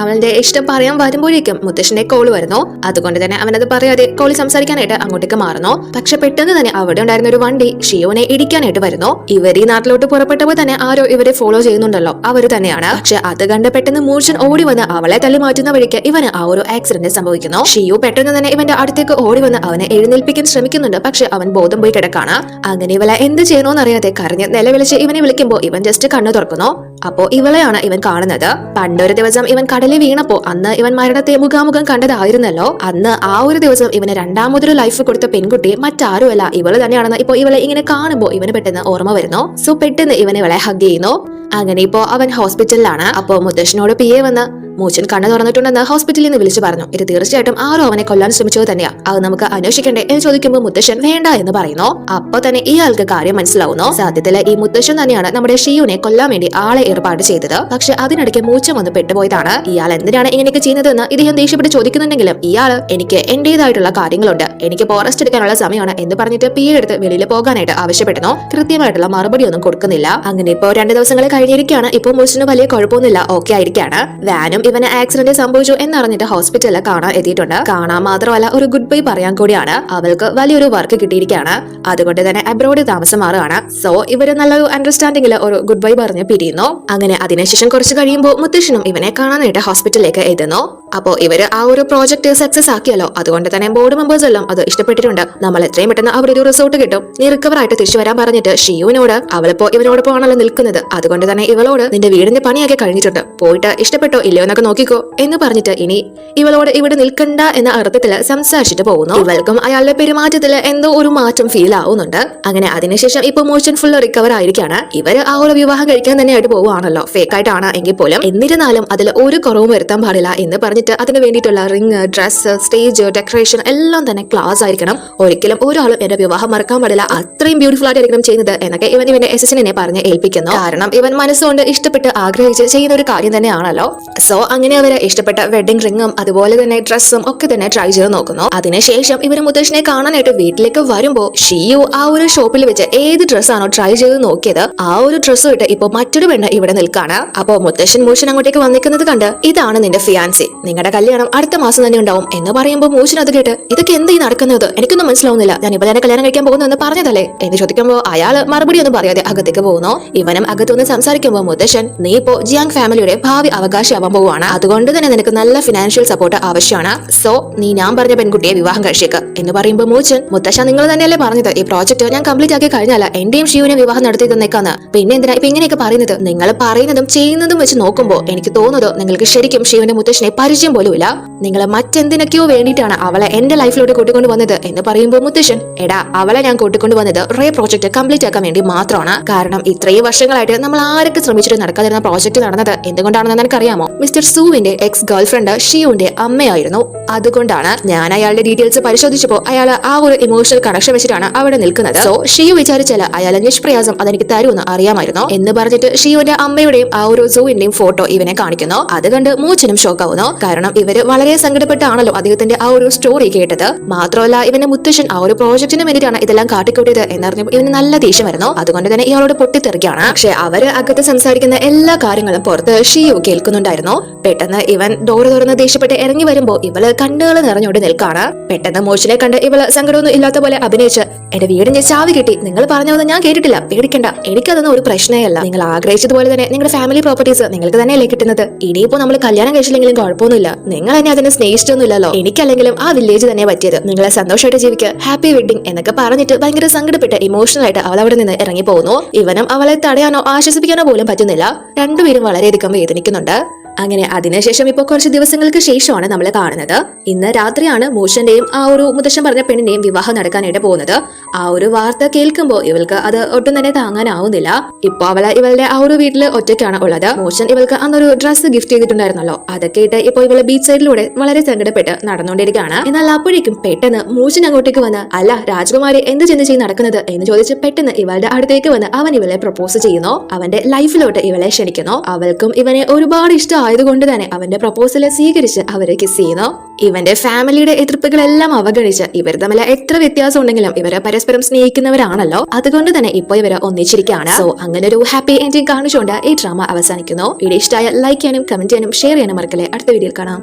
അവന്റെ ഇഷ്ടം പറയാൻ വരുമ്പോഴേക്കും മുത്തശ്ശന്റെ കോള് വരുന്നു. അതുകൊണ്ട് തന്നെ അവനത് പറയാതെ കോളി സംസാരിക്കാനായിട്ട് അങ്ങോട്ടേക്ക് മാറുന്നു. പക്ഷെ പെട്ടെന്ന് തന്നെ അവിടെ ഉണ്ടായിരുന്ന ഒരു വണ്ടി ഷിയോനെ ഇടിക്കാനായിട്ട് വരുന്നു. ഇവർ ഈ നാട്ടിലോട്ട് പുറപ്പെട്ടപ്പോൾ തന്നെ ആരോ ഇവരെ ഫോളോ ചെയ്യുന്നുണ്ടല്ലോ, അവര് തന്നെയാണ്. പക്ഷെ അത് കണ്ട് പെട്ടെന്ന് മൂർച്ചൻ ഓടി വന്ന് അവളെ തള്ളി മാറ്റുന്ന വഴിക്ക് ഇവന് ആ ഒരു ആക്സിഡന്റ് സംഭവിക്കുന്നു. ഷിയോ പെട്ടെന്ന് തന്നെ ഇവന്റെ അടുത്തേക്ക് ഓടി വന്ന് അവനെ എഴുന്നേൽപ്പിക്കാൻ ശ്രമിക്കുന്നുണ്ട്. പക്ഷെ അവൻ ബോധം പോയി കിടക്കാണ്. അങ്ങനെ ഇവളെ എന്ത് ചെയ്യണോന്നറിയാതെ കരഞ്ഞ് നിലവിളിച്ച് ഇവനെ വിളിക്കുമ്പോൾ ഇവൻ ജസ്റ്റ് കണ്ണു തുറക്കുന്നു. അപ്പോ ഇവളെയാണ് ഇവൻ കാണുന്നത്. പണ്ടൊരു ദിവസം ഇവൻ കടലിൽ വീണപ്പോ അന്ന് ഇവൻ മരണത്തെ മുഖാമുഖം കണ്ടതായിരുന്നല്ലോ. അന്ന് ആ ഒരു ദിവസം ഇവന് രണ്ടാമതൊരു ലൈഫ് കൊടുത്ത പെൺകുട്ടി മറ്റാരുമല്ല ഇവള് തന്നെയാണെന്ന് ഇപ്പൊ ഇവളെ ഇങ്ങനെ കാണുമ്പോൾ ഇവന് പെട്ടെന്ന് ഓർമ്മ വരുന്നു. സോ പെട്ടെന്ന് ഇവൻ ഇവളെ ഹഗ് ചെയ്യുന്നു. അങ്ങനെ ഇപ്പോ അവൻ ഹോസ്പിറ്റലിലാണ്. അപ്പോ മുത്തശ്ശനോട് പിയെ വന്ന് മൂച്ചൻ കണ്ണു തുറന്നിട്ടുണ്ടെന്ന് ഹോസ്പിറ്റലിൽ നിന്ന് വിളിച്ചു പറഞ്ഞു. ഇത് തീർച്ചയായിട്ടും ആരോ അവനെ കൊല്ലാൻ ശ്രമിച്ചത് തന്നെയാ, അത് നമുക്ക് അന്വേഷിക്കണ്ടേ എന്ന് ചോദിക്കുമ്പോൾ മുത്തശ്ശൻ വേണ്ട എന്ന് പറയുന്നു. അപ്പൊ തന്നെ ഇയാൾക്ക് കാര്യം മനസ്സിലാവുന്നു. സത്യത്തില് ഈ മുത്തശ്ശൻ തന്നെയാണ് നമ്മുടെ ഷിയുനെ കൊല്ലാൻ വേണ്ടി ആളെ ഏർപ്പാട് ചെയ്തത്. പക്ഷെ അതിനിടയ്ക്ക് മൂച്ചൻ വന്ന് പെട്ടുപോയതാണ്. ഇയാൾ എന്തിനാണ് ഇങ്ങനെയൊക്കെ ചെയ്യുന്നതെന്ന് ഇദ്ദേഹം ദേഷ്യപ്പെട്ട് ചോദിക്കുന്നുണ്ടെങ്കിലും ഇയാൾ എനിക്ക് എന്റേതായിട്ടുള്ള കാര്യങ്ങളുണ്ട്, എനിക്ക് റെസ്റ്റ് എടുക്കാനുള്ള സമയമാണ് എന്ന് പറഞ്ഞിട്ട് പിയെ എടുത്ത് വെളിയിൽ പോകാനായിട്ട് ആവശ്യപ്പെടുന്നു. കൃത്യമായിട്ടുള്ള മറുപടി ഒന്നും കൊടുക്കുന്നില്ല. അങ്ങനെ ഇപ്പോ 2 ദിവസങ്ങൾ കഴിഞ്ഞിരിക്കുകയാണ്. ഇപ്പൊ മൂച്ചന് വലിയ കുഴപ്പമൊന്നുമില്ല, ഓക്കെ ആയിരിക്കാണ്. വാനും ഇവന് ആക്സിഡന്റ് സംഭവിച്ചു എന്നറിഞ്ഞിട്ട് ഹോസ്പിറ്റലിൽ കാണാൻ എത്തിയിട്ടുണ്ട്. കാണാൻ മാത്രമല്ല ഒരു ഗുഡ് ബൈ പറയാൻ കൂടിയാണ്. അവൾക്ക് വലിയൊരു വർക്ക് കിട്ടിയിരിക്കുകയാണ്. അതുകൊണ്ട് തന്നെ അബ്രോഡ് താമസം മാറുകയാണ്. സോ ഇവര് നല്ലൊരു അണ്ടർസ്റ്റാൻഡിംഗിൽ ഒരു ഗുഡ് ബൈ പറഞ്ഞ് പിരിയുന്നു. അങ്ങനെ അതിനുശേഷം കുറച്ച് കഴിയുമ്പോൾ മുത്തശ്ശനും ഇവനെ കാണാനായിട്ട് ഹോസ്പിറ്റലിലേക്ക് എത്തുന്നു. അപ്പോ ഇവര് ആ ഒരു പ്രോജക്ട് സക്സസ് ആക്കിയല്ലോ. അതുകൊണ്ട് തന്നെ ബോർഡ് മെമ്പേഴ്സ് എല്ലാം അത് ഇഷ്ടപ്പെട്ടിട്ടുണ്ട്. നമ്മൾ എത്രയും പെട്ടെന്ന് അവിടെ ഒരു റിസോർട്ട് കിട്ടും, നീ റിക്കവർ ആയിട്ട് തിരിച്ചു വരാൻ പറഞ്ഞിട്ട് ഷിയുവിനോട് അവളിപ്പോ ഇവനോടൊപ്പം ആണല്ലോ നിൽക്കുന്നത്. അതുകൊണ്ട് തന്നെ ഇവളോട് നിന്റെ വീടിന്റെ പണിയൊക്കെ കഴിഞ്ഞിട്ടുണ്ട്, പോയിട്ട് ഇഷ്ടപ്പെട്ടോ ഇല്ലയോ എന്നൊക്കെ നോക്കിക്കോ എന്ന് പറഞ്ഞിട്ട് ഇനി ഇവളോട് ഇവിടെ നിൽക്കണ്ട എന്ന അർത്ഥത്തില് സംസാരിച്ചിട്ട് പോകുന്നു. ഇവൾക്കും അയാളുടെ പെരുമാറ്റത്തില് എന്തോ ഒരു മാറ്റം ഫീൽ ആവുന്നുണ്ട്. അങ്ങനെ അതിനുശേഷം ഇപ്പൊ മോഷൻ ഫുൾ റിക്കവർ ആയിരിക്കാണ്. ഇവര് ആ ഒരു വിവാഹം കഴിക്കാൻ തന്നെയായിട്ട് പോവുകയാണല്ലോ, ഫേക്ക് ആയിട്ടാണ് എങ്കിൽ പോലും. എന്നിരുന്നാലും അതിൽ ഒരു കുറവും വരുത്താൻ പാടില്ല എന്ന് പറഞ്ഞിട്ട് അതിന് വേണ്ടിയിട്ടുള്ള റിങ്, ഡ്രസ്, സ്റ്റേജ് ഡെക്കറേഷൻ എല്ലാം തന്നെ ക്ലാസ് ആയിരിക്കണം. ഒരിക്കലും ഒരാളും എന്റെ വിവാഹം മറക്കാൻ പാടില്ല, അത്രയും ബ്യൂട്ടിഫുൾ ആയിട്ടായിരിക്കണം ചെയ്യുന്നത് എന്നൊക്കെ ഇവന്റെ അസിസ്റ്റന്റിനെ പറഞ്ഞ് ഏൽപ്പിക്കുന്നു. കാരണം ഇവൻ മനസ്സുകൊണ്ട് ഇഷ്ടപ്പെട്ട് ആഗ്രഹിച്ച് ചെയ്യുന്ന ഒരു കാര്യം തന്നെയാണല്ലോ. സോ അങ്ങനെ അവര് ഇഷ്ടപ്പെട്ട വെഡിങ് റിങ്ങും അതുപോലെ തന്നെ ഡ്രസ്സും ഒക്കെ തന്നെ ട്രൈ ചെയ്ത് നോക്കുന്നു. അതിനുശേഷം ഇവര് മുത്തശ്ശനെ കാണാനായിട്ട് വീട്ടിലേക്ക് വരുമ്പോ ഷിയു ആ ഒരു ഷോപ്പിൽ വെച്ച് ഏത് ഡ്രസ്സാണോ ട്രൈ ചെയ്ത് നോക്കിയത് ആ ഒരു ഡ്രസ്സ് ഇട്ട് ഇപ്പൊ മറ്റൊരു പെണ്ണ് ഇവിടെ നിൽക്കാണ്. അപ്പോ മുത്തശ്ശൻ മൂച്ചൻ അങ്ങോട്ടേക്ക് വന്നിക്കുന്നത് കണ്ട് ഇതാണ് നിന്റെ ഫിയാൻസി, നിങ്ങളുടെ കല്യാണം അടുത്ത മാസം തന്നെ ഉണ്ടാവും എന്ന് പറയുമ്പോൾ മൂച്ചൻ അത് കേട്ട് ഇതൊക്കെ എന്താ ഈ നടക്കുന്നത്, എനിക്കൊന്നും മനസ്സിലാവുന്നില്ല, ഞാൻ ഇപ്പൊ തന്നെ കല്യാണം കഴിക്കാൻ പോകുന്നു എന്ന് പറഞ്ഞതല്ലേ എന്ന് ചോദിക്കുമ്പോൾ അയാള് മറുപടി ഒന്നും പറയാതെ അകത്തേക്ക് പോകുന്നു. ഇവനും അകത്തുനിന്ന് സംസാരിക്കുമ്പോൾ മുത്തശ്ശൻ നീ ഇപ്പോ ജിയാങ് ഫാമിലിയുടെ ഭാവി അവകാശിയാവാൻ പോവുകയാണ്, അതുകൊണ്ട് തന്നെ നിനക്ക് നല്ല ഫിനാൻഷ്യൽ സപ്പോർട്ട് ആവശ്യമാണ്. സോ നീ ഞാൻ പറഞ്ഞ പെൺകുട്ടിയെ വിവാഹം കഴിച്ചേക്ക് എന്ന് പറയുമ്പോൾ മൂച്ചൻ മുത്തശ്ശ നിങ്ങൾ തന്നെയല്ലേ പറഞ്ഞത് ഈ പ്രോജക്ട് ഞാൻ കംപ്ലീറ്റ് ആക്കി കഴിഞ്ഞാൽ എന്റെയും ഷിയുവിനെ വിവാഹം നടത്തി തന്നേക്കാന്ന്, പിന്നെ എന്തിനാ ഇപ്പൊ ഇങ്ങനെയൊക്കെ പറയുന്നത്? നിങ്ങൾ പറയുന്നതും ചെയ്യുന്നതും വെച്ച് നോക്കുമ്പോൾ എനിക്ക് തോന്നുന്നത് നിങ്ങൾക്ക് ശരിക്കും ഷിയുവിന്റെ മുത്തശ്ശനെ പരിചയം പോലും ഇല്ല, നിങ്ങൾ മറ്റെന്തിനൊക്കെയോ വേണ്ടിയിട്ടാണ് അവളെ എന്റെ ലൈഫിലോട്ട് കൂട്ടിക്കൊണ്ട് വന്നത് എന്ന് പറയുമ്പോൾ മുത്തശ്ശൻ എടാ അവളെ ഞാൻ കൂട്ടിക്കൊണ്ട് വന്നത് റേ പ്രോജക്ട് കംപ്ലീറ്റ് ആക്കാൻ വേണ്ടി മാത്രമാണ്. കാരണം ഇത്രയും വർഷങ്ങളായിട്ട് നമ്മൾ ആരൊക്കെ ശ്രമിച്ചിട്ട് നടക്കാതിരുന്ന പ്രോജക്ട് നടന്നത് എന്തുകൊണ്ടാണെന്ന് നിനക്കറിയാമോ? മിസ്റ്റർ സുവിന്റെ എക്സ് ഗേൾഫ്രണ്ട് ഷിയുവിന്റെ അമ്മയായിരുന്നു. അതുകൊണ്ടാണ്. ഞാൻ അയാളുടെ ഡീറ്റെയിൽസ് പരിശോധിച്ചപ്പോൾ അയാൾ ആ ഒരു ഇമോഷണൽ കണക്ഷൻ വെച്ചിട്ടാണ് അവിടെ നിൽക്കുന്നത്. സോ ഷിയു വിചാരിച്ചാൽ അയാളെ നിഷ്പ്രയാസം അതെനിക്ക് തരുമെന്ന് അറിയാമായിരുന്നു എന്ന് പറഞ്ഞിട്ട് ഷിയുവിന്റെ അമ്മയുടെയും ആ ഒരു സുവിന്റെയും ഫോട്ടോ ഇവനെ കാണിക്കുന്നു. അത് കണ്ട് മൂച്ചനും ഷോക്ക് ആവുന്നു. കാരണം ഇവര് വളരെ സങ്കടപ്പെട്ടാണല്ലോ അദ്ദേഹത്തിന്റെ ആ ഒരു സ്റ്റോറി കേട്ടത്. മാത്രമല്ല ഇവന്റെ മുത്തശ്ശൻ ആ ഒരു പ്രോജക്റ്റിന് വേണ്ടിയിട്ടാണ് ഇതെല്ലാം കാട്ടിക്കൂട്ടിയത് എന്നറിഞ്ഞപ്പോൾ ഇവന് നല്ല ദേഷ്യം വരുന്നു. അതുകൊണ്ട് തന്നെ ഇയാളോട് പൊട്ടിത്തെറിക്കുകയാണ്. പക്ഷെ അവര് അകത്ത് സംസാരിക്കുന്ന എല്ലാ കാര്യങ്ങളും പുറത്ത് ഷിയു കേൾക്കുന്നുണ്ടായിരുന്നു. പെട്ടെന്ന് ഇവൻ ഡോറ് തുറന്ന് ദേഷ്യപ്പെട്ട് ഇറങ്ങി വരുമ്പോ ഇവള് കണ്ണുകൾ നിറഞ്ഞോണ്ട് നിൽക്കാണ്. പെട്ടെന്ന് മോശനെ കണ്ട് ഇവള് സങ്കടമൊന്നും ഇല്ലാത്ത പോലെ അഭിനയിച്ച് എന്റെ വീടിന്റെ ചാവി കിട്ടി, നിങ്ങൾ പറഞ്ഞതൊന്നും ഞാൻ കേട്ടിട്ടില്ല, പേടിക്കണ്ട, എനിക്കതൊന്നും ഒരു പ്രശ്നമേ അല്ല, നിങ്ങൾ ആഗ്രഹിച്ചതുപോലെ തന്നെ നിങ്ങളുടെ ഫാമിലി പ്രോപ്പർട്ടീസ് നിങ്ങൾക്ക് തന്നെയല്ലേ കിട്ടുന്നത്, ഇനിയിപ്പോ നമ്മൾ കല്യാണം കഴിച്ചില്ലെങ്കിലും കുഴപ്പമൊന്നുമില്ല, നിങ്ങൾ എന്നെ അതിനെ സ്നേഹിച്ചിട്ടൊന്നുമില്ലല്ലോ, എനിക്കല്ലെങ്കിലും ആ വില്ലേജ് തന്നെ പറ്റിയത്, നിങ്ങളെ സന്തോഷമായിട്ട് ജീവിക്കുക, ഹാപ്പി വെഡിങ് എന്നൊക്കെ പറഞ്ഞിട്ട് ഭയങ്കര സങ്കടപ്പെട്ട് ഇമോഷണൽ ആയിട്ട് അവൾ അവിടെ നിന്ന് ഇറങ്ങി പോകുന്നു. ഇവനും അവളെ തടയാനോ ആശ്വസിപ്പിക്കാനോ പോലും പറ്റുന്നില്ല. രണ്ടുപേരും വളരെയധികം വേദനിക്കുന്നുണ്ട്. അങ്ങനെ അതിനുശേഷം ഇപ്പൊ കുറച്ച് ദിവസങ്ങൾക്ക് ശേഷമാണ് നമ്മൾ കാണുന്നത്. ഇന്ന് രാത്രിയാണ് മോഷന്റെയും ആ ഒരു മുത്തശ്ശൻ പറഞ്ഞ പെണ്ണിന്റെയും വിവാഹം നടക്കാനായിട്ട് പോകുന്നത്. ആ ഒരു വാർത്ത കേൾക്കുമ്പോൾ ഇവൾക്ക് അത് ഒട്ടും തന്നെ താങ്ങാനാവുന്നില്ല. ഇപ്പൊ ഇവളുടെ ആ ഒരു വീട്ടില് ഒറ്റയ്ക്കാണ് ഉള്ളത്. മോഷൻ ഇവൾക്ക് അന്നൊരു ഡ്രസ്സ് ഗിഫ്റ്റ് ചെയ്തിട്ടുണ്ടായിരുന്നല്ലോ, അതൊക്കെ ഇട്ട് ഇപ്പൊ ഇവള് ബീച്ച് സൈഡിലൂടെ വളരെ സങ്കടപ്പെട്ട് നടന്നുകൊണ്ടിരിക്കുകയാണ്. എന്നാൽ അപ്പോഴേക്കും പെട്ടെന്ന് മോഷൻ അങ്ങോട്ടേക്ക് വന്ന്, അല്ല രാജകുമാരി എന്ത് ചിന്തിച്ച് നടക്കുന്നത് എന്ന് ചോദിച്ച് പെട്ടെന്ന് ഇവളുടെ അടുത്തേക്ക് വന്ന് അവൻ ഇവളെ പ്രപ്പോസ് ചെയ്യുന്നു. അവന്റെ ലൈഫിലോട്ട് ഇവളെ ക്ഷണിക്കുന്നു. അവൾക്കും ഇവനെ ഒരുപാട് ഇഷ്ടമായതുകൊണ്ട് തന്നെ അവന്റെ പ്രപ്പോസല് സ്വീകരിച്ച് അവരെ കിസ് ചെയ്യുന്നു. ഇവന്റെ ഫാമിലിയുടെ എതിർപ്പുകളെല്ലാം അവഗണിച്ച് ഇവർ തമ്മിൽ എത്ര വ്യത്യാസം ഉണ്ടെങ്കിലും ഇവരെ പരസ്പരം സ്നേഹിക്കുന്നവരാണല്ലോ, അതുകൊണ്ട് തന്നെ ഇപ്പൊ ഇവര് ഒന്നിച്ചിരിക്കുകയാണ്. സോ അങ്ങനെ ഒരു ഹാപ്പി എൻഡിങ് കാണിച്ചുകൊണ്ട് ഈ ഡ്രാമ അവസാനിക്കുന്നു. വീഡിയോ ഇഷ്ടമായ ലൈക്ക് ചെയ്യാനും കമന്റ് ചെയ്യാനും ഷെയർ ചെയ്യാനും മറക്കല്ലേ. അടുത്ത വീഡിയോയിൽ കാണാം.